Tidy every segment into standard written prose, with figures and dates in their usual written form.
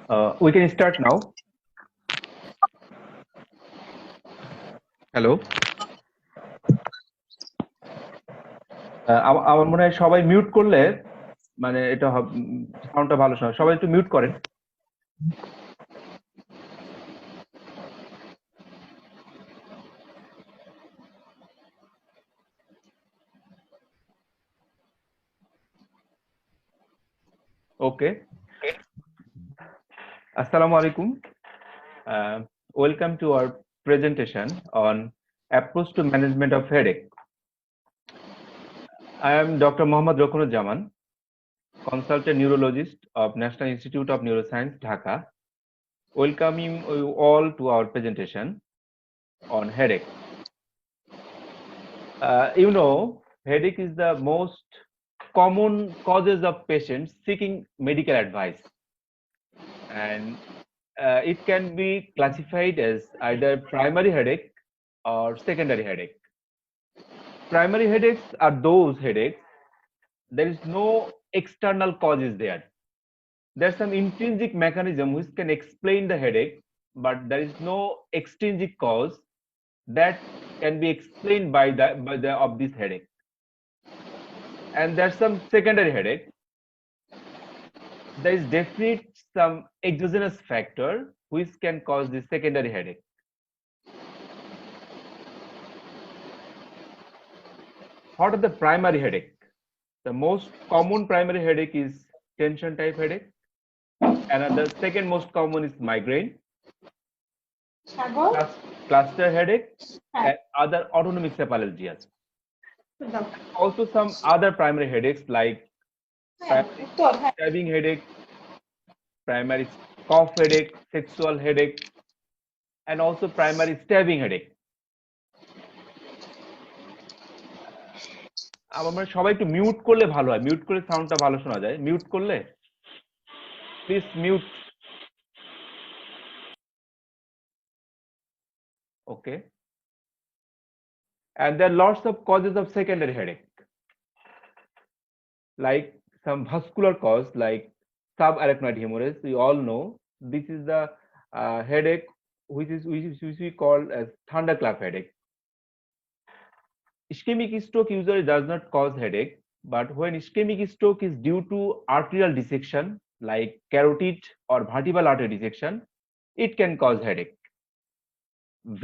We can start now. Hello. আমার মনে হয় সবাই মিউট করলে মানে এটা সাউন্ডটা ভালো শোনা। সবাই একটু মিউট করেন। ওকে। Assalamu alaikum. Welcome to our presentation on approach to management of headache. I am Dr. Mohammad Rokunuzzaman, consultant neurologist of National Institute of Neuroscience, Dhaka. Welcoming you all to our presentation on headache. Headache is the most common causes of patients seeking medical advice, and it can be classified as either primary headache or secondary headache. Primary headaches are those headaches there is no external causes there. There's some intrinsic mechanism which can explain the headache, but there is no extrinsic cause that can be explained by of this headache. And there's some secondary headache. There is definitely some exogenous factor which can cause this secondary headache. What are the primary headache? The most common primary headache is tension type headache. Another second most common is migraine, cluster headache, and other autonomic cephalalgias. Also some other primary headaches like stabbing headache, primary cough headache, sexual headache, and also primary stabbing headache. আমরা সবাই একটু mute করলে ভালো হয়, mute করলে সাউন্ডটা ভালো শোনা যায়। মিউট করলে please mute. Okay. And there are lots of causes of secondary headache, like some vascular cause like subarachnoid hemorrhage. We all know this is the headache which we call as thunderclap headache. Ischemic stroke usually does not cause headache, but when ischemic stroke is due to arterial dissection like carotid or vertebral artery dissection, it can cause headache.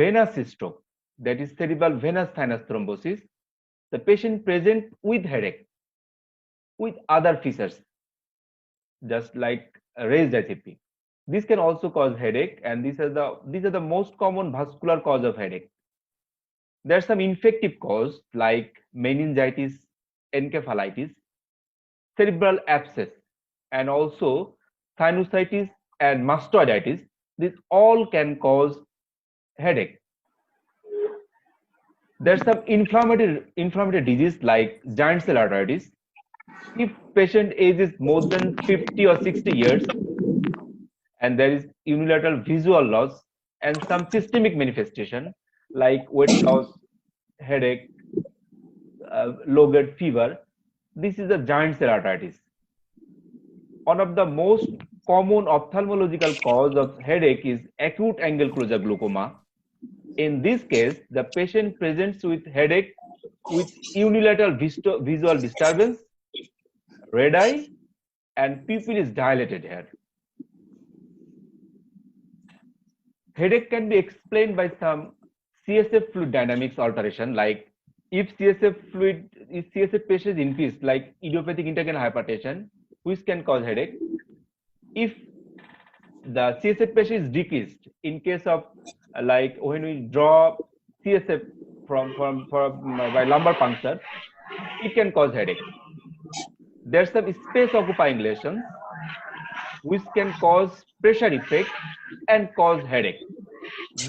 Venous stroke, that is cerebral venous sinus thrombosis, the patient present with headache with other features just like raised HFP. This can also cause headache, and these are the most common vascular cause of headache. There's some infective cause like meningitis, encephalitis, cerebral abscess, and also sinusitis and mastoiditis. These all can cause headache. There's some inflammatory disease like giant cell arteritis. If patient age is more than 50 or 60 years and there is unilateral visual loss and some systemic manifestation like weight loss, headache, low-grade fever, this is a giant cell arteritis. One of the most common ophthalmological cause of headache is acute angle closure glaucoma. In this case, the patient presents with headache with unilateral visual disturbance, red eye, and pupil is dilated here. Headache can be explained by some CSF fluid dynamics alteration, like if CSF pressure is increased, like idiopathic intracranial hypertension, which can cause headache. If the CSF pressure is decreased, in case of like when we draw CSF by lumbar puncture, it can cause headache. There's some space occupying lesions which can cause pressure effect and cause headache.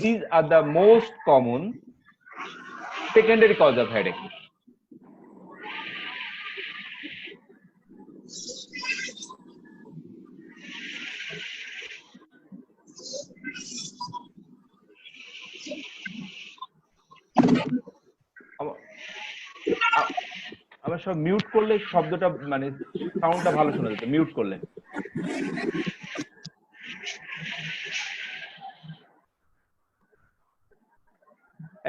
These are the most common secondary cause of headache. আমরা সব mute করলে শব্দটা মানে সাউন্ডটা ভালো শোনা যেত, mute করলে।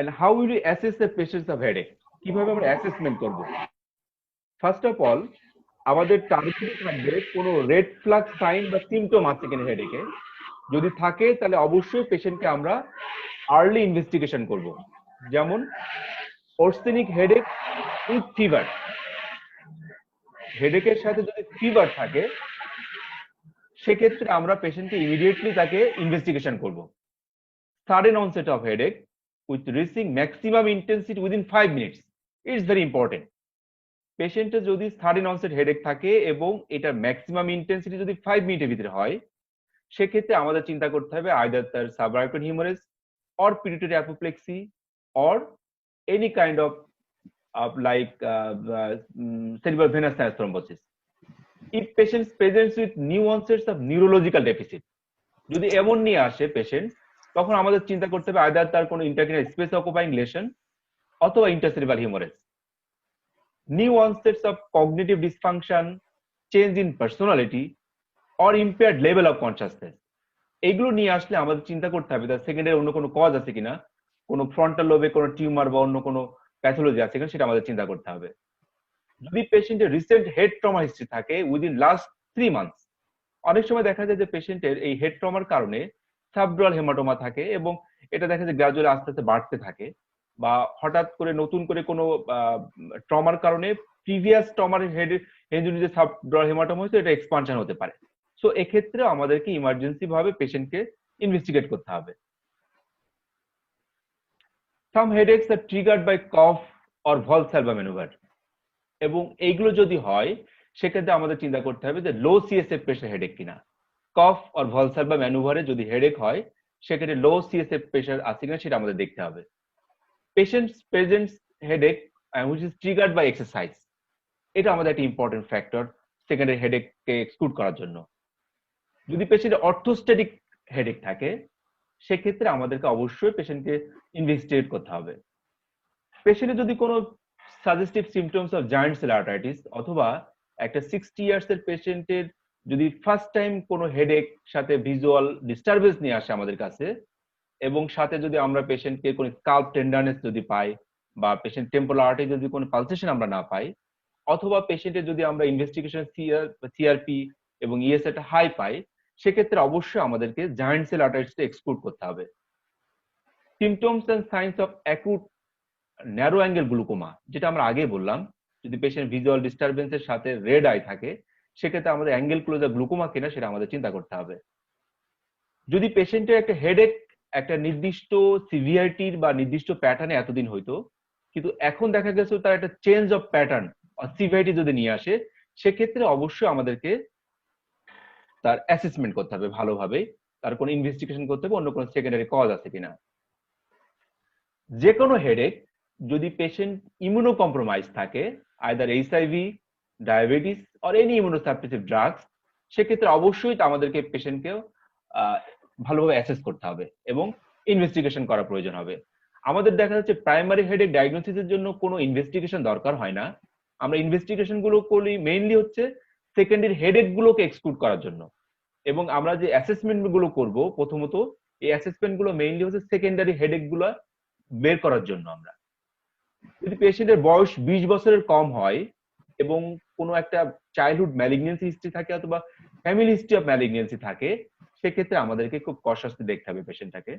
and how will you assess the presence of headache? কিভাবে আমরা অ্যাসেসমেন্ট করব? ফার্স্ট অফ অল আমাদের টার্গেট থাকবে কোনো রেড ফ্ল্যাগ সাইন বা সিমটম আছে কিনা হেডেকে। যদি থাকে তাহলে অবশ্যই পেশেন্টকে আমরা আর্লি ইনভেস্টিগেশন করব। যেমন অর্সেনিক হেডেক উইথ ফিভার, হেডেকের সাথে যদি ফিভার থাকে সেক্ষেত্রে আমরা পেশেন্টকে ইমিডিয়েটলি তাকে ইনভেস্টিগেশন করব। Sudden onset of headache with reaching maximum intensity within 5 minutes it's very important. পেশেন্টের যদি সাডেন অনসেট হেডেক থাকে এবং এটার ম্যাক্সিমাম ইন্টেন্সিটি যদি 5 মিনিটের ভিতরে হয় সেক্ষেত্রে আমাদের চিন্তা করতে হবে আইদার তার subarachnoid haemorrhage or pituitary apoplexy or any kind of like cerebral venous sinus thrombosis. If patients presents with new onsets of neurological deficit, যদি এমন নিয়ে আসে পেশেন্ট তখন আমাদের চিন্তা করতে হবে আইদার তার কোনো ইন্টারক্রিনাল স্পেস অকুপাইং লেশন অথবা intracerebral haemorrhage. New onsets of cognitive dysfunction, change in personality or impaired level of consciousness, এইগুলো নিয়ে আসলে আমাদের চিন্তা করতে হবে তার সেকেন্ডারি অন্য কোনো কজ আছে কিনা, কোনো ফ্রন্টাল লোবে কোনো টিউমার বা অন্য কোনো প্যাথোলজি আছে কিনা সেটা আমাদের চিন্তা করতে হবে। যদি পেশেন্টের রিসেন্ট হেড ট্রমা হিস্ট্রি থাকে উইদিন লাস্ট 3 মান্থস, অনেক সময় দেখা যায় যে পেশেন্টের এই হেড ট্রমার কারণে সাবডুরাল হেমাটোমা থাকে এবং এটা দেখা যায় গ্রাজুয়ালি আস্তে আস্তে বাড়তে থাকে, বা হঠাৎ করে নতুন করে কোনো ট্রমার কারণে প্রিভিয়াস ট্রমার হেড যে সাবডুরাল হেমাটোমা হয়েছে এটা এক্সপানশন হতে পারে। সো এক্ষেত্রে আমাদেরকে ইমার্জেন্সি ভাবে পেশেন্টকে ইনভেস্টিগেট করতে হবে। Some headaches are triggered by cough or Valsalva maneuver, এবং এইগুলো যদি হয় সেক্ষেত্রে আমাদের চিন্তা করতে হবে যে লো সিএসএফ প্রেশার হেডেক কিনা। কফ অর ভলসালভা ম্যানুভারে যদি হেডেক হয় সেক্ষেত্রে লো সিএসএফ প্রেশার আছে কিনা সেটা আমাদের দেখতে হবে। Patients presents headache which is triggered by exercise, এটা আমাদের একটা ইম্পর্টেন্ট ফ্যাক্টর সেকেন্ডারি হেডেককে এক্সক্লুড করার জন্য। যদি পেশেন্টের অর্থোস্ট্যাটিক হেডেক থাকে সেক্ষেত্রে আমাদেরকে অবশ্যই পেশেন্টকে ইনভেস্টিগেট করতে হবে। পেশেন্টের যদি কোনো suggestive symptoms of giant cell arteritis অথবা একটা 60 ইয়ার্স এর পেশেন্টের যদি ফার্স্ট টাইম কোনো হেডেক সাথে ভিজুয়াল ডিস্টারবেন্স নিয়ে আসে আমাদের কাছে, এবং সাথে যদি আমরা পেশেন্টকে কোনো স্কাল্প টেন্ডারনেস যদি পাই বা পেশেন্ট টেম্পোরাল আর্টারি যদি কোনো পালসেশন আমরা না পাই, অথবা পেশেন্টের যদি আমরা ইনভেস্টিগেশন সিআরপি এবং ইএসএটা হাই পাই, সেক্ষেত্রে অবশ্যই আমাদেরকে জয়েন্ট সেল আর্টারিটিসটা এক্সক্লুড করতে হবে। Symptoms and signs of acute narrow angle glaucoma, যেটা আমরা আগে বললাম, যদি পেশেন্ট ভিজুয়াল ডিস্টারবেন্সের সাথে রেড আই থাকে সেক্ষেত্রে আমাদের অ্যাঙ্গেল ক্লোজার গ্লুকোমা কিনা সেটা আমাদের চিন্তা করতে হবে। যদি পেশেন্টের একটা হেডেক একটা নির্দিষ্ট সিভিয়ারিটির বা নির্দিষ্ট প্যাটার্নে এতদিন হইতো, কিন্তু এখন দেখা গেছে তার একটা চেঞ্জ অফ প্যাটার্ন আর সিভিয়ারিটি যদি নিয়ে আসে সেক্ষেত্রে অবশ্যই আমাদেরকে তার অ্যাসেসমেন্ট করতে হবে ভালোভাবে, তার কোনো ইনভেস্টিগেশন করতে হবে অন্য কোনো সেকেন্ডারি কজ আছে কিনা। যে কোনো হেডেক যদি পেশেন্ট ইমিউনো কম্প্রোমাইজ থাকে either HIV, diabetes or any immunosuppressive drugs, সেক্ষেত্রে অবশ্যই আমাদেরকে পেশেন্টকে ভালোভাবে অ্যাসেস করতে হবে এবং ইনভেস্টিগেশন করা প্রয়োজন হবে। আমাদের দেখা যাচ্ছে প্রাইমারি হেডেক ডায়াগনোসিসের জন্য কোনো ইনভেস্টিগেশন দরকার হয় না, আমরা ইনভেস্টিগেশন গুলো করি মেইনলি হচ্ছে সেকেন্ডারি হেডেক গুলোকে এক্সক্লুড করার জন্য, এবং আমরা যে অ্যাসেসমেন্ট গুলো করব প্রথমত এই অ্যাসেসমেন্ট গুলো মেইনলি হচ্ছে সেকেন্ডারি হেডেক গুলো বের করার জন্য। আমরা যদি পেশেন্টের বয়স 20 বছরের কম হয় এবং কোনো একটা চাইল্ডহুড ম্যালিগনেন্সি হিস্ট্রি থাকে অথবা ফ্যামিলি হিস্ট্রি অফ ম্যালিগনেন্সি থাকে সেক্ষেত্রে আমাদেরকে খুব কশাসলি দেখতে হবে পেশেন্টটাকে।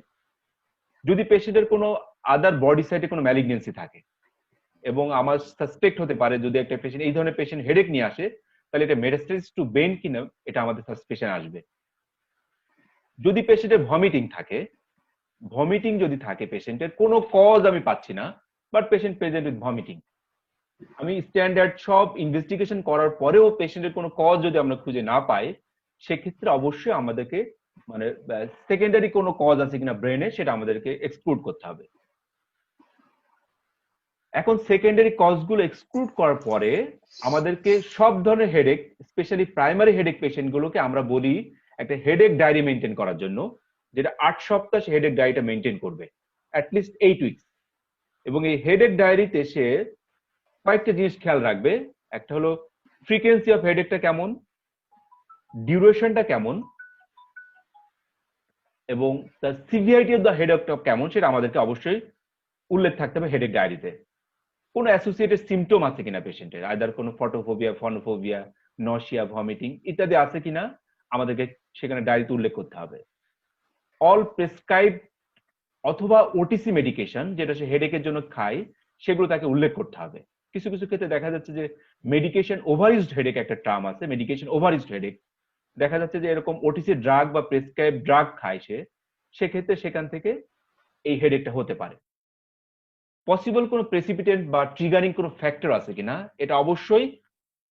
যদি পেশেন্টের কোনো আদার বডি সাইডে কোনো ম্যালিগনেন্সি থাকে এবং আমার সাসপেক্ট হতে পারে যদি একটা পেশেন্ট এই ধরনের পেশেন্ট হেডেক নিয়ে আসে তাহলে এটা মেটাস্টেসিস টু ব্রেন কিনা এটা আমাদের সাসপেশন আসবে। যদি পেশেন্টের ভমিটিং থাকে, ভমিটিং যদি থাকে পেশেন্টের কোনো কজ আমি পাচ্ছি না but patient present with vomiting, আমি স্ট্যান্ডার্ড সব ইনভেস্টিগেশন করার পরেও পেশেন্টের কোনো কজ যদি আমরা খুঁজে না পাই সেক্ষেত্রে অবশ্যই আমাদেরকে মানে সেকেন্ডারি কোনো কজ আছে কিনা ব্রেনে সেটা আমাদেরকে এক্সক্লুড করতে হবে। এখন সেকেন্ডারি কজগুলো এক্সক্লুড করার পরে আমাদেরকে সব ধরনের headache specially primary headache patient গুলোকে আমরা বলি একটা হেডেক ডায়েরি মেনটেন করার জন্য, যেটা 8 সপ্তাহ সে হেডেক ডায়েরিটা মেনটেন করবে অ্যাটলিস্ট 8 উইকস, এবং এই হেডেক ডায়েরিতে সে কয়েকটা জিনিস খেয়াল রাখবে। একটা হলো ফ্রিকোয়েন্সি অফ হেডেকটা কেমন, ডিউরেশনটা কেমন, এবং তার সিভিয়ারিটি অফ দ্য হেডেকটা কেমন সেটা আমাদেরকে অবশ্যই উল্লেখ থাকতে হবে হেডেক ডায়েরিতে। কোনো অ্যাসোসিয়েটেড সিমটম আছে কিনা পেশেন্টের, আইদার কোনো ফটোফোবিয়া, ফনোফোবিয়া, নশিয়া, ভমিটিং ইত্যাদি আছে কিনা আমাদেরকে সেখানে ডায়েরিতে উল্লেখ করতে হবে। অল প্রেসক্রাইব অথবা ওটিসি মেডিকেশন যেটা সে হেডেকের জন্য খায় সেগুলো তাকে উল্লেখ করতে হবে। কিছু কিছু ক্ষেত্রে দেখা যাচ্ছে যে মেডিকেশন ওভারইউজড হেডেক একটা টার্ম আছে, মেডিকেশন ওভারইউজড হেডেক। দেখা যাচ্ছে যে এরকম ওটিসি ড্রাগ বা প্রেসক্রাইব ড্রাগ খায় সে, সেক্ষেত্রে সেখান থেকে এই হেডেকটা হতে পারে। পসিবল কোনো প্রেসিপিটেন্ট বা ট্রিগারিং কোনো ফ্যাক্টর আছে কিনা এটা অবশ্যই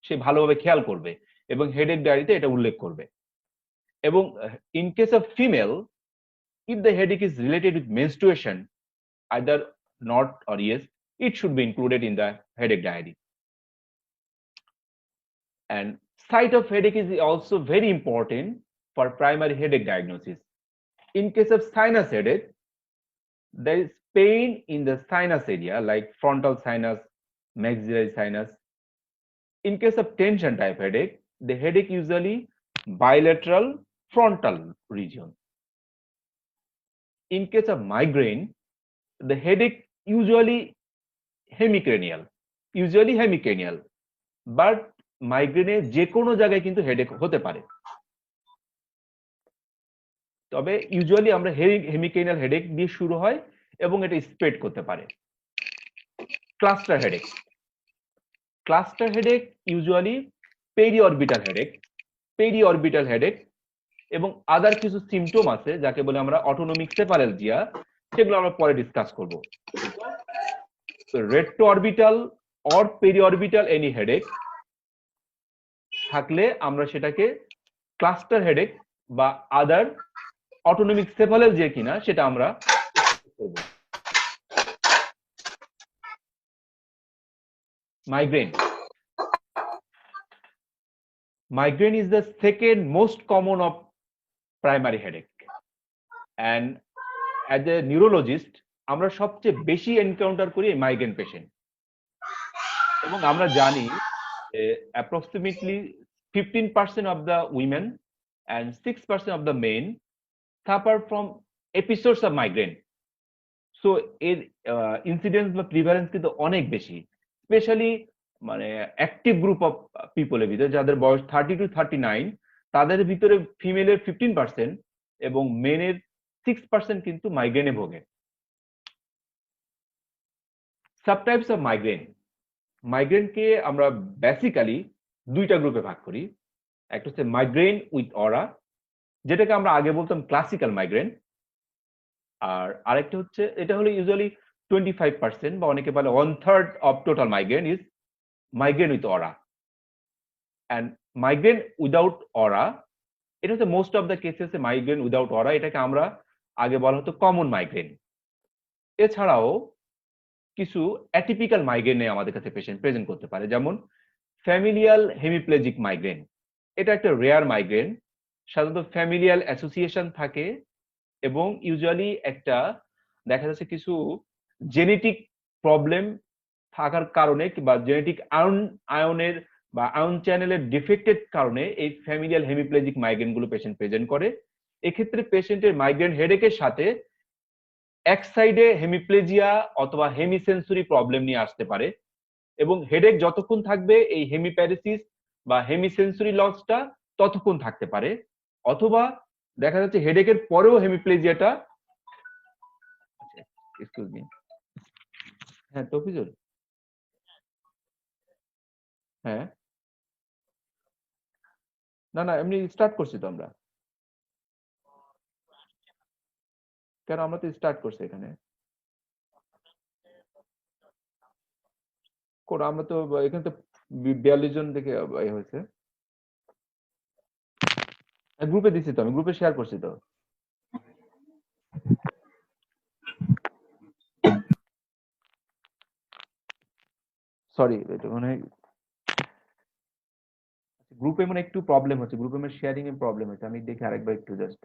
সে ভালোভাবে খেয়াল করবে এবং হেডেক ডায়েরিতে এটা উল্লেখ করবে। এবং in case of female, if the headache is related with menstruation, either not or yes, it should be included in the headache diary. And site of headache is also very important for primary headache diagnosis. In case of sinus headache, there is pain in the sinus area like frontal sinus, maxillary sinus. In case of tension type headache, the headache usually bilateral frontal region. In case of migraine, the headache usually hemicranial, but মাইগ্রেনের যে কোনো জায়গায় কিন্তু headache হতে পারে। তবে usually আমরা hemicranial headache দিয়ে শুরু হয় এবং এটা স্প্রেড করতে পারে। Cluster headache usually periorbital headache এবং আদার কিছু সিমটম আছে যাকে বলে আমরা অটোনমিক সেফালজিয়া, সেগুলো আমরা পরে ডিসকাস করব। রেট্রোঅরবিটাল অর পেরিঅরবিটাল এনি হেডেক থাকলে আমরা সেটাকে ক্লাস্টার হেডেক বা আদার অটোনমিক সেফালজিয়া কিনা সেটা আমরা করব। Migraine is the second most common of primary headache, and as a neurologist আমরা সবচেয়ে বেশি এনকাউন্টার করি মাইগ্রেন পেশেন্ট। এবং আমরা জানি approximately 15% of the women and 6% of the men suffer from episodes of migraine. So এর ইনসিডেন্স বা প্রিভালেন্স কিন্তু অনেক বেশি, স্পেশালি মানে অ্যাক্টিভ গ্রুপ অফ পিপলের ভিতরে যাদের বয়স 30 to 39, তাদের ভিতরে ফিমেলের 15% এবং মেনের 6% কিন্তু মাইগ্রেনে ভোগে। সাবটাইপস অফ মাইগ্রেনকে আমরা বেসিক্যালি দুইটা গ্রুপে ভাগ করি। একটা হচ্ছে মাইগ্রেন উইথ অরা, যেটাকে আমরা আগে বলতাম ক্লাসিক্যাল মাইগ্রেন, আর আরেকটা হচ্ছে এটা হলো ইউজুয়ালি 25% বা অনেকে বলে 1/3 of total migraine is migraine with aura. And migraine without aura, এটা হচ্ছে most of the cases migraine without aura, এটাকে আমরা আগে বলা হতো কমন মাইগ্রেন। এছাড়াও কিছু অ্যাটিপিক্যাল মাইগ্রেনে আমাদের কাছে পেশেন্ট প্রেজেন্ট করতে পারে, যেমন ফ্যামিলিয়াল হেমিপ্লেজিক মাইগ্রেন। এটা একটা রেয়ার মাইগ্রেন, সাধারণত ফ্যামিলিয়াল অ্যাসোসিয়েশন থাকে এবং ইউজুয়ালি একটা দেখা যাচ্ছে কিছু জেনেটিক প্রবলেম থাকার কারণে বা জেনেটিক আয়নের বা আয়ন চ্যানেলের ডিফেক্টের কারণে এই ফ্যামিলিয়াল হেমিপ্লেজিক মাইগ্রেন গুলো পেশেন্ট প্রেজেন্ট করে। এক্ষেত্রে পেশেন্টের মাইগ্রেন হেডেকের সাথে এক সাইডে হেমিপ্লেজিয়া অথবা হেমিসেন্সরি প্রবলেম নিয়ে আসতে পারে এবং হেডেক যতক্ষণ থাকবে এই হেমিপ্যারেসিস বা হেমিসেন্সরি লসটা ততক্ষণ থাকতে পারে, অথবা দেখা যাচ্ছে হেডেকের পরেও হেমিপ্লেজিয়াটা। এক্সকিউজ মি, হ্যাঁ তফিজুল, হ্যাঁ না না এমনি স্টার্ট করছি তো আমরা, কেন আমরা তো স্টার্ট করছি এখানে, কোন আমরা তো এখানে তো 42 জন থেকে হয়েছে, গ্রুপে দিছি তো, আমি গ্রুপে শেয়ার করছি তো। সরি, এটা মানে গ্রুপে মানে একটু প্রবলেম হচ্ছে, গ্রুপে মানে শেয়ারিং এর প্রবলেম হচ্ছে, আমি দেখি আরেকবার একটু জাস্ট।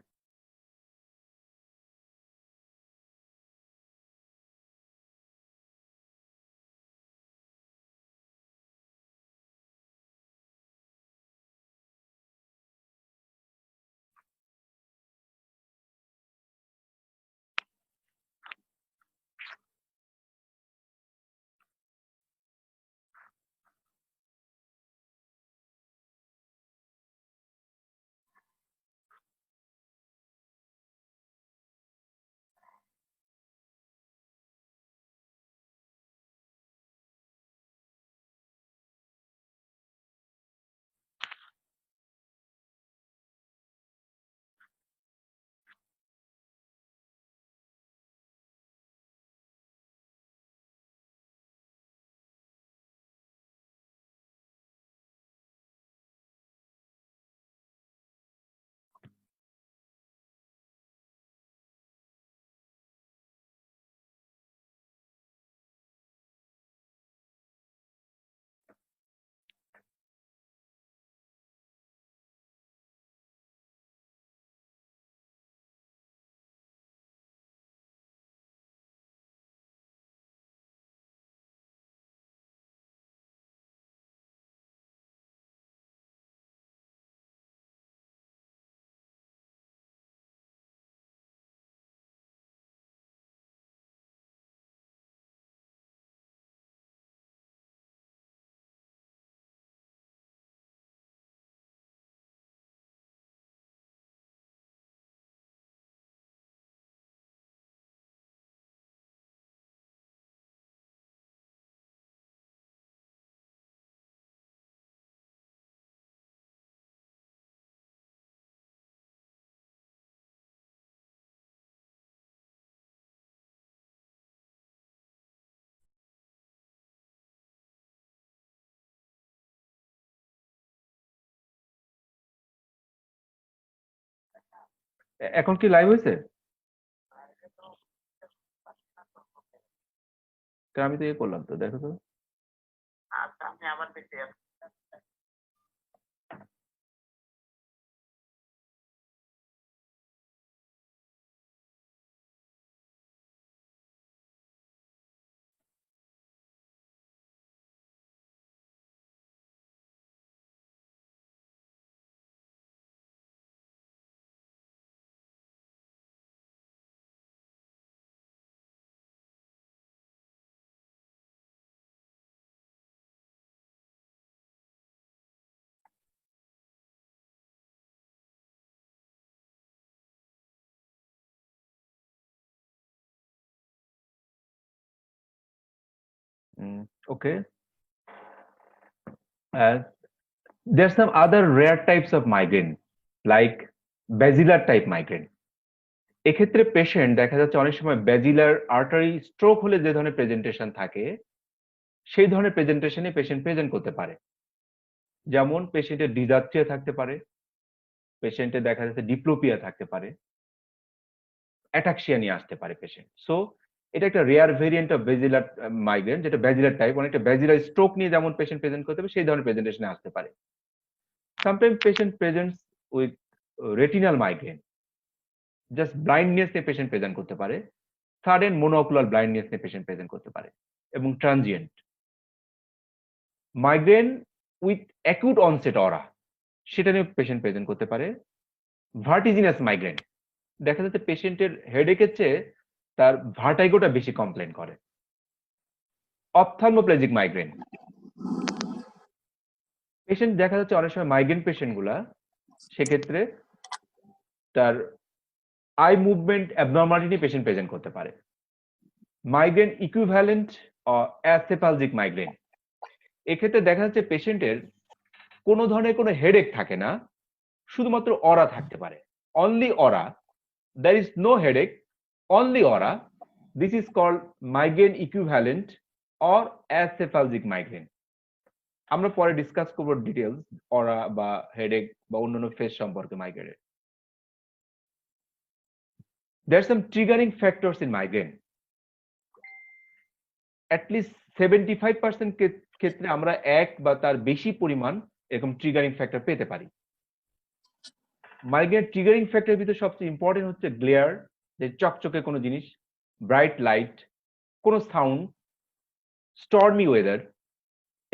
এখন কি লাইভ হয়েছে? আমি তো করলাম, তো দেখো তো। আচ্ছা, আমি আবার দেখতে যাচ্ছি। Okay. There's some other rare types of migraine, like basilar type migraine. এক্ষেত্রে পেশেন্ট দেখা যাচ্ছে অনেক সময় ব্যাজিলার আর্টারি স্ট্রোক হলে যে ধরনের প্রেজেন্টেশন থাকে সেই ধরনের প্রেজেন্টেশনে পেশেন্ট প্রেজেন্ট করতে পারে। যেমন পেশেন্টের ডিজার্ট্রিয়া থাকতে পারে, পেশেন্টের দেখা যাচ্ছে ডিপ্লোপিয়া থাকতে পারে, অ্যাটাক্সিয়া নিয়ে আসতে পারে পেশেন্ট। সো এটা একটা রেয়ার ভেরিয়েন্ট অফ বেজিলার মাইগ্রেন, যেটা ব্যাজিলার টাইপ, অনেকটা ব্যাজিলার স্ট্রোক নিয়ে যেমন পেশেন্ট প্রেজেন্ট করতে পারে সেই ধরনের প্রেজেন্টেশনে আসতে পারে। Sometimes patient presents with retinal migraine, just blindness নিয়ে পেশেন্ট প্রেজেন্ট করতে পারে, সাডেন মোনোকুলার ব্লাইন্ডনেস নিয়ে পেশেন্ট প্রেজেন্ট করতে পারে, এবং transient migraine with acute onset aura, সেটা নিয়ে পেশেন্ট প্রেজেন্ট করতে পারে। ভার্টিজিনাস মাইগ্রেন, দেখা যাচ্ছে পেশেন্টের হেডেকের চেয়ে তার ভার্টাইগোটা বেশি কমপ্লেন করে। অপথ্যালমোপ্লেজিক মাইগ্রেন, পেশেন্ট দেখা যাচ্ছে অনেক সময় মাইগ্রেন পেশেন্ট গুলা সেক্ষেত্রে তার eye movement abnormality patient present করতে পারে। মাইগ্রেন ইকুইভ্যালেন্ট অ্যাসেপালজিক মাইগ্রেন, এক্ষেত্রে দেখা যাচ্ছে পেশেন্টের কোনো ধরনের কোনো হেডেক থাকে না, শুধুমাত্র অরা থাকতে পারে, only aura, there is no headache, only aura. This is called migraine equivalent or acephalgic migraine. আমরা পরে ডিসকাস করবো ডিটেলস অরা বা হেডেক বা অন্যান্য ফেজ সম্পর্কে মাইগ্রেনের। There are some triggering factors in migraine. At least 75% ক্ষেত্রে আমরা এক বা তার বেশি পরিমাণ এরকম ট্রিগারিং ফ্যাক্টর পেতে পারি। মাইগ্রেন ট্রিগারিং ফ্যাক্টরের ভিতরে সবচেয়ে ইম্পর্টেন্ট হচ্ছে গ্লেয়ার, যে চকচকে কোনো জিনিস, ব্রাইট লাইট, কোনো সাউন্ড, স্টর্মি ওয়েদার,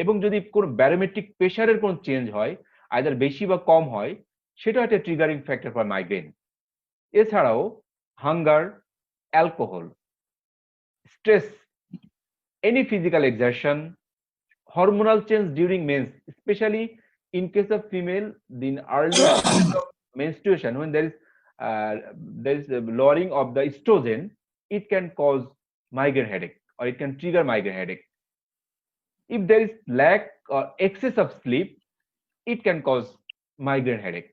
এবং যদি কোনো ব্যারোমেট্রিক প্রেশারের কোনো চেঞ্জ হয়, আইদার বেশি বা কম হয়, সেটা একটা ট্রিগারিং ফ্যাক্টর ফর মাইগ্রেন। এছাড়াও hunger, alcohol, stress, any physical exertion, hormonal change during mens, especially in case of female, in early stage of menstruation, when there is a lowering of the estrogen, it can cause migraine headache or it can trigger migraine headache. If there is lack or excess of sleep, it can cause migraine headache.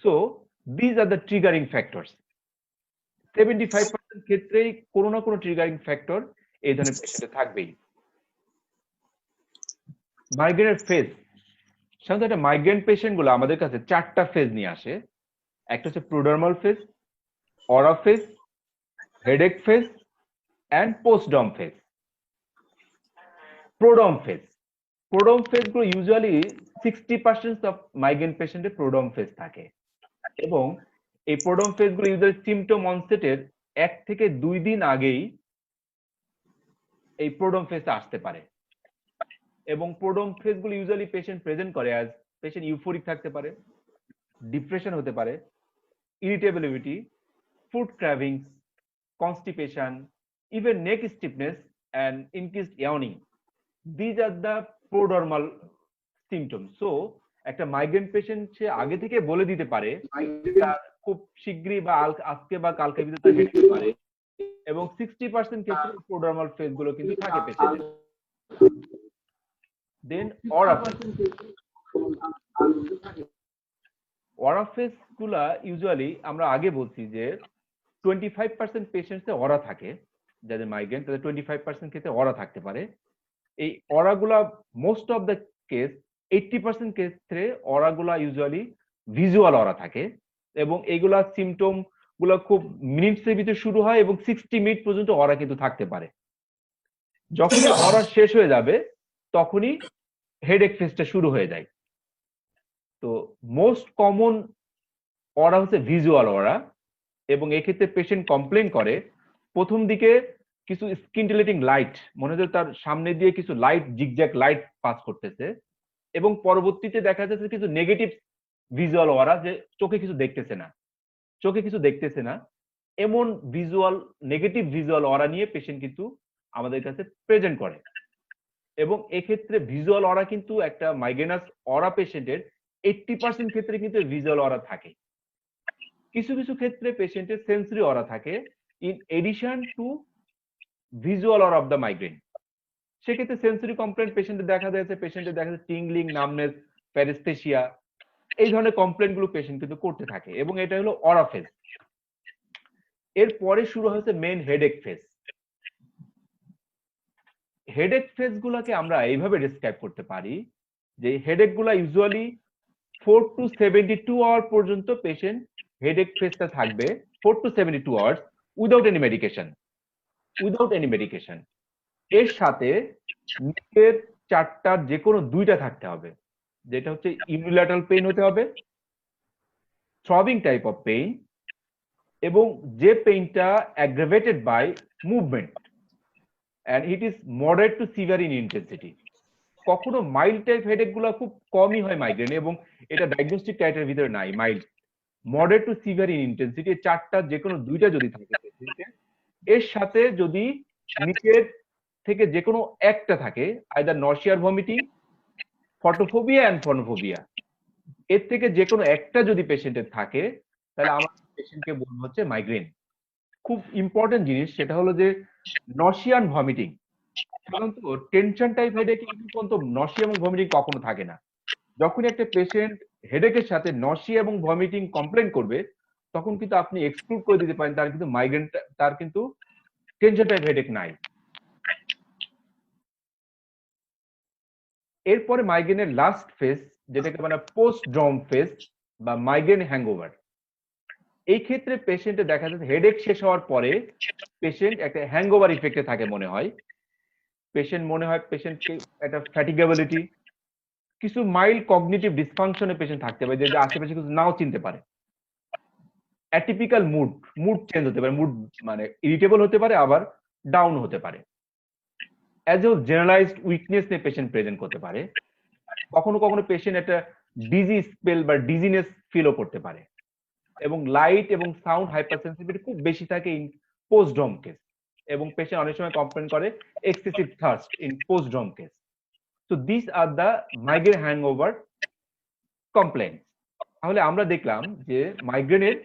So these are the triggering factors. 75% ক্ষেত্রেই কোনো না কোনো triggering factor এই ধরনের পেশেন্টে থাকবেই। মাইগ্রেনের phase, সাধারণত একটা মাইগ্রেন পেশেন্ট গুলো আমাদের কাছে 4টা ফেজ নিয়ে আসে। একটা হচ্ছে prodromal phase, aura phase, headache phase and postdrome phase. Prodrome phase, prodrome phase গুলো ইউজুয়ালি 60% অফ মাইগ্রেন পেশেন্টের প্রোডম ফেজ থাকে, এবং এই প্রোডম ফেজ গুলো ইউজুয়ালি সিমটম অনসেটের 1 থেকে 2 দিন আগেই এই প্রোডম ফেজটা আসতে পারে। এবং প্রোডম ফেজ গুলো ইউজুয়ালি পেশেন্ট প্রেজেন্ট করে অ্যাজ পেশেন্ট ইউফোরিক থাকতে পারে, ডিপ্রেশন হতে পারে, irritability, food cravings, constipation, even neck stiffness and increased yawning. These are the prodromal symptoms. So একটা মাইগ্রেন পেশেন্ট সে আগে থেকে বলে দিতে পারে তার খুব শীঘ্রই বা আজকে বা কালকে ভিতরে হেঁটে পারে, এবং 60% ক্ষেত্রে প্রোড্রামাল ফেজ গুলো কিন্তু থাকে পেশেন্টের। দেন অরা ফেজ গুলা ইউজুয়ালি আমরা আগে বলছি যে 25% পেশেন্টসে অরা থাকে, যাদের মাইগ্রেন তাদের 25% ক্ষেত্রে অরা থাকতে পারে। এই অরাগুলা মোস্ট অফ দ্য কেস 80% ক্ষেত্রে অরাগুলা ইউজুয়ালি ভিজুয়াল অরা থাকে, এবং এগুলা সিমটম গুলো খুব মিনিটসের ভিতরে শুরু হয় এবং 60 মিনিট পর্যন্ত অরা কিন্তু থাকতে পারে। যখনই অরা শেষ হয়ে যাবে তখনই হেডেক ফেজটা শুরু হয়ে যায়। তো মোস্ট কমন অরা হচ্ছে ভিজুয়াল অরা, এবং এক্ষেত্রে পেশেন্ট কমপ্লেন করে প্রথম দিকে কিছু স্কিনটিলেটিং লাইট মনে হচ্ছে তার সামনে দিয়ে কিছু লাইট জিগজ্যাগ লাইট পাস করতেছে, এবং পরবর্তীতে দেখা যাচ্ছে কিছু নেগেটিভ ভিজুয়াল অরা, যে চোখে কিছু দেখতেছে না এমন ভিজুয়াল নেগেটিভ ভিজুয়াল অরা নিয়ে পেশেন্ট কিন্তু আমাদের কাছে প্রেজেন্ট করে। এবং এক্ষেত্রে ভিজুয়াল অরা কিন্তু একটা মাইগ্রেনাস অরা পেশেন্টের 80% ক্ষেত্রে কিন্তু ভিজুয়াল অরা থাকে। কিছু কিছু ক্ষেত্রে পেশেন্টের সেন্সরি অরা থাকে in addition to visual aura of the migraine. সেক্ষেত্রে সেন্সরি কমপ্লেন্ট পেশেন্টের দেখা যাচ্ছে টিংলিং, নামনেস, প্যারেস্থেসিয়া, এই ধরনের কমপ্লেন্ট গুলো পেশেন্ট কিন্তু করতে থাকে, এবং এটা হলো অরা ফেজ। এরপরে শুরু হয়েছে main headache phase. Headache phase গুলাকে আমরা এইভাবে ডিসক্রাইব করতে পারি যে হেডেক গুলা ইউজুয়ালি 4 to 72 আওয়ার পর্যন্ত পেশেন্ট হেডেক ফেজটা থাকবে, 4 to 72 hours without any medication. এর সাথে নিচের চারটার যে কোনো দুইটা থাকতে হবে, যেটা হচ্ছে ইউনিল্যাটারাল পেইন হতে হবে, থ্রবিং টাইপ অফ পেইন, এবং যে পেইনটা aggravated by movement and it is moderate to severe in intensity। কখনো মাইল্ড টাইপ হেডেক গুলো খুব কমই হয় মাইগ্রেনে, এবং এটা ডায়াগনস্টিক ক্রাইটেরিয়ার ভিতরে নাই। Mild, moderate two severe in intensity, চারটা যে কোনো দুইটা যদি থাকে এর সাথে যদি নিচের থেকে যে কোনো একটা থাকে, either nausea or vomiting, photophobia and phonophobia, এর থেকে যে কোনো একটা যদি পেশেন্টের থাকে তাহলে আমরা পেশেন্টকে বলবো হচ্ছে মাইগ্রেন। খুব ইম্পর্টেন্ট জিনিস সেটা হলো যে নশিয়ান ভমিটিং, সাধারণত টেনশন টাইপ হেডেক পর্যন্ত নশিয়া এবং ভমিটিং কখনো থাকে না। যখনই একটা পেশেন্ট হেডেকের সাথে নশিয়া এবং ভমিটিং কমপ্লেন করবে তখন কিন্তু আপনি এক্সক্লুড করে দিতে পারেন তার কিন্তু মাইগ্রেন, তার কিন্তু টেনশন টাইপ হেডেক নাই। এরপরে মাইগ্রেনের লাস্ট ফেজ, যেটাকে মানে পোস্ট ড্রম ফেজ বা মাইগ্রেন হ্যাংওভার। এই ক্ষেত্রে পেশেন্টে দেখা যাচ্ছে হেডেক শেষ হওয়ার পরে পেশেন্ট একটা হ্যাংওভার ইফেক্টে থাকে, মনে হয় পেশেন্টকে একটা ফ্যাটিগেবিলিটি, কিছু মাইল্ড কগনিটিভ ডিসফাংশনে পেশেন্ট থাকতে পারে, যে আশেপাশে কিছু নাও চিনতে পারে, অ্যাটিপিক্যাল মুড চেঞ্জ হতে পারে, মুড মানে ইরিটেবল হতে পারে, আবার ডাউন হতে পারে, অ্যাজ এ জেনারেলাইজড উইকনেস নিয়ে পেশেন্ট প্রেজেন্ট করতে পারে। কখনো কখনো পেশেন্ট একটা ডিজি স্পেল বা ডিজিনেস ফিলও করতে পারে, এবং লাইট এবং সাউন্ড হাইপারসেন্সিটিভিটি খুব বেশি থাকে ইন পোস্ট ড্রম কেস, এবং পেশেন্ট অনেক সময় কমপ্লেন করে excessive thirst in post ড্রম case. So this are the migraine hangover complain. তাহলে আমরা দেখলাম যে মাইগ্রেনের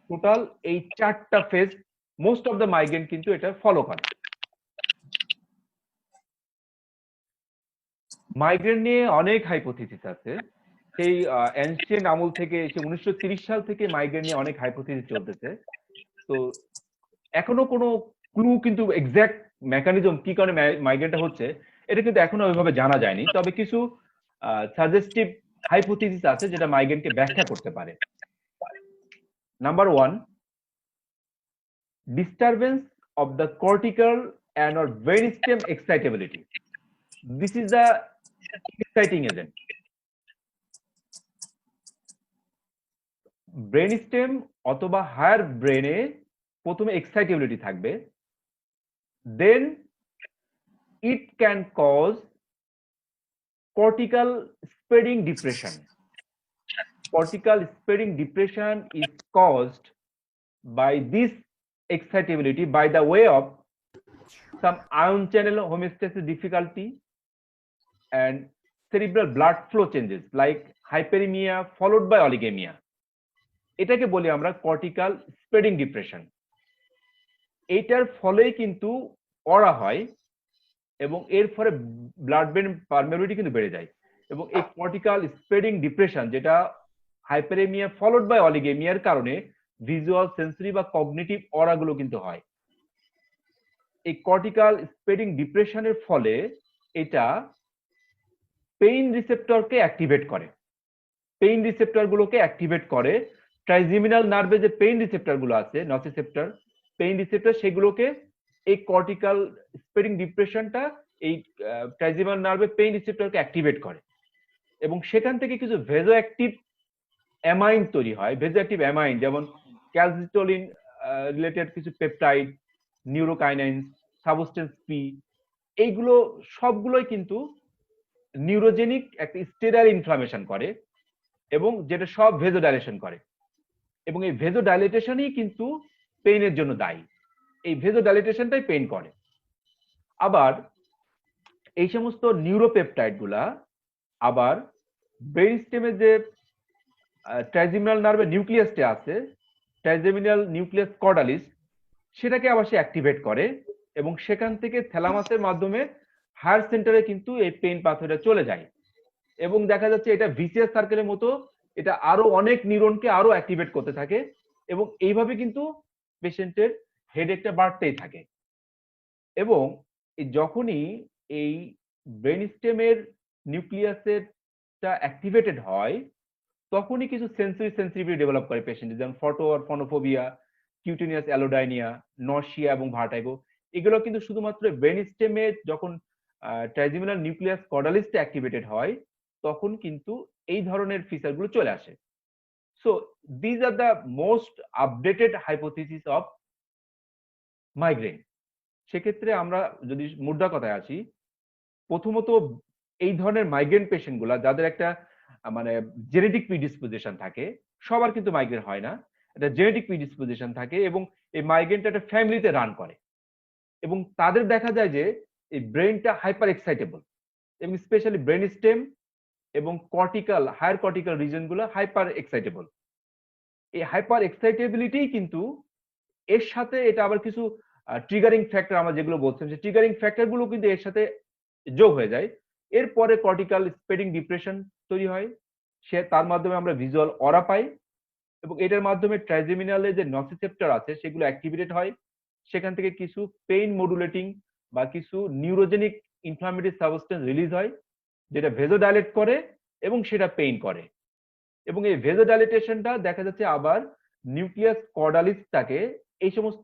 টোটাল এই চারটা phase most of the migraine কিন্তু এটা ফলো করে। মাইগ্রেন নিয়ে অনেক হাইপোথিসিস আছে, সেই এনশিয়েন্ট আমল থেকে, সেই 1930 সাল থেকে মাইগ্রেন নিয়ে অনেক হাইপোথিসিস চলতেছে। তো এখনো কোনো ক্লু কিন্তু এক্সাক্ট মেকানিজম কি কারণে মাইগ্রেনটা হচ্ছে এটা কিন্তু এখনো ওইভাবে জানা যায়নি, তবে কিছু সাজেস্টিভ হাইপোথিসিস আছে যেটা মাইগ্রেনকে ব্যাখ্যা করতে পারে। Number 1, disturbance of the cortical and or brainstem excitability. This is the exciting agent. Brainstem অথবা হায়ার ব্রেনে প্রথমে এক্সাইটেবিলিটি থাকবে, then it can cause cortical spreading depression. Cortical spreading depression is caused by this excitability by the way of some ion channel homeostasis difficulty and cerebral blood flow changes like hyperemia followed by oligemia. এটাকে বলি আমরা cortical spreading depression. এটার ফলেই কিন্তু অরা হয় এবং এর ফলে ব্লাড ব্রেন পারমেবিলিটি কিন্তু বেড়ে যায়, এবং এই কর্টিক্যাল স্প্রেডিং ডিপ্রেশন যেটা হাইপারেমিয়া ফলোড বাই অলিগেমিয়ার কারণে ভিজুয়াল, সেন্সরি বা কগনিটিভ অরাগুলো কিন্তু হয়। এই কর্টিক্যাল স্প্রেডিং ডিপ্রেশনের ফলে এটা পেইন রিসেপ্টরকে অ্যাক্টিভেট করে, পেইন রিসেপ্টর গুলোকে অ্যাক্টিভেট করে, ট্রাইজেমিনাল নার্ভে যে পেইন রিসেপ্টর গুলো আছে, নসিসেপ্টর, পেইন রিসেপ্টর, সেগুলোকে এই কর্টিক্যাল স্প্রেডিং ডিপ্রেশনটা এই ট্রাইজেমিনাল নার্ভে পেইন রিসেপ্টরকে অ্যাক্টিভেট করে, এবং সেখান থেকে কিছু ভেজো অ্যাক্টিভ অ্যামাইন তৈরি হয়। ভেজো অ্যাক্টিভ অ্যামাইন যেমন ক্যালসিটোলিন রিলেটেড কিছু পেপটাইড, নিউরোকাইনাইন্স, সাবস্টেন্স পি, এইগুলো সবগুলোই কিন্তু নিউরোজেনিক একটা স্টেরাইল ইনফ্লামেশন করে, এবং যেটা সব ভেজোডাইলেশন করে, এবং এই ভেজোডাইলেটেশনই কিন্তু পেইনের জন্য দায়ী। এই ভেজোডাইলেটেশনটাই পেইন করে। আবার এই সমস্ত নিউরোপেপটাইড গুলা আবার ব্রেইন স্টেমে যে ট্রাইজেমিনাল নার্ভের নিউক্লিয়াসটা আছে, ট্রাইজেমিনাল নিউক্লিয়াস কর্ডালিস, সেটাকে আবার সে অ্যাক্টিভেট করে, এবং সেখান থেকে থ্যালামাসের মাধ্যমে হায়ার সেন্টারে কিন্তু এই পেইন পাথওয়েটা চলে যায়, এবং দেখা যাচ্ছে এটা ভিসিএস সার্কেলের মতো, এটা আরো অনেক নিউরনকে আরো অ্যাক্টিভেট করতে থাকে, এবং এইভাবে কিন্তু পেশেন্টের হেডেকটা বাড়তেই থাকে। এবং যখনই এই ব্রেন স্টেমের নিউক্লিয়াসেরটা অ্যাক্টিভেটেড হয়, তখনই কিছু সেন্সিটিভিটি ডেভেলপ করে পেশেন্ট, যেমন ফটো আর ফোনোফোবিয়া, কিউটেনিয়াস অ্যালোডাইনিয়া, নর্সিয়া এবং ভার্টাইগো। এগুলো কিন্তু শুধুমাত্র ব্রেন স্টেমে যখন ট্রাইজেমিনাল নিউক্লিয়াস কর্ডালিসটা অ্যাক্টিভেটেড হয়, তখন কিন্তু এই ধরনের ফিচারগুলো চলে আসে। So these are the most updated hypothesis of migraine. সেক্ষেত্রে আমরা যদি মুদ্রা কথায় আসি, প্রথমত এই ধরনের মাইগ্রেন পেশেন্ট গুলা যাদের একটা মানে জেনেটিক প্রিডিসপোজিশন থাকে, সবার কিন্তু মাইগ্রেন হয় না, একটা জেনেটিক প্রিডিসপোজিশন থাকে, এবং এই মাইগ্রেনটা একটা ফ্যামিলিতে রান করে, এবং তাদের দেখা যায় যে এই ব্রেনটা হাইপার এক্সাইটেবল, এবং স্পেশালি ব্রেন স্টেম এবং কর্টিক্যাল, হায়ার কর্টিক্যাল রিজন গুলো হাইপার এক্সাইটেবল। এই হাইপার এক্সাইটেবিলিটি কিন্তু এর সাথে এটা আবার কিছু ট্রিগারিং ফ্যাক্টর আমরা যেগুলো বলছেন, সেই ট্রিগারিং ফ্যাক্টর গুলো কিন্তু এর সাথে যোগ হয়ে যায়। এরপরে কর্টিক্যাল স্প্রেডিং ডিপ্রেশন তৈরি হয়, সে তার মাধ্যমে আমরা ভিজুয়াল অরা পাই, এবং এটার মাধ্যমে ট্রাইজেমিনালে যে নসিসেপ্টর আছে সেগুলো অ্যাক্টিভেটেড হয়, সেখান থেকে কিছু পেইন মডুলেটিং বা কিছু নিউরোজেনিক ইনফ্লামেটরি সাবস্টেন্স রিলিজ হয়, যেটা ভেজোডাইলেট করে এবং সেটা পেইন করে। এবং এই ভেজোডাইলেটেশনটা দেখা যাচ্ছে আবার নিউক্লিয়াস কর্ডালিসটাকে, এই সমস্ত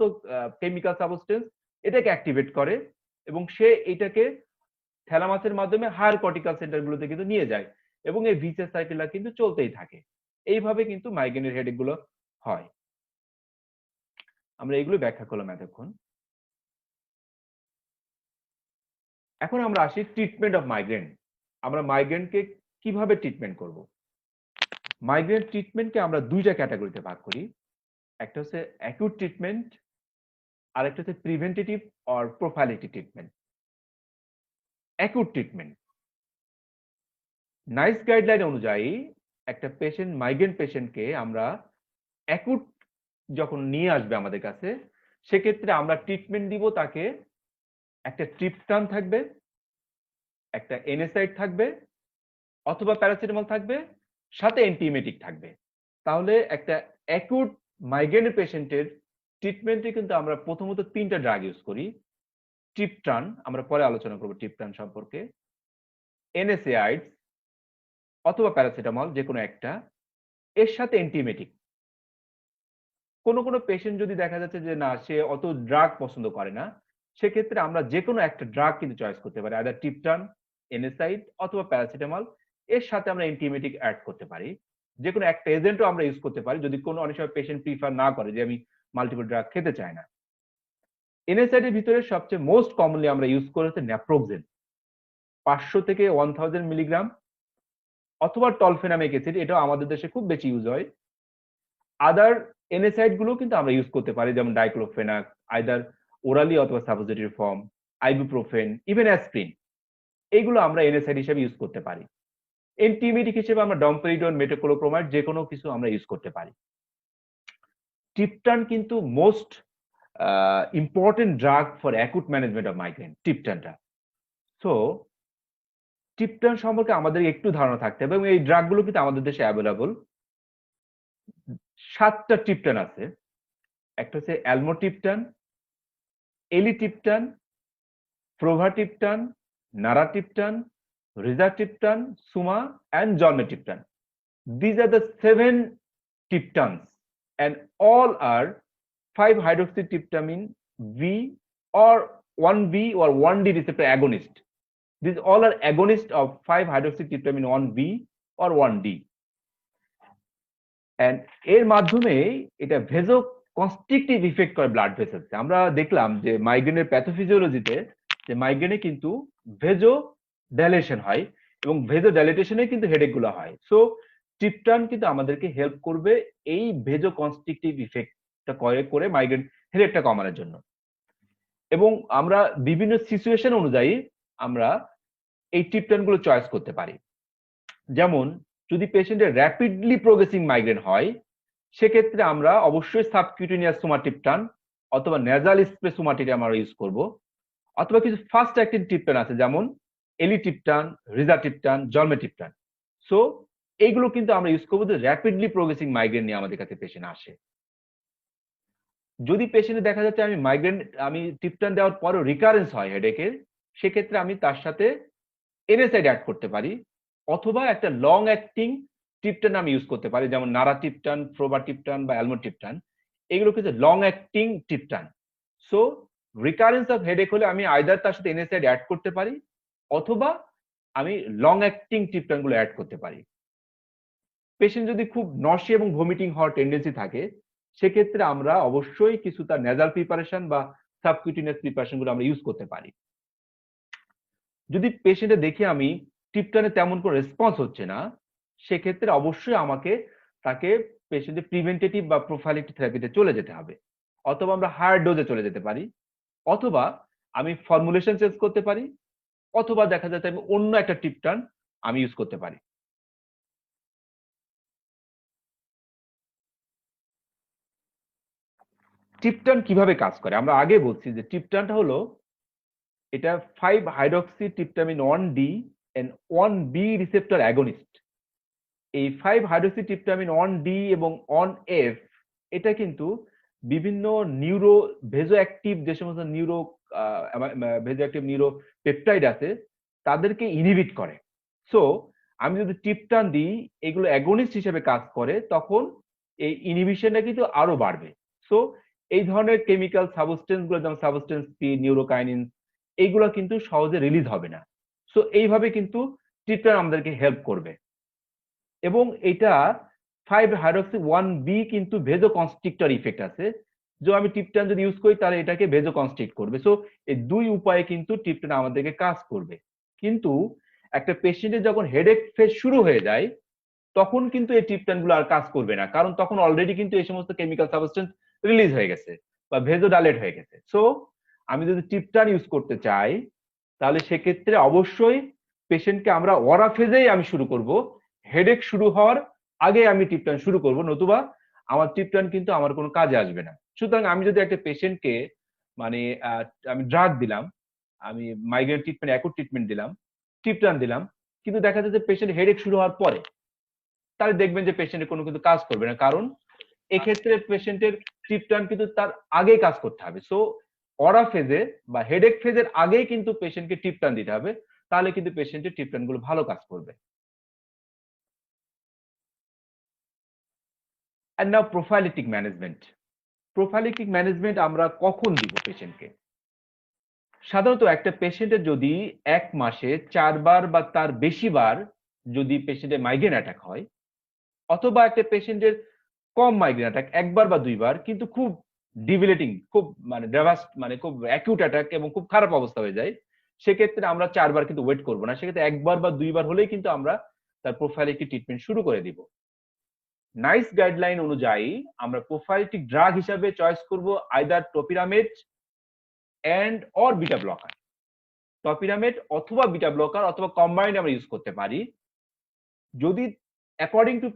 কেমিক্যাল সাবস্টেন্স এটাকে অ্যাক্টিভেট করে, এবং সে এটাকে থ্যালামাসের মাধ্যমে হায়ার কর্টিক্যাল সেন্টার গুলোতে কিন্তু নিয়ে যায়, এবং এই ভিসিএস সাইকেলটা কিন্তু চলতেই থাকে। এইভাবে কিন্তু মাইগ্রেনের হেডেক গুলো হয়। আমরা এগুলো ব্যাখ্যা করলাম এতক্ষণ। এখন আমরা আসি ট্রিটমেন্ট অফ মাইগ্রেন। আমরা মাইগ্রেনকে কিভাবে ট্রিটমেন্ট করব? মাইগ্রেন ট্রিটমেন্টকে আমরা দুইটা ক্যাটাগরিতে ভাগ করি। একটা হচ্ছে অ্যাকিউট ট্রিটমেন্ট, আর একটা হচ্ছে preventative or prophylactic treatment. Acute treatment NICE guideline অনুযায়ী একটা পেশেন্ট, মাইগ্রেন পেশেন্টকে আমরা অ্যাকিউট যখন নিয়ে আসবে আমাদের কাছে, সেক্ষেত্রে আমরা ট্রিটমেন্ট দিব তাকে, একটা ট্রিপটান থাকবে, একটা এনএসআইড থাকবে, অথবা প্যারাসিটামল থাকবে, সাথে অ্যান্টিএমেটিক থাকবে। তাহলে একটা অ্যাকিউট মাইগ্রেনের পেশেন্টের ট্রিটমেন্টে কিন্তু আমরা প্রথমত 3টা ড্রাগ ইউজ করি। ট্রিপটান, আমরা পরে আলোচনা করব ট্রিপটান সম্পর্কে, এনএসএআইডস অথবা প্যারাসিটামল, যে কোনো একটা, এর সাথে অ্যান্টিএমেটিক। কোনো পেশেন্ট যদি দেখা যাচ্ছে যে না, সে অত ড্রাগ পছন্দ করে না, সেক্ষেত্রে আমরা যে কোনো একটা ড্রাগ কিন্তু চয়েস করতে পারি, আইদার ট্রিপটান, এনএসআইড অথবা প্যারাসিটামল, এর সাথে আমরা অ্যান্টিএমেটিক অ্যাড করতে পারি। যে কোনো একটা এজেন্টও আমরা ইউজ করতে পারি, যদি কোনো অনেক সময় পেশেন্ট প্রিফার না করে যে আমি মাল্টিপল ড্রাগ খেতে চাই না। এনএসআইড এর ভিতরে সবচেয়ে মোস্ট কমনলি আমরা ইউজ করি হচ্ছে ন্যাপ্রোক্সেন, 500 থেকে 1000 মিলিগ্রাম, অথবা টলফেনামিক অ্যাসিড, এটাও আমাদের দেশে খুব বেশি ইউজ হয়। আদার এনএসআইড গুলো কিন্তু আমরা ইউজ করতে পারি, যেমন ডাইক্লোফেনাক, আইদার ওরালি অথবা suppository form, ibuprofen, even aspirin, এইগুলো আমরা এনএসআইড হিসেবে ইউজ করতে পারি। অ্যান্টিএমেটিক হিসেবে আমরা ডমপেরিডন, মেটোক্লোপ্রোমাইড, যে কোনো কিছু আমরা ইউজ করতে পারি। ট্রিপটান কিন্তু most important drug for acute management of migraine, ট্রিপটানটা। সো ট্রিপটান সম্পর্কে আমাদের একটু ধারণা থাকতে হবে, এবং এই ড্রাগগুলো কিন্তু আমাদের দেশে অ্যাভেলেবল। 7টা ট্রিপটান আছে। একটা হচ্ছে almotriptan, eletriptan, frovatriptan, naratriptan, rizatriptan, suma, and zolmitriptan. These are the 7 triptans, and all are 5-hydroxytryptamine V or 1V or 1D receptor agonist. These all are agonists of 5-hydroxytryptamine 1V or 1D. And এর মাধ্যমে এটা ভেজো constrictive effect করে blood ভেসেলসে। আমরা দেখলাম যে মাইগ্রেনের প্যাথোফিজিওলজিতে যে মাইগ্রেনে কিন্তু ভেজো ডাইলেশন হয় এবং ভেজো ডাইলেটেশনে কিন্তু হেডেক গুলো হয়। সো ট্রিপটান কিন্তু আমাদেরকে হেল্প করবে এই ভেজো কনস্ট্রিকটিভ ইফেক্টটা করে মাইগ্রেন হেডেকটা কমানোর জন্য। এবং আমরা বিভিন্ন সিচুয়েশন অনুযায়ী আমরা এই ট্রিপটান গুলো চয়েস করতে পারি। যেমন যদি পেশেন্টের র্যাপিডলি প্রোগ্রেসিং মাইগ্রেন হয় সেক্ষেত্রে আমরা অবশ্যই সাবকিউটেনিয়াস সুমাট্রিপটান অথবা নেজাল স্প্রে সুমাট্রিপটান আমরা ইউজ করব, অথবা কিছু ফাস্ট অ্যাক্টিং ট্রিপটান আছে যেমন এলিট্রিপটান, রিজাট্রিপটান, জলমেট্রিপটান। সো এইগুলো কিন্তু আমরা ইউজ করবো যে র্যাপিডলি প্রোগ্রেসিং মাইগ্রেন নিয়ে আমাদের কাছে পেশেন্ট আসে। যদি পেশেন্টে দেখা যাচ্ছে আমি ট্রিপটান দেওয়ার পরেও রিকারেন্স হয় হেডেকের, সেক্ষেত্রে আমি তার সাথে NSAID অ্যাড করতে পারি, অথবা একটা লং অ্যাক্টিং ট্রিপটান আমি ইউজ করতে পারি যেমন নারাট্রিপটান, ফ্রোবাট্রিপটান বা অ্যালমোট্রিপটান। এগুলো কিন্তু long acting triptan. So recurrence of headache হলে আমি আইদার তার সাথে NSAID অ্যাড করতে পারি অথবা আমি লং অ্যাক্টিং ট্রিপটান গুলো অ্যাড করতে পারি। পেশেন্ট যদি খুব নসি এবং ভমিটিং হওয়ার টেন্ডেন্সি থাকে সেক্ষেত্রে আমরা অবশ্যই কিছু তার নেজাল প্রিপারেশন বা সাবকিউটেনিয়াস প্রিপারেশন গুলো আমরা ইউজ করতে পারি। যদি পেশেন্টে দেখি আমি ট্রিপটানে তেমন কোনো রেসপন্স হচ্ছে না সেক্ষেত্রে অবশ্যই আমাকে তাকে পেশেন্টের প্রিভেন্টেটিভ বা প্রোফাইলেক্টিক থেরাপিতে চলে যেতে হবে, অথবা আমরা হায়ার ডোজে চলে যেতে পারি, অথবা আমি ফর্মুলেশন চেঞ্জ করতে পারি, অথবা দেখা যাচ্ছে আমি অন্য একটা ট্রিপটান আমি ইউজ করতে পারি। ট্রিপটান কিভাবে কাজ করে আমরা আগে বলছি যে ট্রিপটানটা হলো এটা 5-hydroxytryptamine 1D and 1B receptor against. এই 5-hydroxytryptamine 1D এবং 1F এটা কিন্তু বিভিন্ন নিউরো ভেজো অ্যাক্টিভ যে সমস্ত ভেজো অ্যাক্টিভ নিউরো পেপটাইড আছে তাদেরকে ইনহিবিট করে। সো আমি যদি ট্রিপটান দিই এগুলো অ্যাগনিস্ট হিসেবে কাজ করে তখন এই ইনহিবিশনটা কিন্তু আরো বাড়বে। সো এই ধরনের কেমিক্যাল সাবস্টেন্স গুলো যেমন সাবস্টেন্স পি, নিউরোকাইনিন, এইগুলো কিন্তু সহজে রিলিজ হবে না। সো এইভাবে কিন্তু ট্রিপটান আমাদেরকে হেল্প করবে। এবং এটা 5-hydroxy 1B কিন্তু ভেজো কনস্ট্রিক্টর ইফেক্ট আছে, যে আমি ট্রিপটান যদি ইউজ করি তাহলে এটাকে ভেজো কনস্ট্রিক্ট করবে। সো এই দুই উপায়ে কিন্তু ট্রিপটান আমাদেরকে কাজ করবে। কিন্তু একটা পেশেন্টের যখন হেডেক ফেজ শুরু হয়ে যায় তখন কিন্তু এই ট্রিপটান গুলো আর কাজ করবে না, কারণ তখন অলরেডি কিন্তু এই সমস্ত কেমিক্যাল সাবস্টেন্স রিলিজ হয়ে গেছে বা ভেজো ডাইলেট হয়ে গেছে। সো আমি যদি ট্রিপটান ইউজ করতে চাই তাহলে সেক্ষেত্রে অবশ্যই পেশেন্টকে আমরা ওরা ফেজেই আমি শুরু করব, হেডেক শুরু হওয়ার আগে আমি ট্রিপটান শুরু করব, নতুবা আমার ট্রিপটান কিন্তু আমার কোনো কাজে আসবে না। সুতরাং আমি যদি একটা পেশেন্টকে মানে আমি ড্রাগ দিলাম, আমি মাইগ্রেন ট্রিটমেন্ট অ্যাকুট ট্রিটমেন্ট দিলাম, ট্রিপটান দিলাম, কিন্তু দেখা যাচ্ছে পেশেন্ট হেডেক শুরু হওয়ার পরে তাহলে দেখবেন যে পেশেন্টের কোনো কিন্তু কাজ করবে না, কারণ এক্ষেত্রে পেশেন্টের ট্রিপটান কিন্তু তার আগেই কাজ করতে হবে। সো অরা ফেজে বা হেডেক ফেজের আগেই কিন্তু পেশেন্টকে ট্রিপটান দিতে হবে, তাহলে কিন্তু পেশেন্টের ট্রিপটান গুলো ভালো কাজ করবে। And now prophylactic management. Prophylactic management আমরা কখন দিব পেশেন্টকে? সাধারণত একটা পেশেন্টের যদি 1 মাসে 4 বার বা তার বেশি বার যদি পেশেন্টের মাইগ্রেন অ্যাটাক হয়, অথবা একটা পেশেন্টের কম মাইগ্রেন অ্যাটাক 1 বার বা 2 বার কিন্তু খুব ডিভিলেটিং, খুব মানে খুব অ্যাকিউট অ্যাটাক এবং খুব খারাপ অবস্থা হয়ে যায়, সেক্ষেত্রে আমরা 4 বার কিন্তু ওয়েট করবো না, সেক্ষেত্রে 1 বার বা 2 বার হলেই কিন্তু আমরা তার প্রোফাইলেটিক ট্রিটমেন্ট শুরু করে দিব। নাইস গাইডলাইন অনুযায়ী আমরা প্রোফাইলেটিক ড্রাগ হিসাবে চয়েস করব either topiramate and or beta blocker. Topiramate অথবা বিটা ব্লকার অথবা কম্বাইন্ড আমরা ইউজ করতে পারি। যদি অ্যাকর্ডিং টু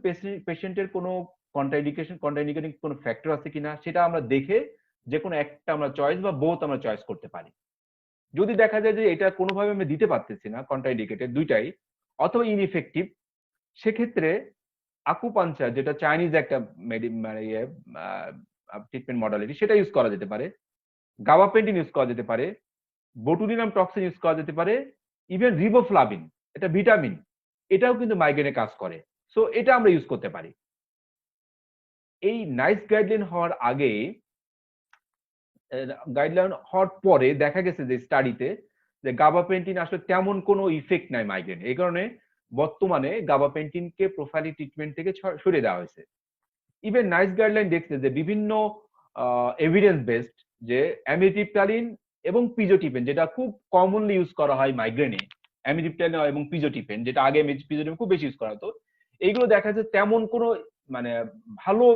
পেশেন্টের কোনো কন্ট্রাইন্ডিকেটিং কোনো ফ্যাক্টর আছে কিনা সেটা আমরা দেখে যে কোনো একটা আমরা চয়েস বা বোথ আমরা চয়েস করতে পারি। যদি দেখা যায় যে এটা কোনোভাবে আমরা দিতে পারতেছি না, কন্ট্রাইন্ডিকেটেড দুইটাই অথবা ইনইফেক্টিভ, সেক্ষেত্রে আকুপাঞ্চার যেটা চাইনিজ একটা ট্রিটমেন্ট মডালিটি সেটা ইউজ করা যেতে পারে, গাবাপেন্টিন ইউজ করা যেতে পারে, বোটুলিনাম টক্সিন ইউজ করা যেতে পারে, ইভেন রিবোফ্লাভিন, এটা ভিটামিন, এটাও কিন্তু মাইগ্রেনে কাজ করে। সো এটা আমরা ইউজ করতে পারি। এই নাইস গাইডলাইন হওয়ার আগে, গাইডলাইন হওয়ার পরে দেখা গেছে যে স্টাডিতে যে গাবাপেন্টিন আসলে তেমন কোনো ইফেক্ট নাই মাইগ্রেন। এই কারণে বর্তমানে গাবাপেন্টিনকে প্রোফাইলিক ট্রিটমেন্ট থেকে সরিয়ে দেওয়া হয়েছে। ইভেন নাইস গাইডলাইন দেখছে যে বিভিন্ন এভিডেন্স বেসড যে অ্যামিট্রিপটালিন এবং পিজোটিফেন, যেটা খুব কমনলি ইউজ করা হয় মাইগ্রেনে, অ্যামিট্রিপটালিন এবং পিজোটিফেন, যেটা আগে পিজোটিফেন খুব বেশি ইউজ করা হতো, এইগুলো দেখা যাচ্ছে তেমন কোনো মানে ভালো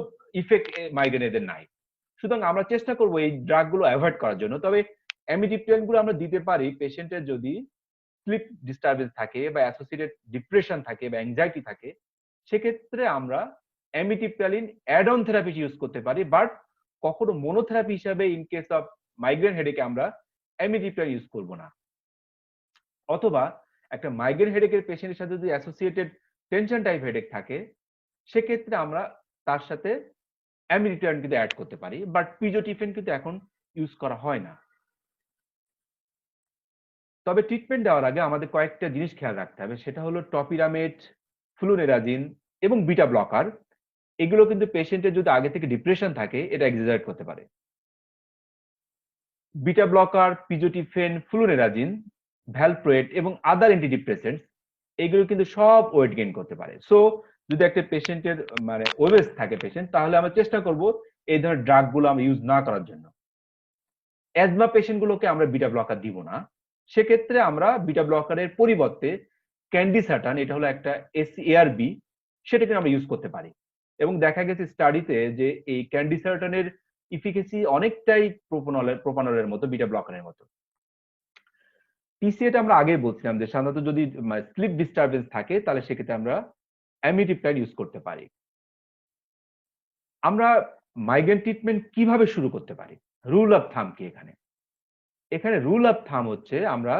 ইফেক্ট মাইগ্রেন এদের নাই। সুতরাং আমরা চেষ্টা করব এই ড্রাগ গুলো অ্যাভয়েড করার জন্য। তবে অ্যামিট্রিপটালিন গুলো আমরা দিতে পারি পেশেন্টের যদি স্লিপ ডিস্টারবেন্স থাকে বা অ্যাসোসিয়েটেড ডিপ্রেশন থাকে বা অ্যাংজাইটি থাকে, সেক্ষেত্রে আমরা amitriptyline add on therapy use করতে পারি, বাট কখনো মোনোথেরাপি হিসাবে ইন কেস অফ মাইগ্রেন হেডেকে আমরা অ্যামিট্রিপটালিন ইউজ করব না। অথবা একটা মাইগ্রেন হেডেকের পেশেন্টের সাথে যদি অ্যাসোসিয়েটেড টেনশন টাইপ হেডেক থাকে, সেক্ষেত্রে আমরা তার সাথে অ্যামিট্রিপটালিন কিন্তু অ্যাড করতে পারি, বাট পিজোটিফেন কিন্তু এখন ইউজ করা হয় না। তবে ট্রিটমেন্ট দেওয়ার আগে আমাদের কয়েকটা জিনিস খেয়াল রাখতে হবে, সেটা হলো টপিরামেট, ফ্লুনেরাজিন এবং বিটা ব্লকার, এগুলো কিন্তু পেশেন্টের যদি আগে থেকে ডিপ্রেশন থাকে এটা এক্সাজারেট করতে পারে। বিটা ব্লকার, পিজোটিফেন, ফ্লুনেরাজিন, ভ্যালপ্রোয়েট এবং আদার অ্যান্টিডিপ্রেসেন্টস, এগুলো কিন্তু সব ওয়েট গেইন করতে পারে। সো যদি একটা পেশেন্টের মানে ওবেস থাকে পেশেন্ট, তাহলে আমরা চেষ্টা করব এই ধরনের ড্রাগ গুলো আমরা ইউজ না করার জন্য। অ্যাজমা পেশেন্ট গুলোকে আমরা বিটা ব্লকার দিব না, সেক্ষেত্রে আমরা বিটা ব্লকারের পরিবর্তে ক্যান্ডিসাটান, এটা হলো একটা এসএআরবি, সেটাকে আমরা ইউজ করতে পারি। এবং দেখা গেছে স্টাডিতে যে এই ক্যান্ডিসাটানের ইফিকেসি অনেকটাই প্রোপানলের মতো, বিটা ব্লকারের মতো। টিসিএটা আমরা আগে বলছিলাম যে সাধারণত যদি স্লিপ ডিস্টারবেন্স থাকে তাহলে সেক্ষেত্রে আমরা অ্যামিট্রিপটালিন ইউজ করতে পারি। আমরা মাইগ্রেন ট্রিটমেন্ট কিভাবে শুরু করতে পারি? রুল অফ থাম কি এখানে? এখানে রুল অফ থাম হচ্ছে আমরা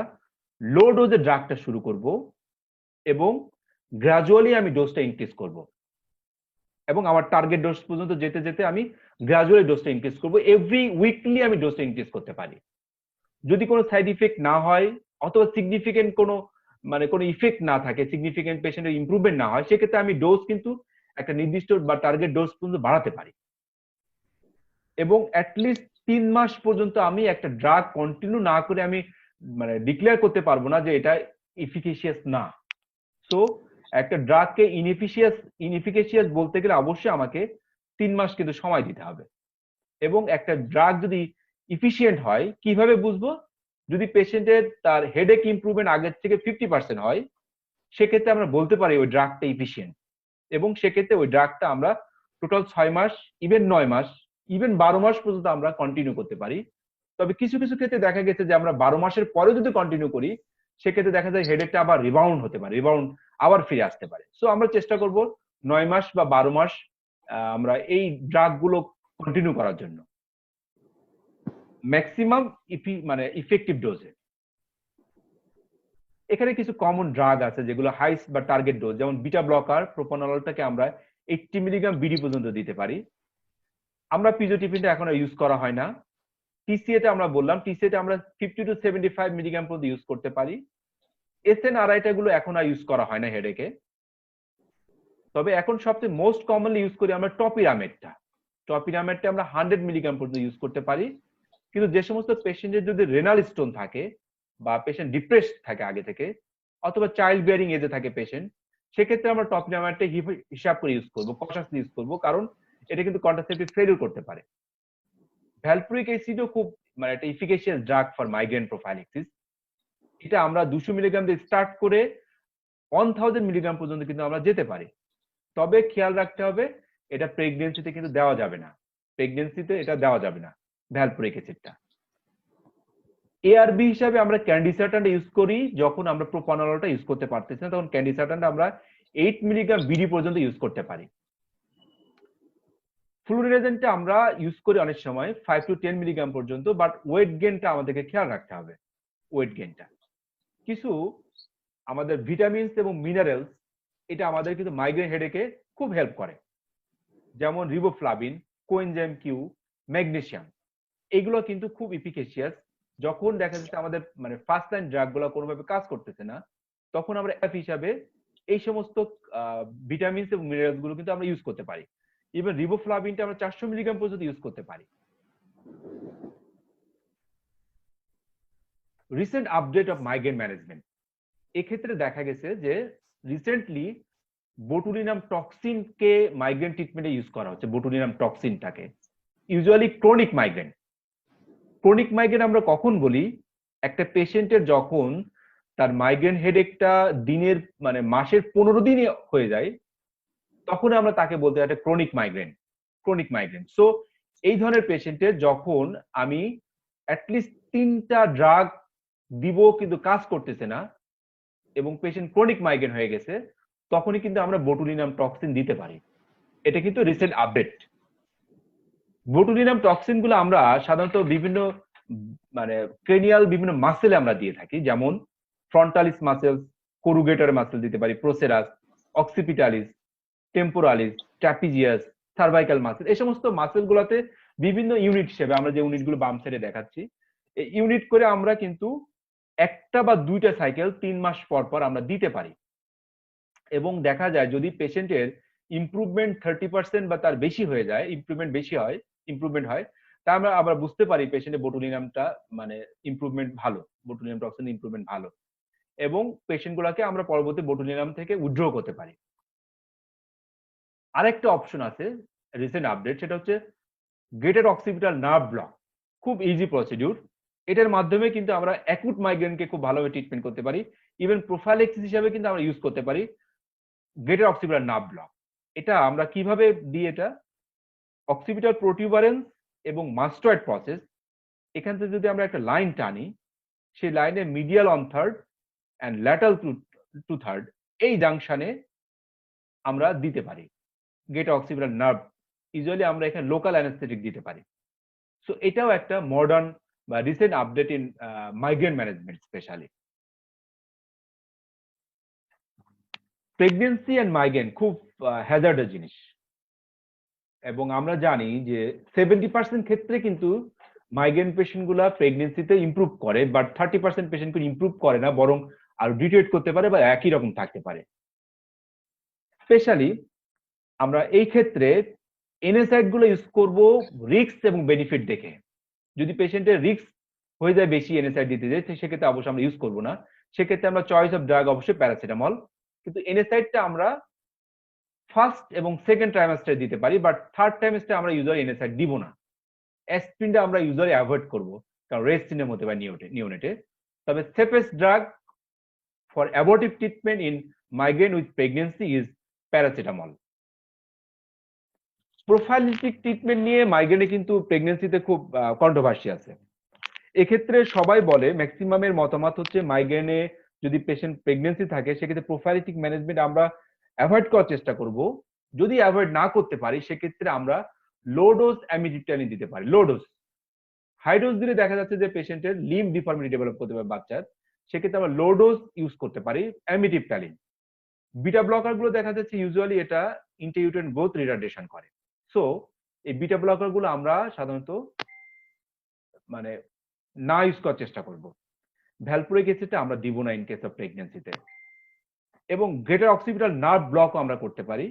লো ডোজে ড্রাগটা শুরু করব এবং গ্রাজুয়ালি আমি ডোজটা ইনক্রিজ করব, এবং আমার টার্গেট ডোজ পর্যন্ত যেতে যেতে আমি গ্রাজুয়ালি ডোজটা ইনক্রিজ করব। এভরি উইকলি আমি ডোজটা ইনক্রিজ করতে পারি। যদি কোনো সাইড ইফেক্ট না হয় অথবা সিগনিফিকেন্ট কোনো কোনো ইফেক্ট না থাকে, সিগনিফিকেন্ট পেশেন্টের ইমপ্রুভমেন্ট না হয়, সেক্ষেত্রে আমি ডোজ কিন্তু একটা নির্দিষ্ট বা টার্গেট ডোজ পর্যন্ত বাড়াতে পারি। এবং অ্যাটলিস্ট 3 মাস পর্যন্ত আমি একটা ড্রাগ কন্টিনিউ না করে আমি ডিক্লেয়ার করতে পারবো না যে এটা ইফিকেশিয়াস না। সো একটা ড্রাগকে ইনএফিকেশিয়াস বলতে গেলে অবশ্যই আমাকে 3 মাস কিন্তু সময় দিতে হবে। এবং একটা ড্রাগ যদি ইফিশিয়েন্ট হয় কিভাবে বুঝবো? যদি পেশেন্টের তার হেডেক ইমপ্রুভমেন্ট আগের থেকে 50% হয়, সেক্ষেত্রে আমরা বলতে পারি ওই ড্রাগটা ইফিশিয়েন্ট। এবং সেক্ষেত্রে ওই ড্রাগটা আমরা টোটাল 6 মাস, ইভেন 9 মাস, ইভেন 12 মাস পর্যন্ত আমরা কন্টিনিউ করতে পারি। তবে কিছু কিছু ক্ষেত্রে দেখা গেছে যে আমরা 12 মাসের পরে যদি কন্টিনিউ করি, সেক্ষেত্রে দেখা যায় হেডেকটা আবার রিবাউন্ড হতে পারে, রিবাউন্ড আবার ফিরে আসতে পারে। সো আমরা চেষ্টা করব 9 মাস বা 12 মাস আমরা এই ড্রাগ গুলো কন্টিনিউ করার জন্য ম্যাক্সিমাম ইফেক্টিভ ডোজে। এখানে কিছু কমন ড্রাগ আছে যেগুলো হাইস বা টার্গেট ডোজ, যেমন বিটা ব্লকার, প্রোপানলটাকে আমরা 80 মিলিগ্রাম বিডি পর্যন্ত দিতে পারি। আমরা পিজোটিফিনটা এখন ইউজ করা হয় না। টিসিএটা আমরা বললাম, টিসিএটা আমরা 50 টু 75 মিলিগ্রাম পর্যন্ত ইউজ করতে পারি। এসএনআরআইটা গুলো এখন আর ইউজ করা হয় না হেডেকে। তবে এখন সবচেয়ে মোস্ট কমনলি ইউজ করি আমরা টপিরামেটটা। টপিরামেটটা আমরা 100 মিলিগ্রাম পর্যন্ত ইউজ করতে পারি। কিন্তু যে সমস্ত পেশেন্টের যদি রেনাল স্টোন থাকে বা পেশেন্ট ডিপ্রেসড থাকে আগে থেকে, অথবা চাইল্ড বিয়ারিং এজে থাকে পেশেন্ট, সেক্ষেত্রে আমরা টপিরামেটটা হিসাব করে ইউজ করবো, কনশাসলি ইউজ করবো, কারণ এটা কিন্তু কন্ট্রাসেপটিভ ফেলিউর করতে পারে। ভ্যালপ্রিক অ্যাসিডও খুব একটা ইফিকেশিয়াস ড্রাগ ফর মাইগ্রেন প্রোফাইলিক্সিস। এটা আমরা 200 মিলিগ্রাম দিয়ে স্টার্ট করে 1000 মিলিগ্রাম পর্যন্ত কিন্তু আমরা যেতে পারি। তবে খেয়াল রাখতে হবে এটা প্রেগনেন্সিতে কিন্তু দেওয়া যাবে না, প্রেগনেন্সিতে এটা দেওয়া যাবে না ভ্যালপ্রিক অ্যাসিডটা। এআরবি হিসাবে আমরা ক্যান্ডিসাটানটা ইউজ করি যখন আমরা প্রোপানলটা ইউজ করতে পারতেছি না, তখন ক্যান্ডিসাটানটা আমরা 8 মিলিগ্রাম বিডি পর্যন্ত ইউজ করতে পারি। ফ্লুরিনেজেন্টটা আমরা ইউজ করি অনেক সময় 5 টু 10 মিলিগ্রাম পর্যন্ত, বাট ওয়েট গেইনটা আমাদেরকে খেয়াল রাখতে হবে। ওয়েট গেইনটা কিছু আমাদের ভিটামিনস এবং মিনারেলস, এটা আমাদের কিন্তু মাইগ্রেন হেডেকে খুব হেল্প করে, যেমন রিবোফ্লাভিন, কোএনজাইম কিউ, ম্যাগনেসিয়াম, এগুলো কিন্তু খুব ইফিকেশিয়াস। যখন দেখা যাচ্ছে আমাদের ফার্স্ট লাইন ড্রাগ গুলো কোনোভাবে কাজ করতেছে না, তখন আমরা এফ হিসাবে এই সমস্ত ভিটামিনস এবং মিনারেলস গুলো কিন্তু আমরা ইউজ করতে পারি। ইভেন রিবোফ্লাভিনটা আমরা 400 মিলিগ্রাম পর্যন্ত ইউজ করতে পারি। Recent update of migraine management, এক্ষেত্রে দেখা গেছে যে রিসেন্টলি বোটুলিনাম টক্সিনকে মাইগ্রেন ট্রিটমেন্টে ইউজ করা হচ্ছে। বোটুলিনাম টক্সিনটাকে usually chronic migraine. Chronic migraine আমরা কখন বলি? একটা পেশেন্টের যখন তার মাইগ্রেন হেডেকটা দিনের মানে মাসের 15 দিনে হয়ে যায়, তখন আমরা তাকে বলতে একটা chronic migraine. Chronic migraine. So এই ধরনের পেশেন্টের যখন আমি অ্যাটলিস্ট 3টা ড্রাগ দিব কিন্তু কাজ করতেছে না এবং পেশেন্ট ক্রনিক মাইগ্রেন হয়ে গেছে, তখনই কিন্তু আমরা বোটুলিনাম টক্সিন দিতে পারি। এটা কিন্তু রিসেন্ট আপডেট। বোটুলিনাম টক্সিন গুলো আমরা সাধারণত বিভিন্ন মানে ক্রেনিয়াল বিভিন্ন মাসেলে আমরা দিয়ে থাকি, যেমন ফ্রন্টালিস মাসেল, কোরুগেটর মাসেল দিতে পারি, প্রোসেরাস, অক্সিপিটালিস, টেম্পোরালিস, ট্র্যাপিজিয়াস, সার্ভাইকাল মাসেল। এই সমস্ত মাসেল গুলাতে বিভিন্ন ইউনিট হিসেবে আমরা যে ইউনিট গুলো বাম সাইডে দেখাচ্ছি, এই ইউনিট করে আমরা কিন্তু একটা বা দুইটা সাইকেল 3 মাস পর পর আমরা দিতে পারি। এবং দেখা যায় যদি পেশেন্টের ইমপ্রুভমেন্ট 30% বা তার বেশি হয়ে যায়, ইমপ্রুভমেন্ট হয়, তা আমরা আবার বুঝতে পারি পেশেন্টের বোটুলিনামটা মানে ইমপ্রুভমেন্ট ভালো, বোটুলিনাম টক্সিন ইমপ্রুভমেন্ট ভালো, এবং পেশেন্ট গুলাকে আমরা পরবর্তী বোটুলিনাম থেকে উইথড্র করতে পারি। আরেকটা অপশন আছে রিসেন্ট আপডেট, সেটা হচ্ছে গ্রেটার অক্সিপিটাল নার্ভ ব্লক। খুব ইজি প্রসিডিউর। এটার মাধ্যমে কিন্তু আমরা অ্যাকুট মাইগ্রেনকে খুব ভালোভাবে ট্রিটমেন্ট করতে পারি। ইভেন প্রোফাইলেক্সিস হিসাবে কিন্তু আমরা ইউজ করতে পারি গ্রেটার অক্সিপিটাল নার্ভ ব্লক। এটা আমরা কিভাবে দিই? এটা অক্সিপিটাল প্রোটিউবারেন্স এবং মাস্টয়েড প্রসেস, এখান থেকে যদি আমরা একটা লাইন টানি, সেই লাইনের মিডিয়াল 1/3 অ্যান্ড ল্যাটারাল 2/3 এই জাংশনে আমরা দিতে পারি গ্রেটার অক্সিপিটাল নার্ভ। ইউজুয়ালি আমরা এখানে লোকাল অ্যানেস্থেটিক দিতে পারি। সো এটাও একটা মডার্ন বা recent update in migraine management specially. Pregnancy and migraine খুব হ্যাজার্ডাস জিনিস, এবং আমরা জানি যে 70% ক্ষেত্রে কিন্তু মাইগ্রেন পেশেন্ট গুলা প্রেগনেন্সিতে ইমপ্রুভ করে, বাট 30% পেশেন্ট কিন্তু ইমপ্রুভ করে না, বরং আরো ডিটেরিয়েট করতে পারে বা একই রকম থাকতে পারে। স্পেশালি আমরা এই ক্ষেত্রে এনএসআইড গুলো ইউজ করব রিস্ক এবং বেনিফিট দেখে। যদি পেশেন্টের রিস্ক হয়ে যায় বেশি এনএসআইড দিতে যায়, সেক্ষেত্রে অবশ্যই আমরা ইউজ করবো না। সেক্ষেত্রে আমরা চয়েস অফ ড্রাগ অবশ্যই প্যারাসিটামল, কিন্তু এনএসআইডটা আমরা ফার্স্ট এবং সেকেন্ড ট্রাইমাস্টারে দিতে পারি, বাট থার্ড ট্রাইমাস্টারে আমরা ইউজুয়ালি এনএসআইড দিব না। অ্যাসপিরিনটা আমরা ইউজুয়ালি অ্যাভয়েড করব, কারণ রেস্ট সিনের মধ্যে বা নিওনেটে। তবে safest drug for abortive treatment in migraine with pregnancy is paracetamol. Prophylactic treatment নিয়ে মাইগ্রেনে কিন্তু প্রেগনেন্সিতে খুব কন্ট্রোভার্সি আছে। এক্ষেত্রে সবাই বলে, ম্যাক্সিমামের মতামত হচ্ছে মাইগ্রেনে যদি পেশেন্ট প্রেগনেন্সি থাকে সেক্ষেত্রে প্রোফাইলিটিক ম্যানেজমেন্ট আমরা অ্যাভয়েড করার চেষ্টা করব। যদি অ্যাভয়েড না করতে পারি সেক্ষেত্রে আমরা লো ডোজ অ্যামিটিপটালিন দিতে পারি। Low dose. হাই ডোজ দিলে দেখা যাচ্ছে যে পেশেন্টের লিম্ব ডিফর্মিটি ডেভেলপ করতে পারে বাচ্চার, সেক্ষেত্রে আমরা লো ডোজ ইউজ করতে পারি অ্যামিটিপটালিন। বিটা ব্লকার গুলো দেখা যাচ্ছে ইউজুয়ালি এটা ইন্টারইউটেরাইন গ্রোথ রিটার্ডেশন করে। সো এই বিটা ব্লকার গুলো আমরা সাধারণত মানে না ইউজ করার চেষ্টা করব। ভ্যালপ্রোইক অ্যাসিডটা আমরা দিব না ইন কেস অফ প্রেগনেন্সিতে। এবং গ্রেটার অক্সিপিটাল নার্ভ ব্লকও আমরা করতে পারি,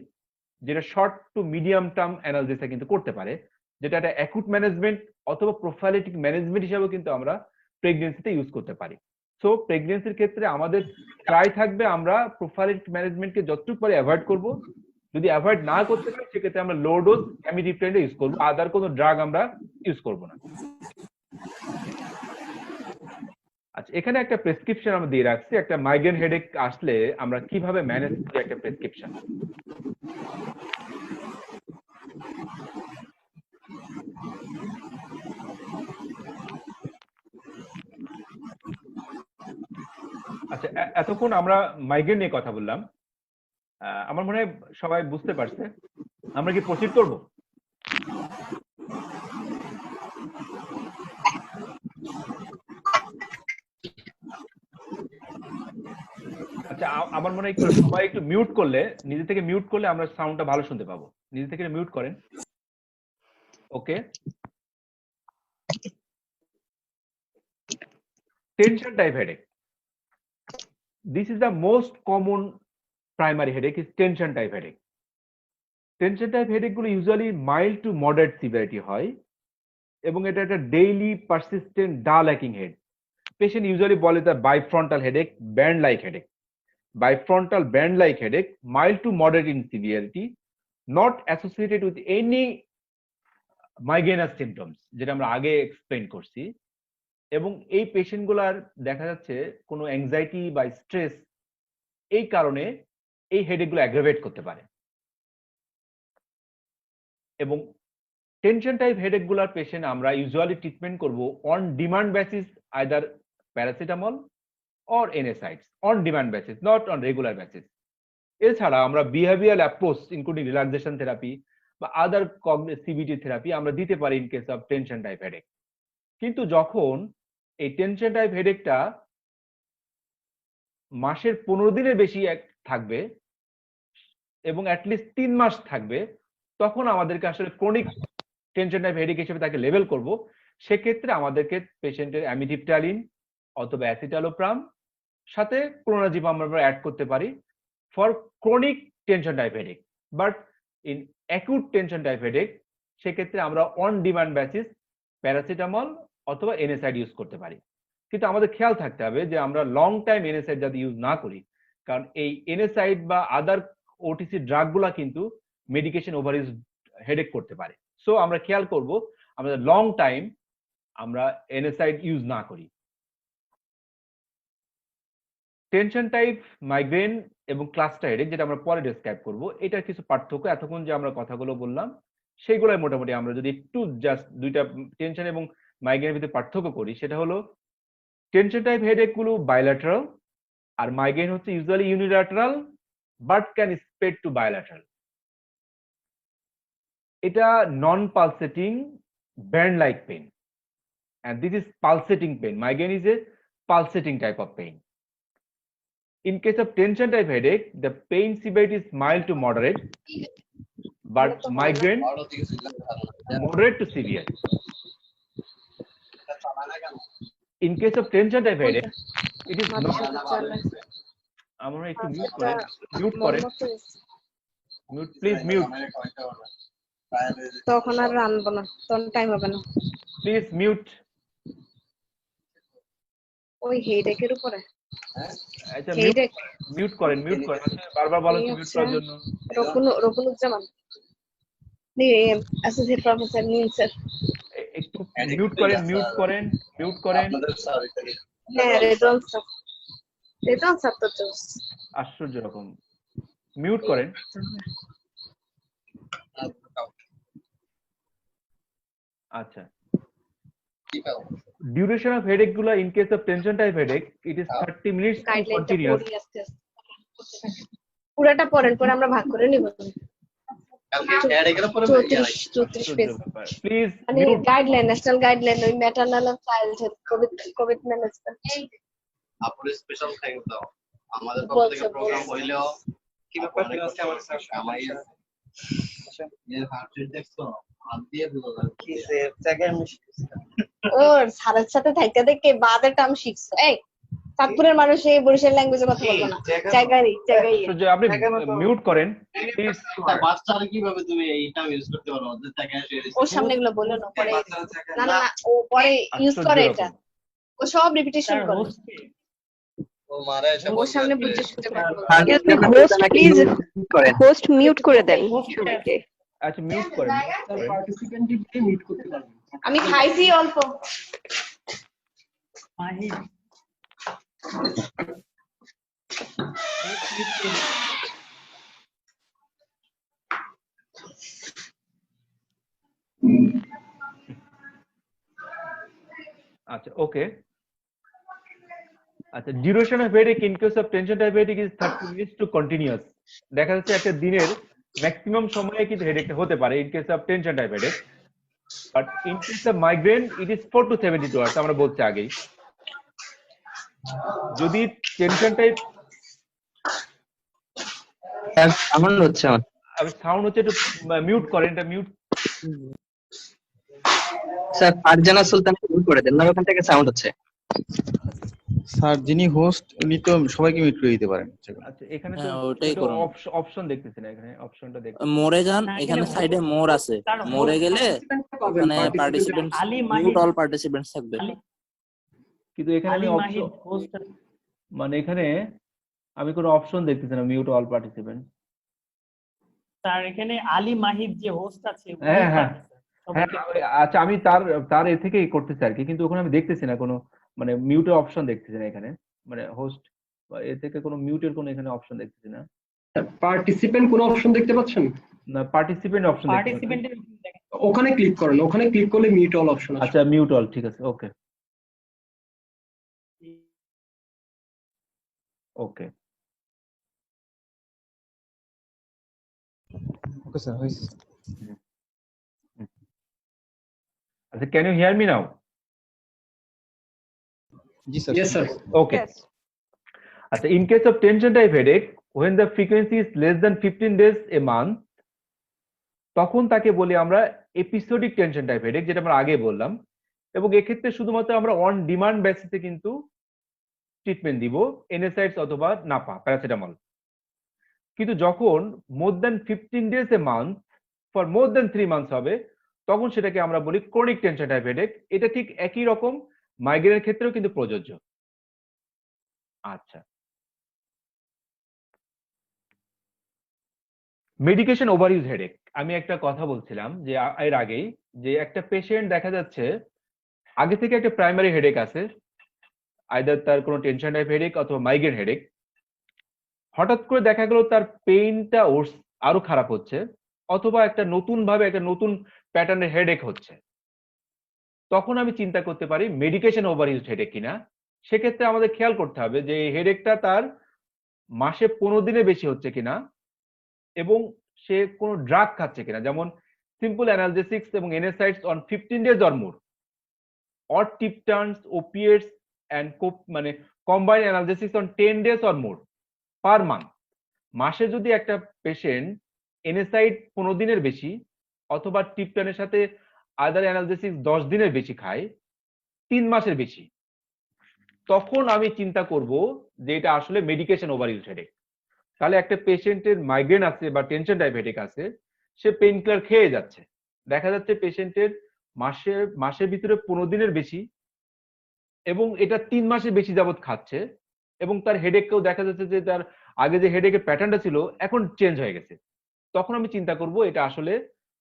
যেটা শর্ট টু মিডিয়াম টার্ম অ্যানালজেসিস কিন্তু করতে পারে, যেটা একটা অ্যাকুট ম্যানেজমেন্ট অথবা প্রোফাইলিটিক ম্যানেজমেন্ট হিসেবে কিন্তু আমরা প্রেগনেন্সিতে ইউজ করতে পারি। সো প্রেগনেন্সির ক্ষেত্রে আমাদের ট্রাই থাকবে আমরা প্রোফাইলিটিক ম্যানেজমেন্টকে যতটুকু পারি অ্যাভয়েড করব। যদি অ্যাভয়েড না করতে পারি সেক্ষেত্রে আমরা লো ডোজ অ্যামিটিপটালিন ইউজ করব, আদার কোনো ড্রাগ আমরা ইউজ করব না। আচ্ছা, এখানে একটা প্রেসক্রিপশন আমরা দিয়ে রাখছি, একটা মাইগ্রেন হেডেক আসলে আমরা কিভাবে ম্যানেজ করি, একটা প্রেসক্রিপশন। আচ্ছা, এতক্ষণ আমরা মাইগ্রেন নিয়ে কথা বললাম, আমার মনে হয় সবাই বুঝতে পারছে। আমরা কি প্রসিড করব? আচ্ছা, আমার মনে হয় সবাই একটু মিউট করলে, নিজে থেকে মিউট করলে আমরা সাউন্ডটা ভালো শুনতে পাবো। নিজে থেকে মিউট করেন। Okay. Tension type headache, this is the most common primary headache is tension type headache. Tension type headache গুলো usually mild to moderate severity হয় এবং এটা একটা daily persistent dull lacking head. Patient usually বলে তার bifrontal headache, band like headache. Bifrontal band-like headache, mild to moderate in severity, not associated with any migrainous symptoms, যেটা আমরা আগে explain করছি। এবং এই পেশেন্ট গুলার দেখা যাচ্ছে কোনো অ্যাংজাইটি বা স্ট্রেস এই কারণে এই হেডেক গুলো অ্যাগ্রাভেট করতে পারে। এবং টেনশন টাইপ হেডেক গুলার পেশেন্ট আমরা ইউজুয়ালি ট্রিটমেন্ট করব on demand basis, either paracetamol or NSAIDs on demand basis, not on regular basis. এছাড়া আমরা behavioural approach including relaxation therapy বা আদার CBT থেরাপি আমরা দিতে পারি in case of tension type headache. কিন্তু যখন এই টেনশন টাইপ হেডেকটা মাসের 15 দিনের বেশি থাকবে এবং অ্যাটলিস্ট 3 মাস থাকবে, তখন আমাদেরকে আসলে ক্রনিক টেনশন টাইপ হেডেক হিসেবে তাকে লেবেল করব। সেক্ষেত্রে আমাদেরকে পেশেন্টের অ্যামিডিপটালিন অথবা অ্যাসিটালোপ্রাম সাথে ক্লোনাজিপাম আমরা অ্যাড করতে পারি for chronic tension type headache. But in acute tension type headache সেক্ষেত্রে আমরা অন ডিমান্ড বেসিস প্যারাসিটামল অথবা NSAID ইউজ করতে পারি। কিন্তু আমাদের খেয়াল থাকতে হবে যে আমরা লং টাইম NSAID যাতে ইউজ না করি, কারণ এই NSAID বা আদার OTC ড্রাগগুলা কিন্তু মেডিকেশন ওভারইউজ হেডেক করতে পারে। সো আমরা খেয়াল করব আমরা লং টাইম আমরা NSAID ইউজ না করি। টেনশন টাইপ মাইগ্রেন এবং ক্লাস্টার হেডেক, যেটা আমরা পরে ডেসক্রাইব করব, এটার কিছু পার্থক্য এতক্ষণ যে আমরা কথাগুলো বললাম সেইগুলোই মোটামুটি আমরা যদি একটু জাস্ট দুইটা টেনশন এবং মাইগ্রেনের ভিতরে পার্থক্য করি, সেটা হলো টেনশন টাইপ হেডেক গুলো বাইল্যাটারাল আর মাইগ্রেন হচ্ছে usually unilateral but can spread to bilateral. এটা non pulsating band like pain and this is pulsating pain. Migraine is a pulsating type of pain. In case of tension type headache, the pain severity is mild to moderate, but migraine moderate to severe. In case of tension type headache, it is not. আমরা একটু mute করেন, mute please, mute. তখন আর রানবো না, তখন time হবে না। Please mute. ওই হেডেকের উপরে আচ্ছা মিউট করেন, মিউট করেন, বারবার বলেন মিউট করার জন্য। রকুনুজ্জামান অ্যাসোসিয়েট প্রফেসর নিন স্যার, একটু মিউট করেন, মিউট করেন, মিউট করেন। হ্যাঁ রেজওয়ান স্যার তো জোস, আশ্চর্য রকম। মিউট করেন। আচ্ছা, duration of headache গুলো in case of tension type headache, it is 30 minutes to continuous. পুরাটা পড়েন, পরে আমরা ভাগ করে নিব। 34 পেজ প্লিজ। মানে গাইডলাইন, ন্যাশনাল গাইডলাইন, ওই maternal of child health, covid management. আপুরে স্পেশাল থ্যাঙ্কস দাও, আমাদের পক্ষ থেকে প্রোগ্রাম হইলো কি ব্যাপার আছে আমার কামাই এর হার্ট রেট দেখছো হাত দিয়ে দিলো কি সে জায়গায় আমি ওর সারার সাথে থাইকা দেখে বাদের টার্ম শিখছো। এই চাঁদপুরের মানুষ এই বরিশাল ল্যাঙ্গুয়েজে কথা বলবো না, জায়গায় আপনি মিউট করেন প্লিজ। বাচ্চারা কিভাবে তুমি এইটা ইউজ করতে পারো ওদের জায়গায়? ওর সামনে এগুলো বললো না, পরে না না ও পরে ইউজ করে এটা, ও সব রিপিটেশন করে। ওর সামনে বুঝে শুনতে পারবো। হোস্ট প্লিজ হোস্ট মিউট করে দেন সবাইকে। আচ্ছা মিউট করেন, পার্টিসিপেন্টকে মিউট করতে পারবেন। আমি খাইছি অল্প। আচ্ছা ওকে। আচ্ছা, duration of headache in case of tension type headache is 30 minutes to continuous. দেখা যাচ্ছে একটা দিনের ম্যাক্সিমাম সময়ে কিন্তু হেডেকটা হতে পারে in case of tension type headache, but in case of migraine it is 4 to 72 hours. আমরা বলছি আগেই যদি টেনশন টাইপ সাউন্ড হচ্ছে আমার, আমি সাউন্ড হচ্ছে, একটু মিউট করেন, এটা মিউট স্যার ফারজানা সুলতানকে মিউট করে দেন না, ওখান থেকে সাউন্ড হচ্ছে। স্যার যিনি হোস্ট উনি তো সবাইকে মিউট করে দিতে পারেন। আচ্ছা এখানে তো হ্যাঁ, ওটাই একটু করুন। অপশন দেখতেছি না, এখানে অপশনটা দেখ মোরে যান, না, এখানে এখানে সাইডে মোর আছে, তার মোরে গেলে participant পাবেন, মানে participant participants Ali mute Mahid, all participants থাকবে। কিন্তু এখানে আলী আমি মাহিদ অপশন হোস্ট। মানে এখানে আমি কোনো অপশন দেখতেছি না মিউট অল পার্টিসিপেন্ট। স্যার এখানে আলী মাহিদ যে হোস্ট আছে উনি হ্যাঁ হ্যাঁ পারবে, স্যার। হ্যাঁ সবাইকে আচ্ছা আমি তার এ থেকেই করতেছি আর কি, কিন্তু ওখানে আমি দেখতেছি না কোনো মানে মিউটের অপশন দেখতেছি না এখানে, মানে হোস্ট বা এ থেকে কোনো মিউটের কোনো এখানে অপশন দেখতেছি না। পার্টিসিপেন্ট কোন অপশন দেখতে পাচ্ছেন? না পার্টিসিপেন্ট অপশন দেখতে পাচ্ছি। পার্টিসিপেন্টের দেখেন। ওখানে ক্লিক করেন, ওখানে ক্লিক করলে মিউট অল অপশন আসবে। আচ্ছা মিউট অল, ঠিক আছে, ওকে ওকে ওকে স্যার হয়েছে। আচ্ছা can you hear me now? জি স্যার। Yes sir. Okay. আচ্ছা in case of tension type headache, when the frequency is less than 15 days a month, তখন তাকে বলি আমরা এপিসোডিক টেনশন টাইপ হেডেক, যেটা আমরা আগে বললাম। এবং এক্ষেত্রে শুধুমাত্র আমরা অন ডিমান্ড বেসিসে কিন্তু ট্রিটমেন্ট দিব, এনএসআইডস অথবা নাপা প্যারাসিটামল। কিন্তু যখন more than 15 days a month for more than 3 months হবে, তখন সেটাকে আমরা বলি ক্রনিক টেনশন টাইপ হেডেক। এটা ঠিক একই রকম মাইগ্রেনের ক্ষেত্রেও কিন্তু প্রযোজ্য। আচ্ছা, মেডিকেশন ওভারইউজ হেডেক, আমি একটা কথা বলছিলাম যে এর আগেই, যে একটা পেশেন্ট দেখা যাচ্ছে আগে থেকে একটা প্রাইমারি হেডেক আছে, আইদার তার কোনো টেনশন টাইপ হেডেক অথবা মাইগ্রেন হেডেক, হঠাৎ করে দেখা গেল তার পেইনটা আরো খারাপ হচ্ছে, অথবা একটা নতুন প্যাটার্নের হেডেক হচ্ছে। তখন আমি চিন্তা করতে পারি মেডিকেশন ওভারইউজ হেডেক কিনা। সেক্ষেত্রে আমাদের খেয়াল করতে হবে যে এই হেডেকটা তার মাসে 15 দিনে বেশি হচ্ছে কিনা, এবং সে কোনো ড্রাগ খাচ্ছে কিনা, যেমন সিম্পল অ্যানালজেসিক্স এবং NSAIDs on 15 days or more, or triptans, opiates and মানে combined analgesics on 10 days or more per month. মাসে যদি একটা পেশেন্ট এনএসআইড 15 দিনের বেশি অথবা টিপটানের সাথে আদার অ্যানালজেসিক্স 10 দিনের বেশি খায়, 3 মাসের বেশি, তখন আমি চিন্তা করব যে এটা আসলে মেডিকেশন ওভারইউজ হেডেক। তাহলে একটা পেশেন্টের মাইগ্রেন আছে বা টেনশন টাইপ হেডেক আছে, সে পেইন কিলার খেয়ে যাচ্ছে, দেখা যাচ্ছে পেশেন্টের মাসের ভিতরে 15 দিনের বেশি, এবং এটা 3 মাসের বেশি যাবত খাচ্ছে, এবং তার হেডেককেও দেখা যাচ্ছে যে তার আগে যে হেডেকের প্যাটার্নটা ছিল এখন চেঞ্জ হয়ে গেছে। তখন আমি চিন্তা করব এটা আসলে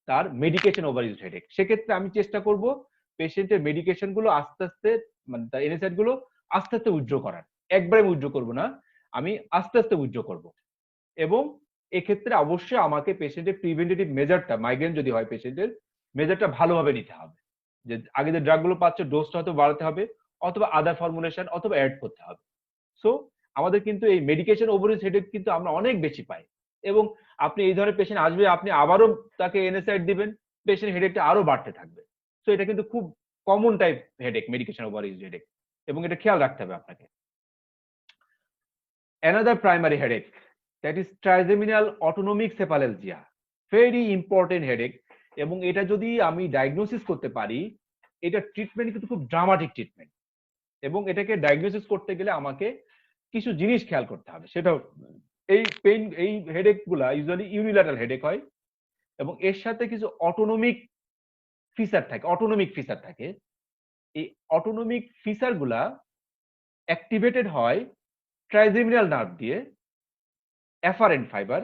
তার মেডিকেশন ওভারইউজ হেডেক। সেক্ষেত্রে আমি চেষ্টা করব পেশেন্টের মেডিকেশন গুলো আস্তে আস্তে, মানে তার এনএসআইড গুলো আস্তে আস্তে উইথড্র করার। একবারে উইথড্র করব না, আমি আস্তে আস্তে উইথড্র করব। এবং এক্ষেত্রে অবশ্যই আমাকে পেশেন্টের প্রিভেন্টিভ মেজারটা, মাইগ্রেন যদি হয় পেশেন্টের, মেজারটা ভালোভাবে নিতে হবে। যে আগে যে ড্রাগগুলো পাচ্ছে ডোজটা হয়তো বাড়াতে হবে, অথবা আদার ফর্মুলেশন অথবা অ্যাড করতে হবে। সো আমাদের কিন্তু এই মেডিকেশন ওভারইউজ হেডেক কিন্তু আমরা অনেক বেশি পাই, এবং আপনি এই ধরনের পেশেন্ট আসবে, আপনি আবারও তাকে এনএসআইড দিবেন, পেশেন্ট হেডেকটা আরো বাড়তে থাকবে। সো এটা কিন্তু খুব common type headache, medication overuse headache, এবং এটা খেয়াল রাখতে হবে আপনাকে। Another primary headache, that is trigeminal autonomic cephalalgia, very important headache. এবং এটা যদি আমি ডায়াগনোসিস করতে পারি, এটা ট্রিটমেন্ট কিন্তু খুব ড্রামাটিক ট্রিটমেন্ট। এবং এটাকে ডায়াগনোসিস করতে গেলে আমাকে কিছু জিনিস খেয়াল করতে হবে। সেটা এই হেডেক গুলা ইউজুয়ালি ইউনিল্যাটারাল হেডেক হয়, এবং এর সাথে কিছু অটোনমিক ফিচার থাকে। এই অটোনমিক ফিচার গুলা অ্যাক্টিভেটেড হয় ট্রাইজেমিনাল নার্ভ দিয়ে, afferent fibre,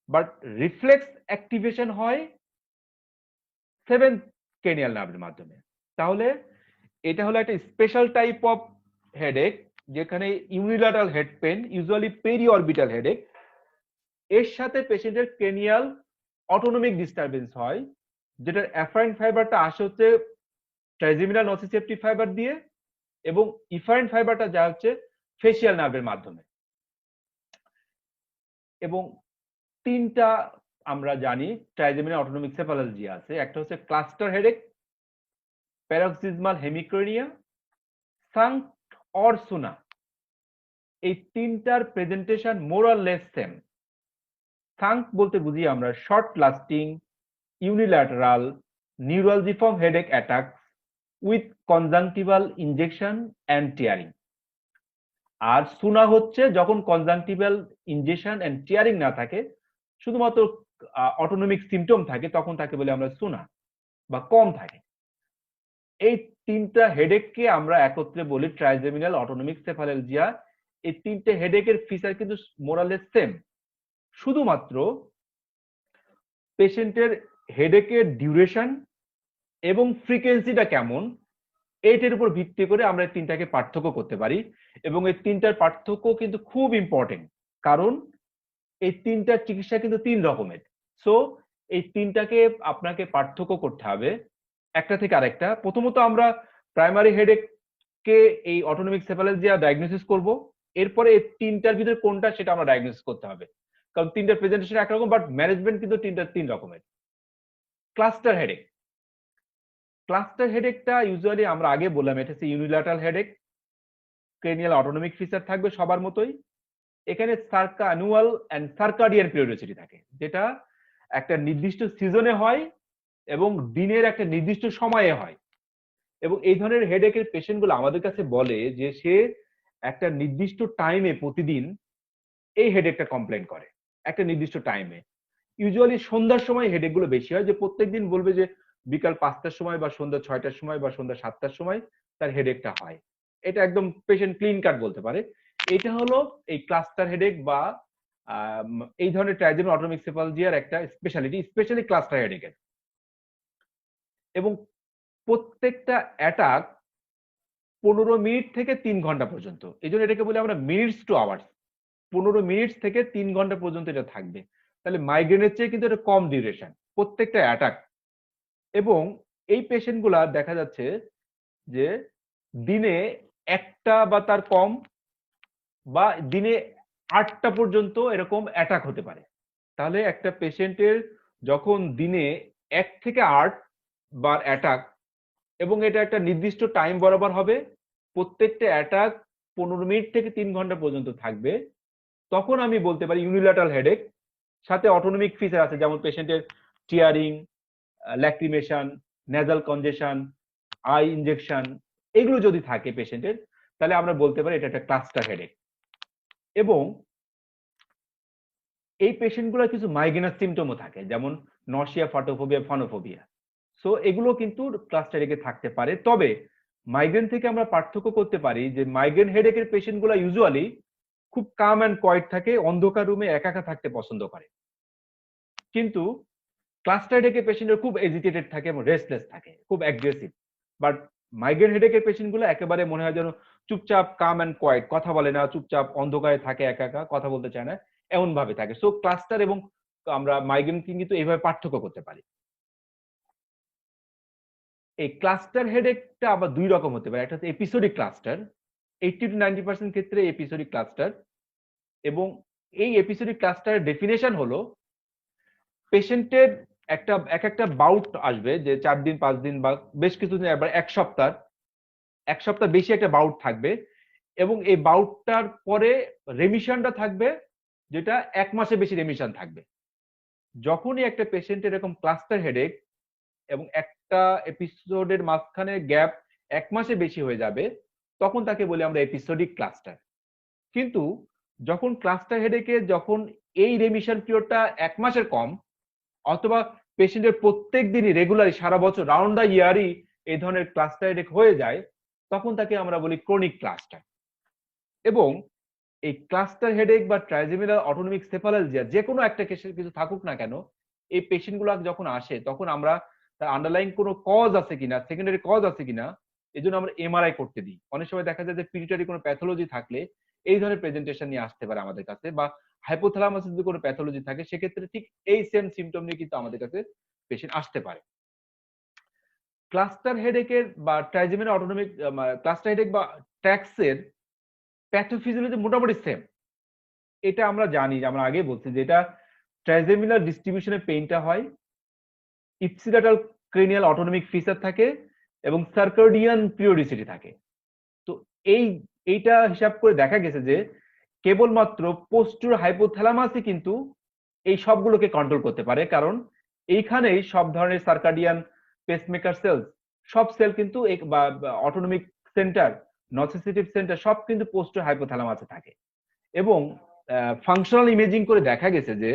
but reflex activation হয় 7th ক্রেনিয়াল নার্ভের মাধ্যমে। তাহলে এটা হলো একটা স্পেশাল টাইপ অফ হেডেক, যেখানে unilateral head pain, usually periorbital headache, এর সাথে পেশেন্টের ক্রেনিয়াল অটোনমিক ডিস্টারবেন্স হয়, যেটার অ্যাফারেন্ট ফাইবারটা আসে হচ্ছে ট্রাইজেমিনাল নসিসেপ্টিভ ফাইবার দিয়ে, এবং ইফারেন্ট ফাইবারটা যা হচ্ছে ফেসিয়াল নার্ভের মাধ্যমে। এবং 3টা আমরা জানি ট্রাইজেমিনাল অটোনমিক সেফালজিয়া আছে। একটা হচ্ছে cluster headache, paroxysmal hemicrania, SUNCT or SUNA. এই 3টার presentation more or less same. SUNCT বলতে বুঝি আমরা short lasting unilateral neuralgiform headache attacks with conjunctival injection and tearing. আর সুনা হচ্ছে যখন কনজাংটিভাল ইনজেকশন এন্ড টিয়ারিং না থাকে, শুধুমাত্র অটোনমিক সিমটম থাকে, তখন তাকে বলে আমরা সুনা বা কম থাকে। এই তিনটা হেডেককে আমরা একত্রে বলি ট্রাইজেমিনাল অটোনমিক সেফালজিয়া। এই তিনটে হেডেকের ফিচার কিন্তু মোরালেস সেম, শুধুমাত্র পেশেন্টের হেডেকের ডিউরেশন এবং ফ্রিকোয়েন্সিটা কেমন এইটার উপর ভিত্তি করে আমরা এই তিনটাকে পার্থক্য করতে পারি। এবং এই তিনটার পার্থক্য কিন্তু খুব ইম্পর্টেন্ট, কারণ এই তিনটার চিকিৎসা কিন্তু 3 রকমের। সো এই তিনটাকে আপনাকে পার্থক্য করতে হবে একটা থেকে আরেকটা। প্রথমত আমরা প্রাইমারি হেডেক কে এই অটোনমিক সেফালজিয়া ডায়াগনোসিস করব, এরপরে এই তিনটার ভিতরে কোনটা সেটা আমরা ডায়াগনোসিস করতে হবে, কারণ তিনটার প্রেজেন্টেশন একরকম বাট ম্যানেজমেন্ট কিন্তু 3 রকমের। ক্লাস্টার হেডেক, ক্লাস্টার হেডেকটা ইউজুয়ালি আমরা আগে বললাম এটা হচ্ছে unilateral headache, cranial autonomic feature থাকবে সবার মতোই। এখানে সার্কা অ্যানুয়াল এন্ড সার্কাডিয়ান পিরিয়ডিসিটি থাকে, যেটা একটা নির্দিষ্ট সিজনে হয় এবং দিনের একটা নির্দিষ্ট সময়ে হয়। এবং এই ধরনের হেডেকের পেশেন্টগুলো আমাদের কাছে বলে যে সে একটা নির্দিষ্ট টাইমে প্রতিদিন এই হেডেকটা কমপ্লেন করে, একটা নির্দিষ্ট টাইমে। ইউজুয়ালি সন্ধ্যার সময় হেডেক গুলো বেশি হয়, যে প্রত্যেকদিন বলবে যে বিকাল 5টার সময় বা সন্ধ্যা 6টার সময় বা সন্ধ্যা 7টার সময় তার হেডেকটা হয়। এটা একদম পেশেন্ট ক্লিন কাট বলতে পারে। এটা হলো এই ক্লাস্টার হেডেক বা এই ধরনের ট্রাইজেমিনাল অটোনমিক সেফালজিয়ার একটা স্পেশালিটি, স্পেশালি ক্লাস্টার হেডেকের। এবং প্রত্যেকটা অ্যাটাক 15 মিনিট থেকে 3 ঘন্টা পর্যন্ত, এই জন্য এটাকে বলি আমরা মিনিটস টু আওয়ার্স। 15 মিনিট থেকে 3 ঘন্টা পর্যন্ত এটা থাকবে। তাহলে মাইগ্রেনের চেয়ে কিন্তু এটা কম ডিউরেশন প্রত্যেকটা অ্যাটাক। এবং এই পেশেন্ট গুলা দেখা যাচ্ছে যে দিনে একটা বা তার কম বা দিনে 8টা পর্যন্ত এরকম অ্যাটাক হতে পারে। তাহলে একটা পেশেন্টের যখন দিনে 1 থেকে 8 বার অ্যাটাক এবং এটা একটা নির্দিষ্ট টাইম বরাবর হবে, প্রত্যেকটা অ্যাটাক 15 মিনিট থেকে 3 ঘন্টা পর্যন্ত থাকবে, তখন আমি বলতে পারি ইউনিল্যাটারাল হেডেক। সাথে অটোনমিক ফিচার আছে, যেমন পেশেন্টের tearing, lacrimation, nasal কনজেশন, I injection, এগুলো যদি থাকে পেশেন্টের, তাহলে আমরা বলতে পারি এটা একটা ক্লাস্টার হেডেক। এবং এই পেশেন্টগুলোর কিছু মাইগ্রেনাস সিমটমও থাকে, যেমন নশিয়া, ফটোফোবিয়া, ফনোফোবিয়া। সো এগুলো কিন্তু ক্লাস্টার হেডেকে থাকতে পারে। তবে মাইগ্রেন থেকে আমরা পার্থক্য করতে পারি যে মাইগ্রেন হেডেকের পেশেন্টগুলো ইউজুয়ালি খুব কাম অ্যান্ড কোয়েট থাকে, অন্ধকার রুমে একা একা থাকতে পছন্দ করে। কিন্তু ক্লাস্টার হেডেকের পেশেন্টরা খুব এজিটেটেড থাকে এবং রেস্টলেস থাকে, খুব অ্যাগ্রেসিভ। বাট মাইগ্রেন হেডেকের পেশেন্টগুলো একেবারে মনে হয় যেন চুপচাপ কাম অ্যান্ড কোয়েট, কথা বলে না, চুপচাপ অন্ধকারে থাকে, একা একা কথা বলতে চায় না, এমন ভাবে থাকে। সো ক্লাস্টার এবং আমরা মাইগ্রেন কিন্তু এইভাবে পার্থক্য করতে পারি। এই ক্লাস্টার হেডেকটা আবার 2 রকম হতে পারে, একটা হচ্ছে এপিসোডিক ক্লাস্টার, 80 to 90% ক্ষেত্রে এপিসোডিক ক্লাস্টার। এবং এই এপিসোডিক ক্লাস্টারের ডেফিনেশন হলো পেশেন্টের একটা বাউট আসবে, যে 4 দিন 5 দিন বা বেশ কিছুদিন, একবার 1 সপ্তাহ বেশি একটা বাউট থাকবে। এবং এই বাউটটার পরে রেমিশনটা থাকবে, যেটা 1 মাসে বেশি রেমিশন থাকবে। যখনই একটা পেশেন্টের এরকম ক্লাস্টার হেডেক এবং একটা এপিসোডের মাঝখানে গ্যাপ 1 মাসে বেশি হয়ে যাবে, তখন তাকে বলি আমরা এপিসোডিক ক্লাস্টার। কিন্তু যখন ক্লাস্টার হেডেকে যখন এই রেমিশন পিরিয়ডটা 1 মাসের কম, অথবা পেশেন্টের প্রত্যেক দিনই রেগুলারই সারা বছর রাউন্ড দ্য ইয়ারই এই ধরনের ক্লাস্টার হেডেক হয়ে যায়, তখন তাকে আমরা বলি ক্রনিক ক্লাস্টার। এবং এই ক্লাস্টার হেডেক বা ট্রাইজেমিনাল অটোনমিক সেফালজিয়া যে কোনো একটা কেসের কিছু থাকুক না কেন, এই পেশেন্ট গুলো যখন আসে তখন আমরা তার আন্ডারলাইন কোনো কজ আছে কিনা, সেকেন্ডারি কজ আছে কিনা, এই জন্য আমরা এমআরআই করতে দিই। অনেক সময় দেখা যায় যে পিরিটারি কোনো প্যাথোলজি থাকলে এই ধরনের প্রেজেন্টেশন নিয়ে আসতে পারে আমাদের কাছে, বা হাইপোথ্যালামাসের যদি কোনো প্যাথোলজি থাকে, সেক্ষেত্রে ঠিক এই সেম সিমটম নিয়ে কিন্তু আমাদের কাছে পেশেন্ট আসতে পারে। ক্লাস্টার হেডেকের বা ট্রাইজেমিনাল অটোনমিক ক্লাস্টার হেডেক বা ট্র্যাক্সের প্যাথোফিজিওলজি মোটামুটি সেম। এটা আমরা জানি, আমরা আগে বলছি যে এটা ট্রাইজেমিনাল ডিস্ট্রিবিউশনের পেইনটা হয়, ইপসিলাটারাল ক্রেনিয়াল অটোনমিক ফিচার থাকে এবং সার্কাডিয়ান পিরিয়ডিসিটি থাকে। তো এইটা হিসাব করে দেখা গেছে যে কেবলমাত্র পোস্টেরিয়র হাইপোথ্যালামাসই কিন্তু এই সবগুলোকে কন্ট্রোল করতে পারে, কারণ এইখানেই সব ধরনের সার্কাডিয়ান পেসমেকার সেলস, সব সেল কিন্তু বা অটোনমিক সেন্টার নসিসিটিভ সেন্টার সব কিন্তু পোস্টার হাইপোথ্যালামাসে থাকে। এবং ফাংশনাল ইমেজিং করে দেখা গেছে যে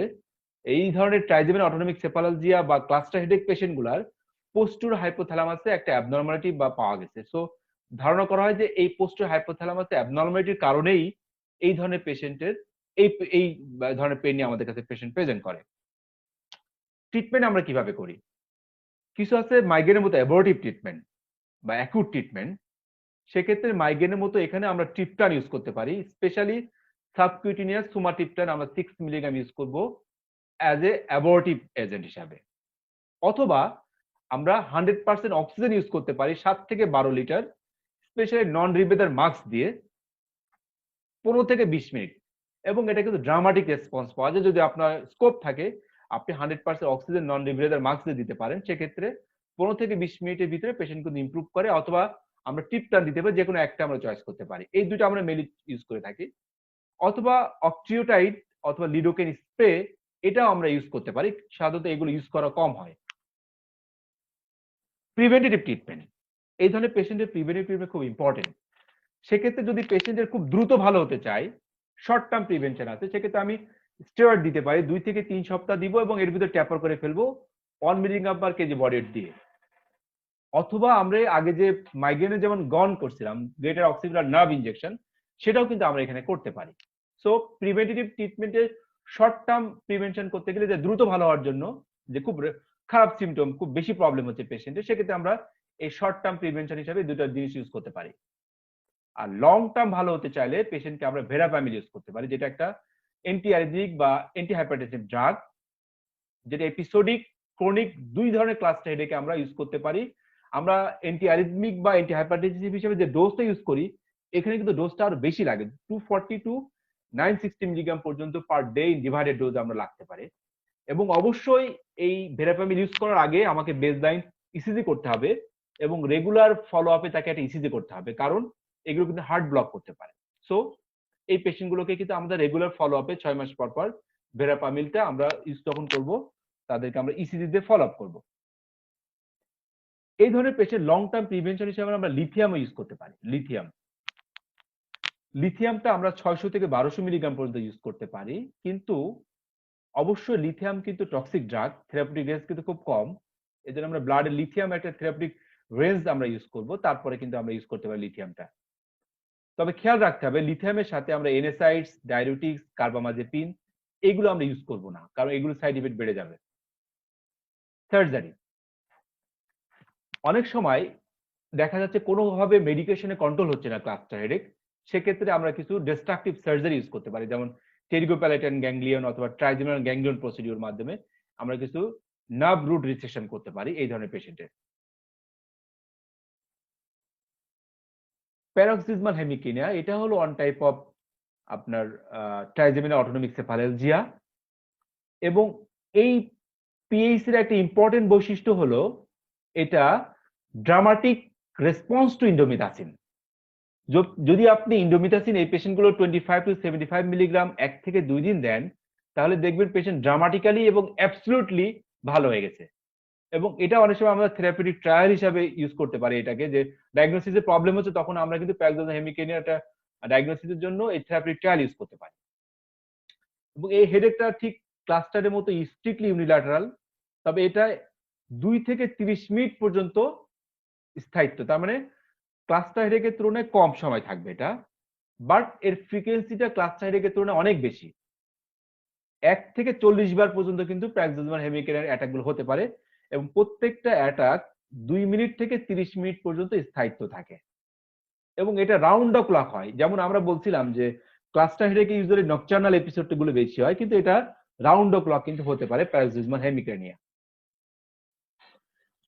এই ধরনের ট্রাইজেমিনাল অটোনমিক সেফালালজিয়া বা ক্লাস্টার হেডেক পেশেন্ট গুলার পোস্টার হাইপোথ্যালামাসে একটা অ্যাবনর্মালিটি বা পাওয়া গেছে। সো ধারণা করা হয় যে এই পোস্টার হাইপোথ্যালামাসে অ্যাবনর্মালিটির কারণেই এই ধরনের পেশেন্টের এই ধরনের পেন নিয়ে আমাদের কাছে পেশেন্ট প্রেজেন্ট করে। ট্রিটমেন্ট আমরা কিভাবে করি? কিছু আছে মাইগ্রেনের মতো অ্যাবর্টিভ ট্রিটমেন্ট বা অ্যাকুট ট্রিটমেন্ট। সেক্ষেত্রে মাইগ্রেনের মতো এখানে আমরা ট্রিপটান ইউজ করতে পারি, স্পেশালি সাবকিউটিনিয়াস সুমাট্রিপটান আমরা 6 মিলিগ্রাম ইউজ করব অ্যাজ এ অ্যাবর্টিভ এজেন্ট হিসাবে। অথবা আমরা 100% অক্সিজেন ইউজ করতে পারি 7 থেকে 12 লিটার, স্পেশালি নন রিবেদার মাস্ক দিয়ে 15 থেকে 20 মিনিট। এবং এটা কিন্তু ড্রামাটিক রেসপন্স পাওয়া যায়। যদি আপনার স্কোপ থাকে আপনি 100% অক্সিজেন নন রিবেদার মাস্ক দিয়ে দিতে পারেন, সেক্ষেত্রে 15 থেকে 20 মিনিটের ভিতরে পেশেন্ট কিন্তু ইমপ্রুভ করে। অথবা আমরা ট্রিপটান দিতে পারি, যে কোনো একটা আমরা চয়েস করতে পারি। এই দুটো আমরা মেনলি ইউজ করে থাকি। অথবা অক্ট্রিওটাইড অথবা লিডোকেন স্প্রে, এটাও আমরা ইউজ করতে পারি। সাধারণত এগুলো ইউজ করা কম হয়। প্রিভেন্টিভ ট্রিটমেন্ট, এই ধরনের পেশেন্টের প্রিভেন্টিভ ট্রিটমেন্ট খুব ইম্পর্টেন্ট। সেক্ষেত্রে যদি পেশেন্টের খুব দ্রুত ভালো হতে চায়, শর্ট টার্ম প্রিভেনশন আছে, সেক্ষেত্রে আমি স্টেরয়েড দিতে পারি 2 থেকে 3 সপ্তাহ দিব এবং এর ভিতরে ট্যাপার করে ফেলবো 1 milligram per KG body weight দিয়ে। অথবা আমরা আগে যে মাইগ্রেনের যেমন গন করছিলাম গ্রেটার অক্সিকুলার নার্ভ ইনজেকশন, সেটাও কিন্তু আমরা এখানে করতে পারি। সো প্রিভেন্টিভ ট্রিটমেন্টের শর্ট টার্ম প্রিভেনশন করতে গেলে, যে দ্রুত ভালো হওয়ার জন্য, যে খুব খারাপ সিমটম, খুব বেশি প্রবলেম হচ্ছে পেশেন্টের, সেক্ষেত্রে আমরা এই শর্ট টার্ম প্রিভেনশন হিসাবে দুটো জিনিস ইউজ করতে পারি। আর লং টার্ম ভালো হতে চাইলে পেশেন্টকে আমরা ভেরাপ্যামিল ইউজ করতে পারি, যেটা একটা অ্যান্টি অ্যারিথমিক বা অ্যান্টি হাইপারটেনসিভ ড্রাগ, যেটা এপিসোডিক ক্রনিক দুই ধরনের ক্লাস্টার হেডেকে আমরা ইউজ করতে পারি। আমরা অ্যান্টি অ্যারিথমিক বা অ্যান্টি হাইপারটেনসিভ হিসেবে যে ডোজটা ইউজ করি, এখানে কিন্তু ডোজটা আরো বেশি লাগে, 240 টু 960 মিলিগ্রাম পর্যন্ত পার ডে ডিভাইডেড ডোজ আমরা লাগতে পারে। এবং অবশ্যই এই ভেরাপ্যামিল ইউজ করার আগে আমাকে বেসলাইন ইসিজি করতে হবে এবং রেগুলার ফলো আপে তাকে একটা ইসিজি করতে হবে, কারণ এগুলো কিন্তু হার্ট ব্লক করতে পারে। সো এই পেশেন্ট গুলোকে কিন্তু আমাদের রেগুলার ফলো আপে 6 মাস পর পর ভেরাপ্যামিলটা আমরা ইউজ যখন করব, তাদেরকে আমরা ইসিজি দিয়ে ফলো আপ করবো। এই ধরনের পেশেন্ট লং টার্ম প্রিভেনশন হিসেবে আমরা লিথিয়াম ইউজ করতে পারি। লিথিয়ামটা আমরা 600 থেকে 1200 মিলিগ্রাম পর্যন্ত ইউজ করতে পারি, কিন্তু অবশ্যই লিথিয়াম কিন্তু টক্সিক ড্রাগ, থেরাপিউটিক রেঞ্জ কিন্তু খুব কম। এজন্য আমরা ব্লাডে লিথিয়াম একটা থেরাপিউটিক রেঞ্জ আমরা ইউজ করব, তারপরে কিন্তু আমরা ইউজ করতে পারি লিথিয়ামটা। তবে খেয়াল রাখতে হবে লিথিয়ামের সাথে আমরা এনএসাইডস, ডায়ুরেটিক্স, কার্বামাজেপিন এগুলো আমরা ইউজ করব না, কারণ এগুলো সাইড ইফেক্ট বেড়ে যাবে। সার্জারি, অনেক সময় দেখা যাচ্ছে কোনোভাবে মেডিকেশনে কন্ট্রোল হচ্ছে না ক্লাস্টার হেডেক, সেক্ষেত্রে আমরা কিছু ডিস্ট্রাকটিভ সার্জারি ইউজ করতে পারি, যেমন টেরিগোপ্যালেটাইন গ্যাংলিয়ন অথবা ট্রাইজেমিনাল গ্যাংলিয়ন প্রসিডিউর মাধ্যমে আমরা কিছু নার্ভ রুট রিসেকশন করতে পারি এই ধরনের পেশেন্টের। প্যারক্সিজমাল হেমিকিনিয়া, এটা হলো ওয়ান টাইপ অফ আপনার ট্রাইজেমিনাল অটোনমিক সেফালালজিয়া। এবং এই পিএইচি এর একটা ইম্পর্টেন্ট বৈশিষ্ট্য হলো এটা ড্রামাটিক রেসপন্স টু ইন্ডোমিথাসিন। যদি আপনি ইন্ডোমিথাসিন এই পেশেন্টগুলো 25 টু 75 মিলিগ্রাম 1 থেকে 2 দিন দেন, তাহলে দেখবেন পেশেন্ট ড্রামাটিক্যালি এবং অ্যাবসলিউটলি ভালো হয়ে গেছে। এবং এটা অনেক সময় আমরা থেরাপিউটিক ট্রায়াল হিসাবে ইউজ করতে পারি এটাকে, যে ডায়াগনোসিসের প্রবলেম হচ্ছে তখন আমরা কিন্তু প্যারক্সিজমাল হেমিকিনিয়া একটা ডায়াগনোসিসের জন্য এই থেরাপিউটিক ট্রায়াল ইউজ করতে পারি। এবং এই হেডেকটা ঠিক ক্লাস্টারের মতো স্ট্রিক্টলি ইউনিল্যাটারাল, তবে এটা 2 থেকে 30 মিনিট পর্যন্ত স্থায়িত্ব, তার মানে ক্লাস্টার হেডেকের তুলনায় কম সময় থাকবে এটা, বাট এর ফ্রিকোয়েন্সিটা ক্লাস্টার হেডেকের তুলনায় অনেক বেশি। 1 থেকে 40 বার পর্যন্ত কিন্তু প্যারক্সিজমাল হেমিকিনিয়ার অ্যাটাক গুলো হতে পারে এবং প্রত্যেকটা অ্যাটাক 2 মিনিট থেকে 30 মিনিট পর্যন্ত স্থায়িত্ব থাকে এবং এটা রাউন্ড দ্য ক্লক হয়। যেমন আমরা বলছিলাম যে ক্লাস্টার হেডেকে ইউজুয়ালি নকটার্নাল এপিসোড গুলো বেশি হয়, কিন্তু এটা রাউন্ড দ্য ক্লক কিন্তু হতে পারে প্যারক্সিজমাল হেমিকিনিয়া।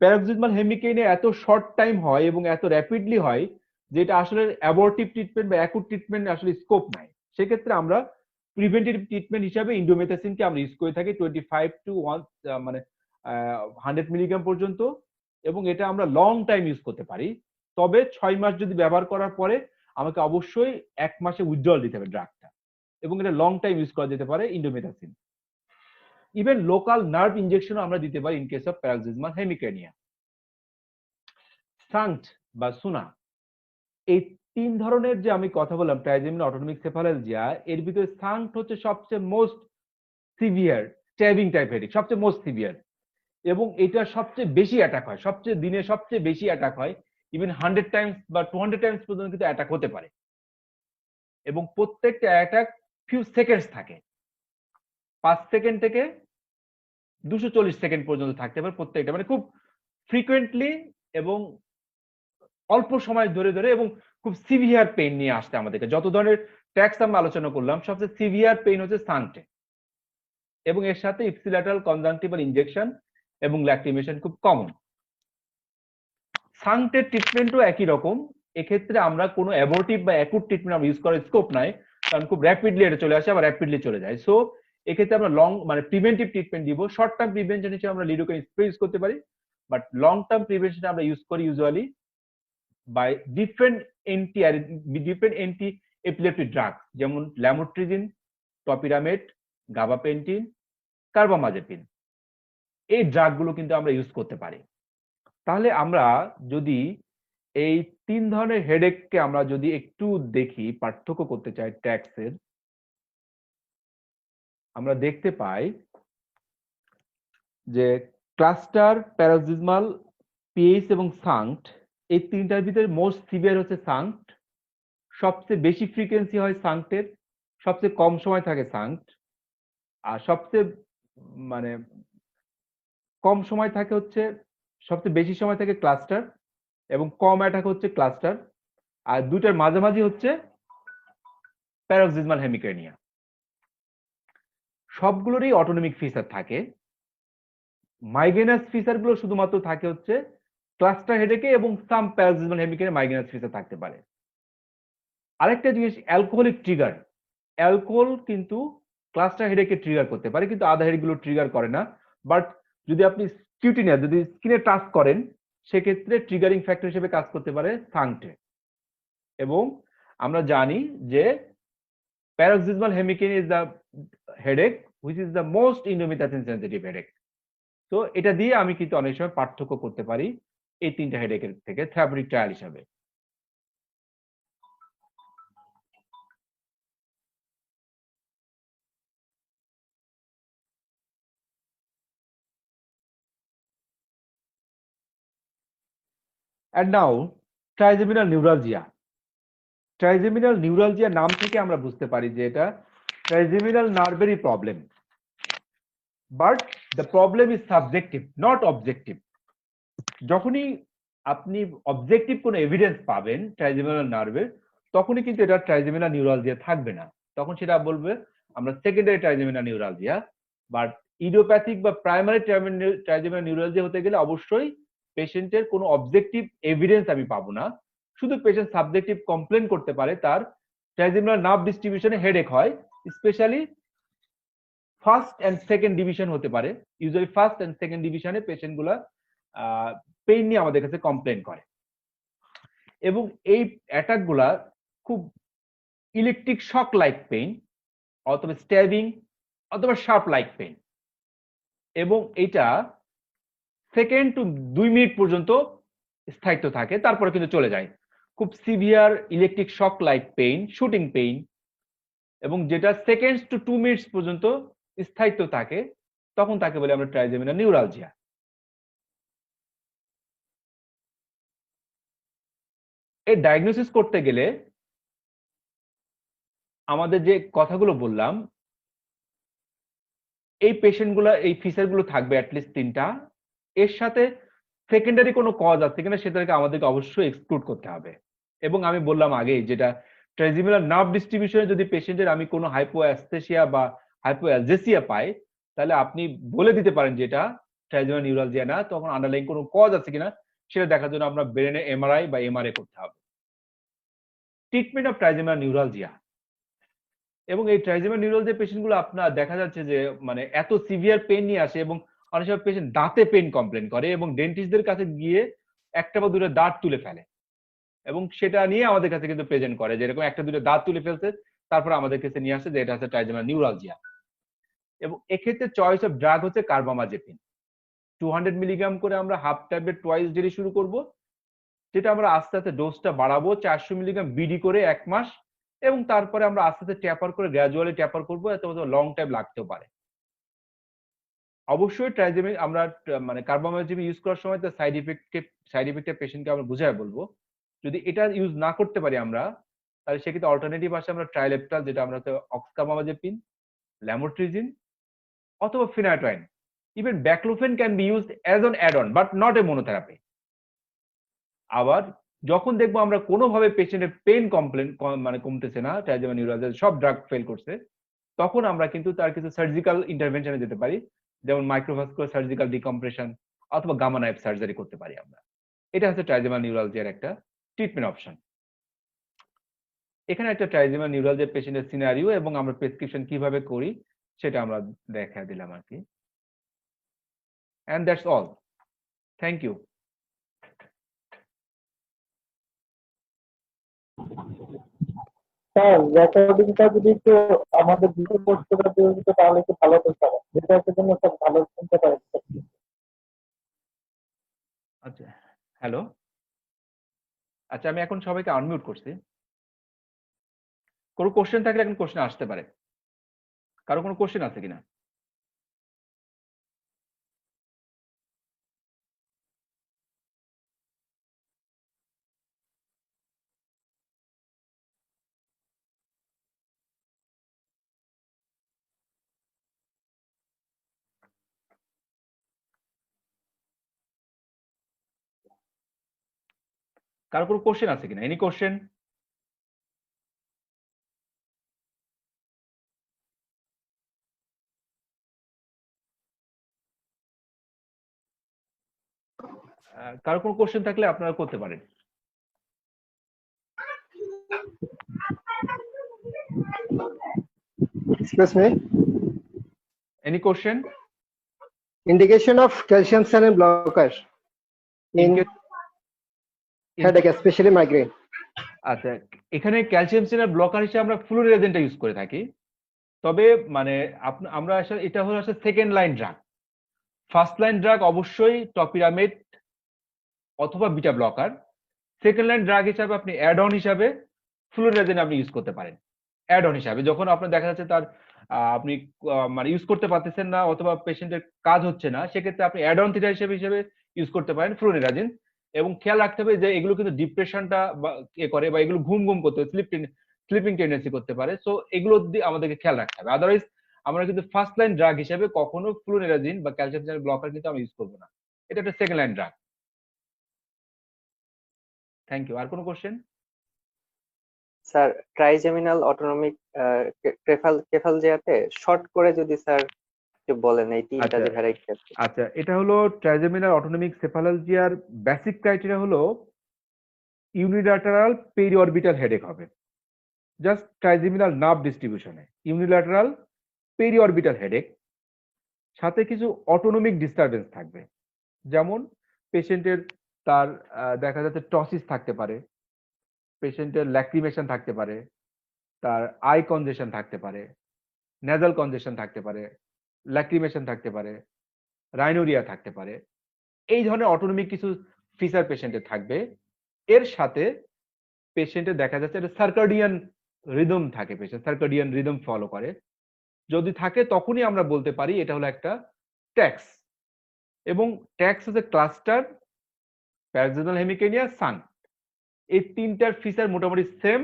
প্যারক্সিজমাল হেমিকিনিয়া এত শর্ট টাইম হয় এবং এত র্যাপিডলি হয় যে এটা আসলে অ্যাবর্টিভ ট্রিটমেন্ট বা অ্যাকুট ট্রিটমেন্ট আসলে স্কোপ নাই। সেক্ষেত্রে আমরা প্রিভেন্টিভ ট্রিটমেন্ট হিসাবে ইন্ডোমেথাসিনকে আমরা ইউজ করে থাকি 25 টু 100 মিলিগ্রাম পর্যন্ত, এবং এটা আমরা লং টাইম ইউজ করতে পারি। তবে 6 মাস যদি ব্যবহার করার পরে আমাকে অবশ্যই 1 মাসে উইথড্রল দিতে হবে ড্রাগটা, এবং এটা লং টাইম ইউজ করা যেতে পারে ইন্ডোমেথাসিন। ইভেন লোকাল নার্ভ ইনজেকশনও আমরা দিতে পারি ইন কেস অফ প্যারক্সিজমাল হেমিকিনিয়া। সাঙ্ট বা সুনা, তিন ধরনের যে আমি কথা বললাম ট্রাইজেমিনাল অটোনমিক সেফালালজিয়া, এর ভিতরে সাঙ্কট হচ্ছে সবচেয়ে most severe stabbing type headache, সবচেয়ে মোস্ট সিভিয়ার, এবং এটা সবচেয়ে বেশি অ্যাটাক হয়, সবচেয়ে দিনে সবচেয়ে বেশি অ্যাটাক হয়, ইভেন 100 টাইমস বা 200 টাইমস পর্যন্ত কিন্তু অ্যাটাক হতে পারে, এবং প্রত্যেকটা অ্যাটাক ফিউ সেকেন্ডস থাকে, 5 সেকেন্ড থেকে 240 সেকেন্ড পর্যন্ত থাকতে পারে প্রত্যেকটা, মানে খুব ফ্রিকুয়েন্টলি এবং অল্প সময় ধরে ধরে এবং খুব সিভিয়ার পেইন নিয়ে আসতে আমাদেরকে। যত ধরনের ট্যাক্স আমরা আলোচনা করলাম সবচেয়ে সিভিয়ার পেইন হচ্ছে সাঙ্কটে, এবং এর সাথে ইপসিল্যাটারাল কনজাংটিভাল ইনজেকশন এবং ল্যাক্রিমেশন খুব কমন। সাঙ্কটের ট্রিটমেন্টও একই রকম, এক্ষেত্রে আমরা কোনো অ্যাবর্টিভ বা অ্যাকুট ট্রিটমেন্ট আমরা ইউজ করার স্কোপ নাই, কারণ খুব র্যাপিডলি এটা চলে আসে আবার র্যাপিডলি চলে যায়। সো এক্ষেত্রে আমরা মানে প্রিভেন্টিভ ট্রিটমেন্ট দিব। শর্ট টার্ম প্রিভেনশন হিসেবে আমরা লিডোকাইন স্প্রে ইউজ করতে পারি, বাট লং টার্ম প্রিভেনশন আমরা ইউজ করি usually by different anti epileptic drug, যেমন ল্যামোট্রিজিন, টপিরামেট, গাবাপেন্টিন, কার্বামাজেপিন। এই ড্রাগগুলো কিন্তু আমরা ইউজ করতে পারি। তাহলে আমরা যদি এই তিন ধরনের হেডেককে আমরা যদি একটু দেখি, পার্থক্য করতে চাই ট্যাক্সের, আমরা দেখতে পাই যে ক্লাস্টার, প্যারাক্সিজমাল, পিএইচ এবং সাঙ্কট, এই তিনটার ভিতরে মোস্ট সিভিয়ার হচ্ছে সাঙ্কট। সবচেয়ে বেশি ফ্রিকোয়েন্সি হয় সাঙ্কটের, সবচেয়ে কম সময় থাকে সাঙ্কট, আর সবচেয়ে মানে কম সময় থাকে হচ্ছে, সবচেয়ে বেশি সময় থাকে ক্লাস্টার, এবং কম অ্যাটাক হচ্ছে ক্লাস্টার, আর দুটার মাঝামাঝি হচ্ছে প্যারাক্সিজমাল হেমিক্রেনিয়া। সবগুলোরই অটোনমিক ফিচার থাকে, মাইগ্রেনাস ফিচার গুলো শুধুমাত্র থাকে হচ্ছে ক্লাস্টার হেডেকে, এবং সাম প্যারাক্সিজমাল হেমিক্রেনিয়া মাইগ্রেনাস ফিচার থাকতে পারে। আরেকটা জিনিস, অ্যালকোহলিক ট্রিগার, অ্যালকোহল কিন্তু ক্লাস্টার হেডেকে ট্রিগার করতে পারে, কিন্তু আধা হেডগুলো ট্রিগার করে না। বাট যদি আপনি স্কিউটিনিয়া, যদি স্কিনে টাচ করেন, সেক্ষেত্রে ট্রিগারিং ফ্যাক্টর হিসেবে কাজ করতে পারে সাঙ্কটে। এবং আমরা জানি যে paroxysmal hemicrania is the headache which is the most indomethacin sensitive headache. তো এটা দিয়ে আমি কিন্তু অনেক সময় পার্থক্য করতে পারি এই তিনটা হেডেকের থেকে থেরাপিউটিক ট্রায়াল হিসাবে। And now trigeminal neuralgia. Trigeminal neuralgia নাম থেকে আমরা বুঝতে পারি যে এটা ট্রাইজেমিনাল নার্ভেরই problem, but the problem is subjective, not objective. যখনই আপনি অবজেক্টিভ কোনো এভিডেন্স পাবেন ট্রাইজেমিনাল নার্ভের, তখনই কিন্তু এটা ট্রাইজেমিনাল নিউরালজিয়া থাকবে না, তখন সেটা বলবে আমরা secondary trigeminal neuralgia. But idiopathic বা প্রাইমারি ট্রাইজেমিনাল নিউরালজিয়া হতে গেলে অবশ্যই পেশেন্টের কোনো অবজেক্টিভ এভিডেন্স আমি পাবো না, শুধু পেশেন্ট সাবজেক্টিভ কমপ্লেন করতে পারে তার ট্রাইজেমিনাল নার্ভ ডিস্ট্রিবিউশনে হেডেক হয়, specially first and second division হতে পারে। ইউজুয়ালি ফার্স্ট এন্ড সেকেন্ড ডিভিশনে পেশেন্টগুলা পেইন নিয়ে আমাদের কাছে কমপ্লেন করে, এবং এই অ্যাটাক গুলা খুব ইলেকট্রিক শক লাইক পেইন, অথবা স্ট্যাবিং, অথবা শার্প লাইক পেইন, এবং এটা সেকেন্ড টু 2 মিনিট পর্যন্ত স্থায়িত্ব থাকে, তারপরে কিন্তু চলে যায়। খুব severe electric shock like pain, shooting pain, এবং যেটা সেকেন্ডস টু 2 মিনিটস পর্যন্ত স্থায়িত্ব থাকে, তখন তাকে বলে আমরা ট্রাইজেমিনাল নিউরালজিয়া। এই ডায়াগনোসিস করতে গেলে আমাদের যে কথাগুলো বললাম, এই পেশেন্টগুলো এই ফিচারগুলো থাকবে অ্যাটলিস্ট 3টা, এর সাথে সেকেন্ডারি কোনো কজ আছে কিনা সেটাকে আমাদেরকে অবশ্যই এক্সক্লুড করতে হবে। এবং আমি বললাম আগেই, যেটা ট্রাইজেমিনাল নার্ভ ডিস্ট্রিবিউশনে যদি পেশেন্টের আমি কোনো হাইপোঅ্যাস্থেসিয়া বা হাইপোঅ্যালজেসিয়া পাই, তাহলে আপনি বলে দিতে পারেন যে এটা ট্রাইজেমিনাল নিউরালজিয়া না, তখন আন্ডারলাইং কোনো কজ আছে কিনা সেটা দেখার জন্য আমরা ব্রেনে এমআরআই বা এমআরআই করতে হবে। ট্রিটমেন্ট অফ ট্রাইজেমিনাল নিউরালজিয়া, এবং এই ট্রাইজেমিনাল নিউরালজিয়া পেশেন্টগুলো আপনার দেখা যাচ্ছে যে মানে এত সিভিয়ার পেইন নিয়ে আসে, এবং অনেক সময় পেশেন্ট দাঁতে পেইন কমপ্লেন করে, এবং ডেন্টিস্টদের কাছে গিয়ে একটা বা দুটো দাঁত তুলে ফেলে, এবং সেটা নিয়ে আমাদের কাছে কিন্তু প্রেজেন্ট করে যে এরকম একটা দুটো দাঁত তুলে ফেলছে, তারপর আমাদের কাছে নিয়ে আসে যে এটা হচ্ছে ট্রাইজেমিনাল নিউরালজিয়া। এবং এক্ষেত্রে চয়েস অফ ড্রাগ হচ্ছে কার্বামাজেপিন। 200 মিলিগ্রাম করে আমরা হাফ ট্যাবলেট টুয়াইস ডেলি শুরু করব, যেটা আমরা আস্তে আস্তে ডোজটা বাড়াবো 400 মিলিগ্রাম বিডি করে 1 মাস, এবং তারপরে আমরা আস্তে আস্তে ট্যাপার করে গ্র্যাজুয়ালি ট্যাপার করবো, এতে লং টাইম লাগতেও পারে। অবশ্যই ট্রাইজেমিন আমরা মানে কার্বামাইজিম ইউজ করার সময় তো সাইড ইফেক্টের পেশেন্টকে আমরা বুঝায় বলবো। যদি এটা ইউজ না করতে পারি আমরা, তাহলে সেক্ষেত্রে অল্টারনেটিভ আছে আমরা ট্রাইলেপটাল, যেটা আমরা অক্সকার্বামাজেপিন, ল্যামোট্রিজিন অথবা phenytoin. Even baclofen can be used as an add on, but not a monotherapy. আবার যখন দেখবো আমরা কোনোভাবে পেশেন্টের পেইন কমপ্লেন মানে কমতেছে না, ট্রাইজেমিন নিউরালজির সব ড্রাগ ফেল করছে, তখন আমরা কিন্তু তার কিছু সার্জিক্যাল ইন্টারভেনশনে যেতে পারি, যেমন মাইক্রোভাস্কুলার সার্জিক্যাল ডিকম্প্রেশন অথবা গামা নাইফ সার্জারি করতে পারি আমরা। এটা হচ্ছে ট্রাইজেমিন নিউরালজিয়ার একটা ট্রিটমেন্ট অপশন। এখানে একটা ট্রাইজেমিন নিউরালজিয়া পেশেন্টের সিনারিও এবং আমরা প্রেসক্রিপশন কিভাবে করি সেটা আমরা দেখা দিলাম আর কি। And that's all. Thank you. Sir রেকর্ডিংটা যদি একটু আমাদের ভিডিও পোস্ট করে দিয়ে দিতে তাহলে একটু ভালো হতো স্যার, যেটা একটা জন্য স্যার ভালো শুনতে পারেন। আচ্ছা, হ্যালো। আচ্ছা, আমি এখন সবাইকে আনমিউট করছি। কোনো কোশ্চেন থাকলে এখন কোশ্চেন আসতে পারে। কারো কোনো কোশ্চেন আছে কিনা? কারো কোনো কোশ্চেন আছে কিনা? Any question? কারো কোনো কোশ্চেন থাকলে আপনারা করতে পারেন। Excuse me. Any question? Indication of calcium channel blockers in headache, especially migraine. আচ্ছা, এখানে ক্যালসিয়াম চ্যানেল ব্লকার হিসেবে আমরা ফ্লুরিডাজেনটা ইউজ করে থাকি। তবে মানে আমরা আসলে এটা হলো আসলে second line drug. First line drug অবশ্যই টপিরামেড অথবা beta blocker. Second line drug হিসাবে আপনি অ্যাড অন হিসাবে ফ্লুরিডাজেন আপনি ইউজ করতে পারেন। অ্যাড অন হিসাবে যখন আপনার দেখা যাচ্ছে তার আপনি মানে ইউজ করতে পারতেছেন না অথবা পেশেন্টের কাজ হচ্ছে না, সেক্ষেত্রে আপনি অ্যাড অন থিটা হিসেবে ইউজ করতে পারেন ফ্লুরিডাজিন। এবং খেয়াল রাখতে হবে যে এগুলো কিন্তু ডিপ্রেশনটা করে বা এগুলো ঘুম ঘুম করতে স্লিপিং টেন্ডেন্সি করতে পারে। সো এগুলো দিয়ে আমাদেরকে খেয়াল রাখতে হবে। আদারওয়াইজ আমরা কিন্তু ফার্স্ট লাইন ড্রাগ হিসেবে কখনো ফ্লুরিডাজিন বা ক্যালসিয়াম চ্যানেল ব্লকার কিন্তু আমরা ইউজ করবো না। এটা একটা second line drug. Thank you. আর কোনো কোশ্চেন? স্যার ট্রাইজেমিনাল অটোনমিক কেফালজিয়াতে শর্ট করে যদি স্যার একটু বলেন এই তিনটা যে ভ্যারাইটি আছে। আচ্ছা, এটা হলো ট্রাইজেমিনাল অটোনমিক সেফালালজিয়ার বেসিক ক্রাইটেরিয়া হলো ইউনিল্যাটারাল পেরিঅরবিটাল হেডেক হবে, জাস্ট ট্রাইজেমিনাল নার্ভ ডিস্ট্রিবিউশনে ইউনিল্যাটারাল পেরিঅরবিটাল হেডেক, সাথে কিছু অটোনমিক ডিস্টারবেন্স থাকবে। যেমন পেশেন্টের তার দেখা যাচ্ছে টসিস থাকতে পারে, পেশেন্টের ল্যাক্রিমেশন থাকতে পারে, তার আই কনজেশন থাকতে পারে, নেজাল কনজেশন থাকতে পারে, ল্যাক্রিমেশন থাকতে পারে, রাইনোরিয়া থাকতে পারে। এই ধরনের অটোনমিক কিছু ফিচার পেশেন্টের থাকবে। এর সাথে পেশেন্টের দেখা যাচ্ছে একটা সার্কাডিয়ান রিদম থাকে, পেশেন্ট সার্কাডিয়ান রিদম ফলো করে। যদি থাকে তখনই আমরা বলতে পারি এটা হলো একটা ট্যাক্স। এবং ট্যাক্স হচ্ছে ক্লাস্টার, প্যারাক্সিনাল হেমিকেনিয়া, সান। এই তিনটার ফিচার মোটামুটি সেম,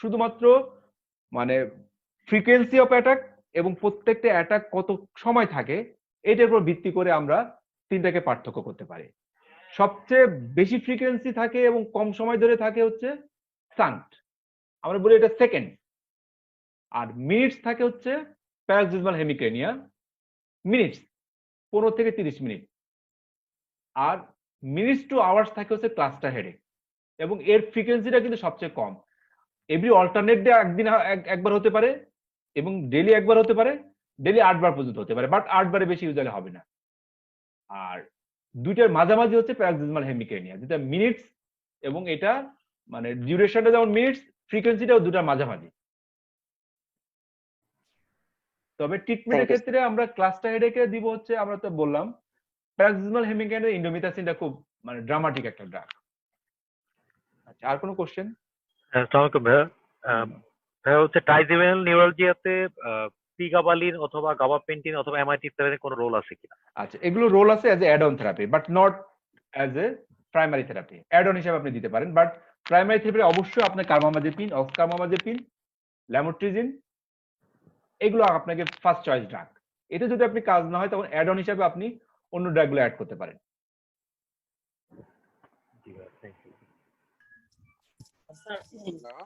শুধুমাত্র মানে ফ্রিকোয়েন্সি অফ অ্যাটাক এবং প্রত্যেকটা অ্যাটাক কত সময় থাকে এটার উপর ভিত্তি করে আমরা তিনটাকে পার্থক্য করতে পারি। সবচেয়ে বেশি ফ্রিকোয়েন্সি থাকে এবং কম সময় ধরে থাকে হচ্ছে সান্ট, আমরা বলি এটা সেকেন্ড। আর মিনিটস থাকে হচ্ছে প্যারাক্সিনাল হেমিক্রেনিয়া, মিনিটস 15 থেকে 30 মিনিট। আর মিনিটস টু আওয়ার্স থাকে হচ্ছে ক্লাস্টার হেডেক, এবং এর ফ্রিকোয়েন্সিটা কিন্তু সবচেয়ে কম। এভরি অল্টারনেট ডে একদিন একবার হতে পারে এবং ডেলি একবার হতে পারে, ডেলি 8 বার পর্যন্ত হতে পারে, বাট 8 বারে বেশি ইউজুয়ালি হবে না। আর দুইটার মাঝামাঝি হচ্ছে প্যারাক্সিনাল হেমিক্রেনিয়া, যেটা মিনিটস এবং এটা মানে ডিউরেশনটা যেমন মিনিটস, ফ্রিকোয়েন্সিটাও দুটার মাঝামাঝি। তবে ট্রিটমেন্টের ক্ষেত্রে আমরা ক্লাস্টার হেডেকে দিব হচ্ছে, আমরা তো বললাম প্যারাক্সিনাল হেমিক্রেনিয়া ইন্ডোমিথাসিনটা খুব মানে ড্রামাটিক একটা ড্রাগ। আচ্ছা, আর কোনো কোশ্চেন? আসসালামু আলাইকুম ভাইয়া। ভাইয়া হচ্ছে ট্রাইজেমিনাল নিউরালজিয়াতে প্রিগাবালিন অথবা গাবাপেন্টিন অথবা এমাইটিপটারের কোনো রোল আছে কিনা? আচ্ছা, এগুলো রোল আছে as a add on therapy, but not as a primary therapy. Add on হিসেবে আপনি দিতে পারেন, বাট প্রাইমারি থেরাপি অবশ্যই আপনার কার্বামাজেপিন, অক্সকার্বামাজেপিন, ল্যামোট্রিজিন, এগুলো আপনাকে ফার্স্ট চয়েস ড্রাগ। এটা যদি আপনি কাজ না হয় তখন অ্যাড অন হিসেবে আপনি অন্য ড্রাগগুলো অ্যাড করতে পারেন। জি ভাইয়া, থ্যাংক ইউ। স্যার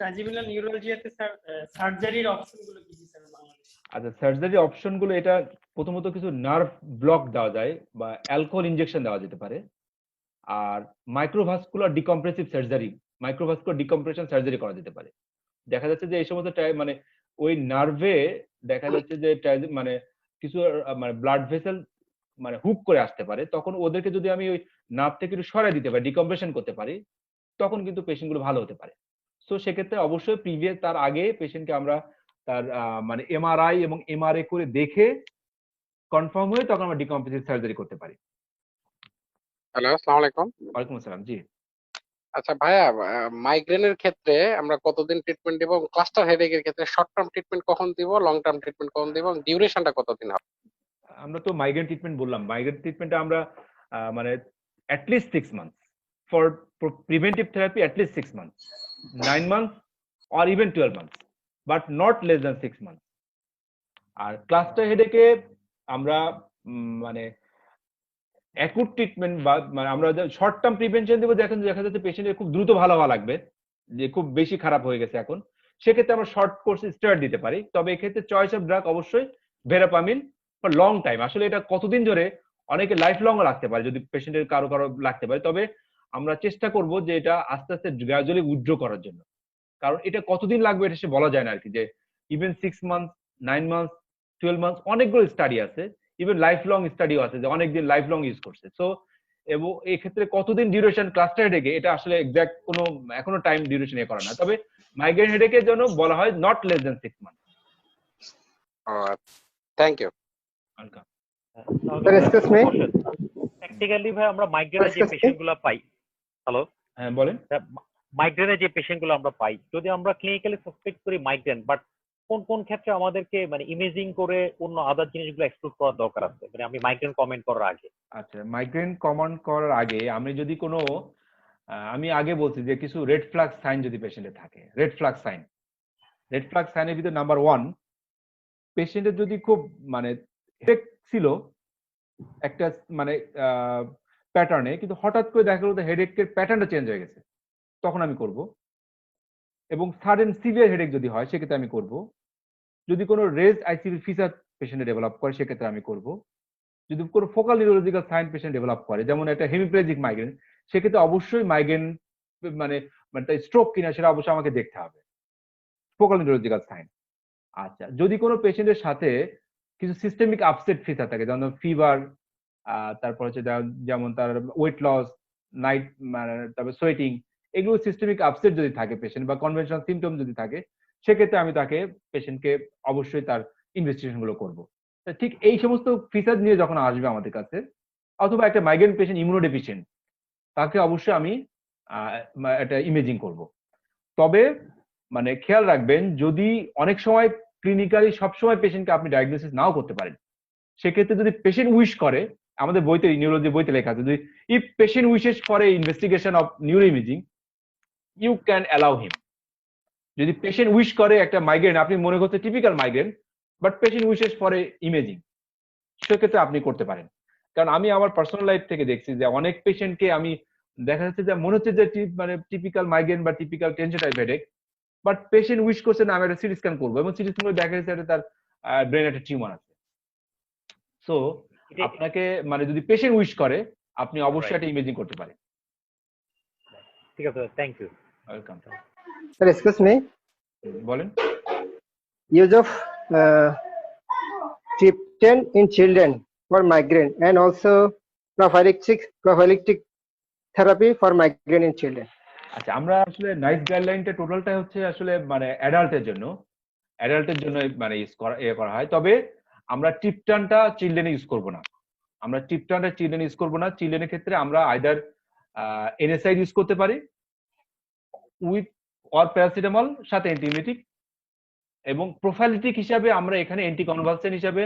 ট্রাইজেমিনাল নিউরোলজিয়াতে স্যার সার্জারির অপশনগুলো কি কি স্যার বাংলাদেশে? আচ্ছা, সার্জারি অপশনগুলো, এটা প্রথমত কিছু নার্ভ ব্লক দেওয়া যায় বা অ্যালকোহল ইনজেকশন দেওয়া যেতে পারে। আর microvascular decompressive surgery, microvascular decompression surgery করা যেতে পারে। দেখা যাচ্ছে যে এই সমস্ত মানে ওই নার্ভে দেখা যাচ্ছে যে মানে কিছু মানে ব্লাড ভেসেল মানে হুক করে আসতে পারে, তখন ওদেরকে যদি আমি ওই নার্ভ থেকে একটু সরাই দিতে পারি, ডিকম্প্রেশন করতে পারি, তখন কিন্তু পেশেন্ট গুলো ভালো হতে পারে। সো সেক্ষেত্রে অবশ্যই প্রিভিয়াস তার আগে পেশেন্টকে আমরা তার মানে এমআরআই এবং এমআরএ করে দেখে কনফার্ম হয়ে তখন আমরা ডিকম্প্রেসিভ সার্জারি করতে পারি। হ্যালো, আসসালামু আলাইকুম। ওয়ালাইকুম আসসালাম। জি আচ্ছা ভাইয়া, মাইগ্রেনের ক্ষেত্রে আমরা কতদিন ট্রিটমেন্ট দিব, এবং ক্লাস্টার হেডেকের ক্ষেত্রে শর্ট টার্ম ট্রিটমেন্ট কখন দিব, লং টার্ম ট্রিটমেন্ট কখন দিব, এবং ডিউরেশনটা কতদিন হবে? আমরা তো মাইগ্রেন ট্রিটমেন্ট বললাম, মাইগ্রেন ট্রিটমেন্টে আমরা মানে at least 6 months for preventive therapy, at least 6 months, 9 months or even 12 months, but not less than 6 months. R cluster হেডেকে আমরা মানে অ্যাকুট ট্রিটমেন্ট বা মানে আমরা শর্ট টার্ম প্রিভেনশন দেবো, দেখেন দেখা যাচ্ছে পেশেন্টের খুব দ্রুত ভালো হওয়া লাগবে, যে খুব বেশি খারাপ হয়ে গেছে এখন, সেক্ষেত্রে আমরা শর্ট কোর্স স্টেরয়েড দিতে পারি। তবে এক্ষেত্রে চয়েস অফ ড্রাগ অবশ্যই ভেরাপামিন ফর লং টাইম। আসলে এটা কতদিন ধরে, অনেকে লাইফ লং লাগতে পারে, যদি পেশেন্টের কারো কারো লাগতে পারে। তবে আমরা চেষ্টা করব যে এটা আস্তে আস্তে গ্রাজুয়ালি উইথড্র করার জন্য, কারণ এটা কতদিন লাগবে এটা সে বলা যায় না আর কি, যে ইভেন 6 months, 9 months, 12 months, অনেকগুলো স্টাডি আছে, ইভেন লাইফ লং স্টাডিও আছে যে অনেকদিন লাইফ লং ইউজ করছে। সো এবং এই ক্ষেত্রে কতদিন ডিউরেশন ক্লাস্টার হেডেকে, এটা আসলে এক্সাক্ট কোনো এখনো টাইম ডিউরেশন করা না। তবে মাইগ্রেন হেডেকের জন্য বলা হয় not less than 6 months। Thank you. Welcome. Sir excuse me, practically ভাই আমরা মাইগ্রেনের যে পেশেন্টগুলো পাই, হ্যালো হ্যাঁ বলেন। মাইগ্রেনের যে পেশেন্টগুলো আমরা পাই, যদি আমরা ক্লিনিক্যালি সাসপেক্ট করি মাইগ্রেন, বাট কোন কোন ক্ষেত্রে আমাদেরকে মানে ইমেজিং করে অন্য আদার জিনিসগুলো এক্সক্লুড করার দরকার আছে, মানে আমি মাইগ্রেন কমেন্ট করার আগে? আচ্ছা, মাইগ্রেন কমান্ড করার আগে আমি যদি কোনো আমি আগে বলছি যে কিছু রেড ফ্ল্যাগ সাইন যদি পেশেন্টের থাকে, রেড ফ্ল্যাগ সাইনের ভিতরে নাম্বার 1, পেশেন্টের যদি খুব মানে হেডেক ছিল একটা মানে প্যাটার্নে, কিন্তু হঠাৎ করে দেখা গেল হেডেকের প্যাটার্নটা চেঞ্জ হয়ে গেছে, তখন আমি করব। এবং সাডেন সিভিয়ার হেডেক যদি হয় সেক্ষেত্রে আমি করব। যদি কোনো রেজ আইসিভি ফিচার পেশেন্টে ডেভেলপ করে সেক্ষেত্রে আমি করব। যদি কোনো focal neurological sign patient develop করে, যেমন একটা হেমিপ্লেজিক মাইগ্রেন, সেক্ষেত্রে অবশ্যই মাইগ্রেন মানে মানে স্ট্রোক কিনা সেটা অবশ্যই আমাকে দেখতে হবে, ফোকাল নিউরোলজিক্যাল সাইন। আচ্ছা, যদি কোনো পেশেন্টের সাথে কিছু সিস্টেমিক আপসেট ফিচার থাকে, যেমন ফিভার, তারপর হচ্ছে যেমন তার ওয়েট লস, নাইট মানে তারপর সোয়েটিং, এগুলো সিস্টেমিক আপসেট যদি থাকে পেশেন্ট বা কনভেনশনাল সিমটম যদি থাকে, সেক্ষেত্রে আমি তাকে পেশেন্টকে অবশ্যই তার ইনভেস্টিগেশন গুলো করবো। ঠিক এই সমস্ত ফিচার নিয়ে যখন আসবে আমাদের কাছে, অথবা একটা মাইগ্রেন পেশেন্ট ইমিউনোডেফিসিয়েন্ট, তাকে অবশ্যই আমি একটা ইমেজিং করব। তবে মানে খেয়াল রাখবেন, যদি অনেক সময় ক্লিনিক্যালি সবসময় পেশেন্টকে আপনি ডায়াগনোসিস নাও করতে পারেন, সেক্ষেত্রে যদি পেশেন্ট উইশ করে, আমাদের বইতে নিউরোলজি বইতে লেখা আছে, যদি if patient wishes for a investigation of neuro imaging you can allow him. যদি পেশেন্ট উইশ করে একটা মাইগ্রেন, আপনি মনে করতে typical migraine, but patient wishes for a imaging, সেক্ষেত্রে আপনি করতে পারেন। কারণ আমি আমার পার্সোনাল লাইফ থেকে দেখছি যে অনেক পেশেন্টকে আমি দেখা যাচ্ছে যে মনে হচ্ছে যে মানে টিপিক্যাল মাইগ্রেন বা typical tension type headache, but patient wish করছে না আমি একটা সিটি স্ক্যান করবো, এবং সিটি স্ক্যান দেখা যাচ্ছে তার ব্রেন একটা টিউমার আছে। সো আপনাকে মানে যদি পেশেন্ট উইশ করে, আপনি অবশ্যই একটা ইমেজিং করতে পারেন। ঠিক আছে, thank you. Welcome. Sir excuse me, বলেন। Use of triptan in children for migraine and also prophylactic therapy for migraine in children. আচ্ছা, আমরা আসলে নাইস গাইডলাইনটা টোটালটা হচ্ছে আসলে মানে অ্যাডাল্টের জন্য মানে ইউজ করা হয়। তবে আমরা ট্রিপটানটা চিলড্রেনে ইউজ করব না, চিলড্রেনে ইউজ করব না। চিলড্রেনের ক্ষেত্রে আমরা আইদার এনএসআইড ইউজ করতে পারি, উইথ অর প্যারাসিটামল সাথে অ্যান্টিএমিটিক, এবং প্রোফাইলিটিক হিসাবে আমরা এখানে অ্যান্টিকনভালসেন্ট হিসাবে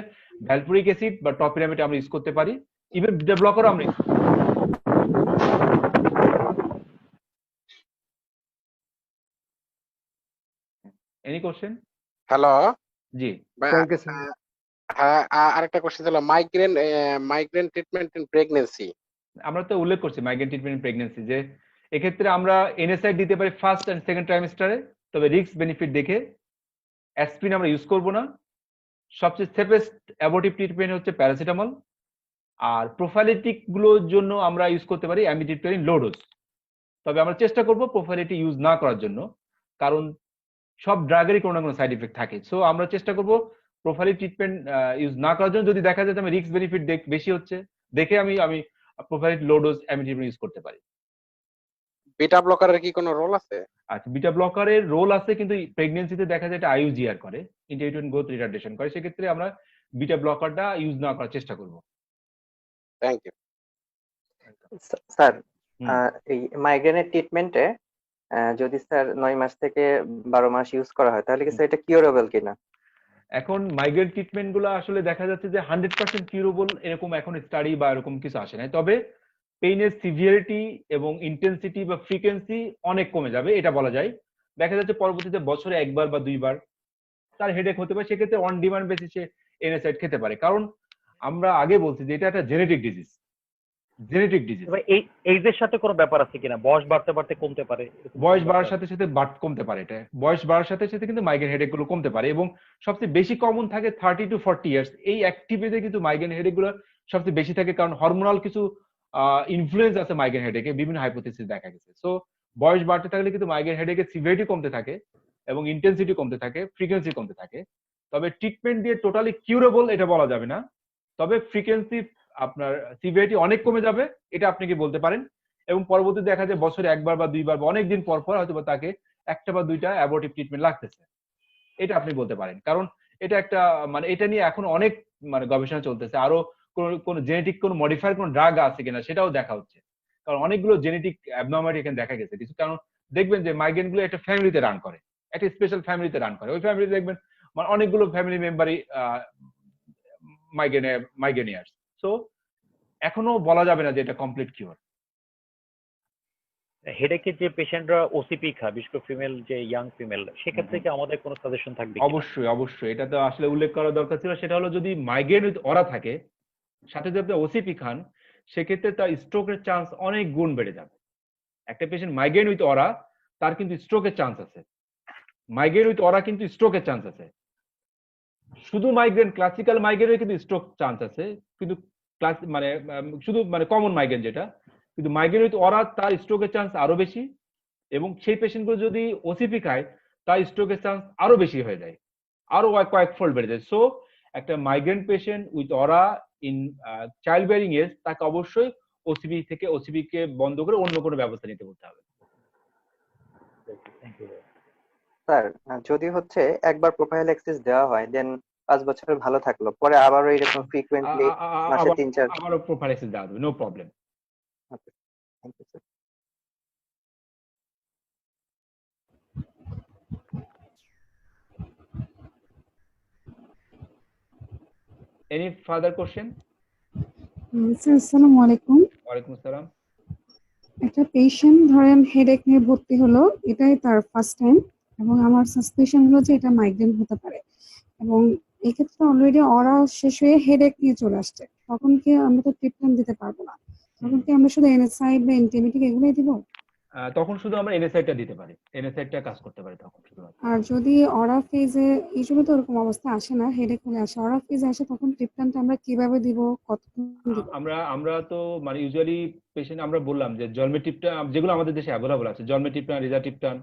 ভ্যালপুরিক অ্যাসিড বা টপিরামিড আমরা ইউজ করতে পারি, ইভেন বিটা ব্লকারও আমরা use করতে পারি। Any question? হ্যালো, জি হ্যাঁ, আরেকটা কোশ্চেন ছিল মাইগ্রেন ট্রিটমেন্ট ইন প্রেগনেন্সি। আমরা তো উল্লেখ করছি মাইগ্রেন ট্রিটমেন্ট প্রেগন্যান্সি যে এক্ষেত্রে আমরা এনএসআইড দিতে পারি ফার্স্ট এন্ড সেকেন্ড ট্রাইমেস্টারে, তবে রিস্ক বেনিফিট দেখে অ্যাসপিরিন আমরা ইউজ করব না। সবচেয়ে সেফেস্ট অ্যাবর্টিভ ট্রিটমেন্ট হচ্ছে প্যারাসিটামল, আর প্রোফাইলিটিক গুলোর জন্য আমরা ইউজ করতে পারি অ্যামিট্রিপটোলিন লো ডোজ। তবে আমরা চেষ্টা করব প্রোফাইলিটি ইউজ না করার জন্য, কারণ সব ড্রাগেরই কোনো না কোনো সাইড ইফেক্ট থাকে। সো আমরা চেষ্টা করব প্রোফাইলিক ট্রিটমেন্ট ইউজ না করার জন্য। যদি দেখা যায় যে আমি রিস্ক বেনিফিট বেশি হচ্ছে দেখে আমি প্রোফাইলিক লো ডোজ অ্যামিট্রিপটোলিন ইউজ করতে পারি। বিটা ব্লকারের কি কোনো রোল আছে? আচ্ছা, বিটা ব্লকারের রোল আছে, কিন্তু প্রেগন্যান্সিতে দেখা যায় এটা আইইউজিআর করে, ইন্টারমিডিয়েট গ্রোথ রিটার্ডেশন করে, সেক্ষেত্রে আমরা বিটা ব্লকারটা ইউজ না করার চেষ্টা করব। Thank you sir. এই মাইগ্রেনের ট্রিটমেন্টে যদি স্যার 9 মাস থেকে 12 মাস ইউজ করা হয় তাহলে কি স্যার এটা কিউরেবল কিনা? এখন মাইগ্রেন ট্রিটমেন্ট গুলো আসলে দেখা যাচ্ছে যে 100% কিউরেবল এরকম এখন স্টাডি বা এরকম কিছু আসে নাই, তবে পেইনের সিভিয়ারিটি এবং ইন্টেন্সিটি বা ফ্রিকোয়েন্সি অনেক কমে যাবে এটা বলা যায়। দেখা যাচ্ছে পরবর্তীতে বছরে একবার বা দুইবার তার হেডেক হতে পারে, সেক্ষেত্রে অন ডিমান্ড বেসিসে এনএসআইড খেতে পারে। কারণ আমরা আগে বলছি যে এটা একটা জেনেটিক ডিজিজ। এইজের সাথে কোনো ব্যাপার আছে কিনা? বয়স বাড়তে বাড়তে কমতে পারে? বয়স বাড়ার সাথে সাথে কমতে পারে, এটা বয়স বাড়ার সাথে সাথে কিন্তু মাইগ্রেন হেডেক গুলো কমতে পারে, এবং সবচেয়ে বেশি কমন থাকে 30 to 40 ইয়ার্স। এই অ্যাক্টিভিটিতে কিন্তু মাইগ্রেন হেডেক গুলো সবচেয়ে বেশি থাকে, কারণ হরমোনাল কিছু ইনফ্লুয়েন্স আছে মাইগ্রেন হেডেকে, বিভিন্ন হাইপোথিসিস দেখা গেছে। সো বয়স বাড়তে থাকলে কিন্তু মাইগ্রেন হেডেকের সিভিয়ারিটি কমতে থাকে এবং ইন্টেন্সিটি কমতে থাকে, ফ্রিকোয়েন্সি কমতে থাকে। তবে ট্রিটমেন্ট দিয়ে টোটালি কিউরেবল এটা বলা যাবে না, তবে ফ্রিকোয়েন্সি আপনার সিভিয়ারিটি অনেক কমে যাবে এটা আপনি কি বলতে পারেন, এবং পরবর্তীতে দেখা যায় বছরে একবার বা দুইবার বা অনেকদিন পর পর হয়তো তাকে একটা বা দুইটা অ্যাবর্টিভ ট্রিটমেন্ট লাগতেছে, এটা আপনি বলতে পারেন। কারণ এটা একটা এটা নিয়ে এখন অনেক গবেষণা চলতেছে, আরো কোন জেনেটিক কোন মডিফায়ার কোন ড্রাগ আছে কিনা সেটাও দেখা হচ্ছে, কারণ অনেকগুলো জেনেটিক অ্যাবনর্মালিটি এখানে দেখা গেছে কিছু। কারণ দেখবেন যে মাইগ্রেন গুলো একটা ফ্যামিলিতে রান করে, একটা স্পেশাল ফ্যামিলিতে রান করে, ওই ফ্যামিলিতে দেখবেন অনেকগুলো ফ্যামিলি মেম্বারই মাইগ্রেনিয়ার্স। সো এখনো বলা যাবে না যে এটা কমপ্লিট কিউর। হেডেকের যে পেশেন্টরা ওসিপি খায়, বিশেষ করে ফিমেল, যে ইয়াং ফিমেল, সেক্ষেত্রে কি আমাদের কোনো সাজেশন থাকবে? অবশ্যই অবশ্যই, এটা তো আসলে উল্লেখ করা দরকার ছিল। সেটা হলো যদি মাইগ্রেন উইথ অরা থাকে সাথে যদি আপনি ওসিপি খান, সেক্ষেত্রে তার স্ট্রোকের চান্স অনেক গুণ বেড়ে যাবে। একটা পেশেন্ট মাইগ্রেন উইথ অরা, তার কিন্তু স্ট্রোকের চান্স আছে। মাইগ্রেন উইথ অরা কিন্তু স্ট্রোকের চান্স আছে। শুধু মাইগ্রেন, ক্লাসিক্যাল মাইগ্রেনের কিন্তু স্ট্রোক চান্স আছে, কিন্তু শুধু কমন মাইগ্রেন যেটা, কিন্তু মাইগ্রেন উইথ অরা তার স্ট্রোকের চান্স আরো বেশি, এবং সেই পেশেন্টগুলো যদি ওসিপি খায় তার স্ট্রোকের চান্স আরো বেশি হয়ে যায়, আরো কয়েক ফোল্ড বেড়ে যায়। সো একটা migraine patient with aura in child bearing age, তাকে অবশ্যই ওসিপি কে বন্ধ করে অন্য কোনো ব্যবস্থা নিতে বলতে হবে। স্যার, যদি হচ্ছে একবার প্রোফাইল্যাক্সিস দেওয়া হয়, দেন 5 বছর ভালো থাকলো, পরে আবারও এরকম ফ্রিকোয়েন্টলি মাসে 3-4 আবারও প্রোফাইল্যাক্সিস দেওয়া হবে, no problem. Thank you sir. Any further question? Sir আসসালামু আলাইকুম। ওয়ালাইকুম আসসালাম। একটা পেশেন্ট ধরেন হেডেক নিয়ে ভর্তি হলো, এটাই তার ফার্স্ট টাইম, এবং আমার সাসপেশন হলো যে এটা মাইগ্রেন হতে পারে, এবং এই ক্ষেত্রে অলরেডি অরা শেষ হয়ে হেডেক নিয়ে চলে আসছে, তখন কি আমরা তো ট্রিটমেন্ট দিতে পারবো না, তখন কি আমরা শুধু এনএসআইড বা অ্যান্টিবায়োটিক এগুলোই দিব? তখন শুধু আমরা এনএসআইডটা দিতে পারি, এনএসআইডটা কাজ করতে পারে তখন শুধু। আর যদি অরা ফেজে, ইউজুয়ালি তো এরকম অবস্থা আসে না, হেডেক হলে আসে, অরা ফেজে আসে, তখন ট্রিটমেন্ট আমরা কিভাবে দিব, কতক্ষণ দিব? আমরা তো ইউজুয়ালি পেশেন্ট আমরা বললাম যে জলমেট্রিপটান, যেগুলো আমাদের দেশে অ্যাভেলেবল আছে, জলমেট্রিপটান, রিজাটিপটান,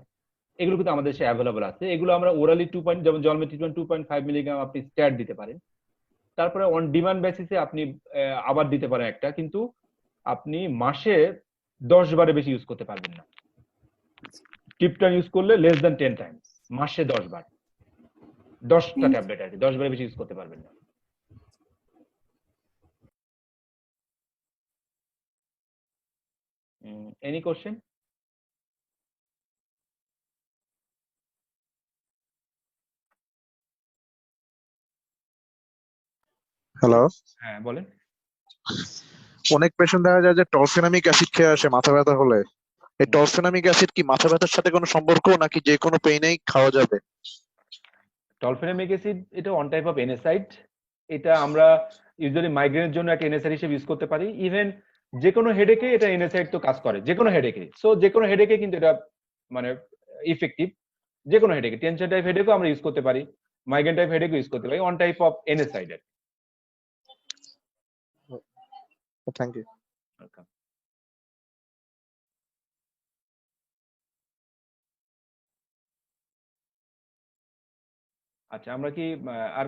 এগুলো কিন্তু আমাদের দেশে অ্যাভেলেবল আছে। এগুলো আমরা ওরালি 2 যেমন জলমেট্রিপটান 2.5 মিলিগ্রাম আপনি স্ট্যাট দিতে পারেন, তারপরে অন ডিমান্ড বেসিসে আপনি আবার দিতে পারেন একটা, কিন্তু আপনি মাসে 10 বারে বেশি ইউজ করতে পারবেন না। ট্রিপটান ইউজ করলে লেস দ্যান 10 টাইমস, মাসে 10 বার, 10টা ট্যাবলেট আর কি, 10 বারে বেশি ইউজ করতে পারবেন না। Any question? হ্যালো, হ্যাঁ বলেন। অনেক পেশেন্ট দেখা যায় যে টলফেনামিক অ্যাসিড খেয়ে আসে মাথা ব্যথা হলে। এই টলফেনামিক অ্যাসিড কি মাথা ব্যথার সাথে কোনো সম্পর্ক নাকি যে কোনো পেইনেই খাওয়া যাবে? টলফেনামিক অ্যাসিড এটা ওয়ান টাইপ অফ এনএসাইড। এটা আমরা ইউজুয়ালি মাইগ্রেনের জন্য একটা এনএসাইড হিসেবে ইউজ করতে পারি। ইভেন যে কোনো হেডেকে এটা এনএসাইড তো কাজ করে, যে কোনো হেডেকে। সো যে কোনো হেডেকে কিন্তু এটা মানে ইফেক্টিভ। যে কোনো হেডেকে, টেনশন টাইপ হেডেকেও আমরা ইউজ করতে পারি, মাইগ্রেন টাইপ হেডেকেও ইউজ করতে পারি। One type of NSAID. Thank you. Welcome. আচ্ছা, আমরা কি আর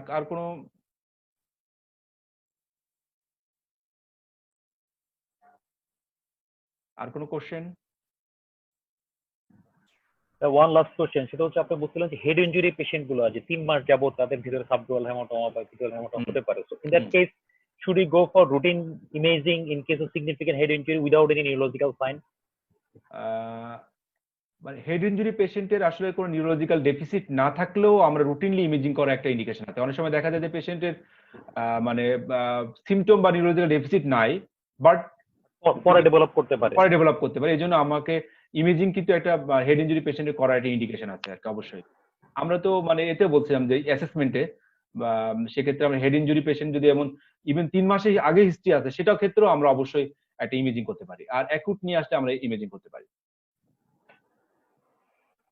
আর কোনো কোশ্চেন? ওয়ান লাস্ট কোশ্চেন, সেটা হচ্ছে আপনি বলছিলেন যে হেড ইনজুরি পেশেন্ট গুলো আছে 3 মাস যাবত তাদের ভিতরে সাবডুয়াল হেমাটোমা বা এপিডুরাল হেমাটোমা হতে পারে। So in that case should we go for routine imaging in case of significant head injury without any neurological sign? মানে হেড ইনজুরি পেশেন্টের আসলে কোনো নিউরোলজিক্যাল ডেফিসিট না থাকলেও আমরা রুটিনলি ইমেজিং করা একটা ইন্ডিকেশন আছে। অনেক সময় দেখা যায় যে পেশেন্টের মানে সিমটম বা নিউরোলজিক্যাল ডেফিসিট নাই, বাট পরে ডেভেলপ করতে পারে। এই জন্য আমাকে ইমেজিং কিন্তু একটা হেড ইনজুরি পেশেন্টের করার একটা ইন্ডিকেশন আছে আর কি। অবশ্যই আমরা তো মানে এতে বলছিলাম যে অ্যাসেসমেন্টে বা সেক্ষেত্রে আমরা হেড ইনজুরি পেশেন্ট যদি এমন ইভেন 3 মাসের আগে হিস্ট্রি আছে, সেটাও ক্ষেত্রেও আমরা অবশ্যই একটা ইমেজিং করতে পারি। আর অ্যাকুট নিয়ে আসলে আমরা ইমেজিং করতে পারি।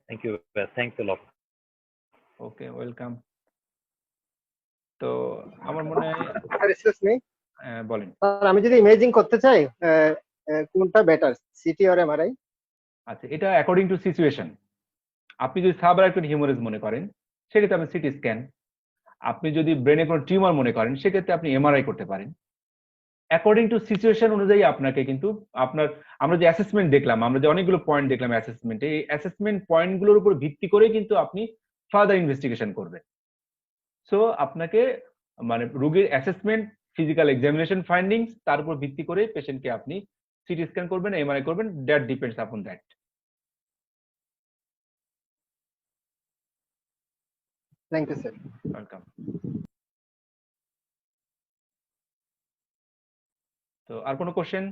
Thank you, thanks a lot. Okay, welcome. তো আমার মনে হয় বলেন। স্যার আমি যদি ইমেজিং করতে চাই কোনটা বেটার, সিটি অর এমআরআই? আচ্ছা, এটা অ্যাকর্ডিং টু সিচুয়েশন। আপনি যদি সাবআরাক্টিড হিমোরেজ মনে করেন সেক্ষেত্রে আপনি সিটি স্ক্যান। আপনি যদি ব্রেনে কোনো টিউমার মনে করেন সেক্ষেত্রে আপনি এমআরআই করতে পারেন। অ্যাকর্ডিং টু সিচুয়েশন অনুযায়ী আপনাকে কিন্তু আমরা যে অ্যাসেসমেন্ট দেখলাম, আমরা যে অনেকগুলো পয়েন্ট দেখলাম অ্যাসেসমেন্টে, এই অ্যাসেসমেন্ট পয়েন্টগুলোর উপর ভিত্তি করে কিন্তু আপনি ফার্দার ইনভেস্টিগেশন করবেন। সো আপনাকে মানে রোগীর অ্যাসেসমেন্ট, ফিজিক্যাল এক্সামিনেশন ফাইন্ডিংস, তার উপর ভিত্তি করে পেশেন্টকে আপনি সিটি স্ক্যান করবেন, এমআরআই করবেন। That depends upon that. Thank you sir. Welcome. তো আর কোনো question?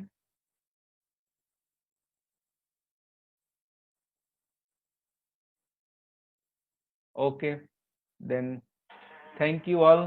Okay, then thank you all.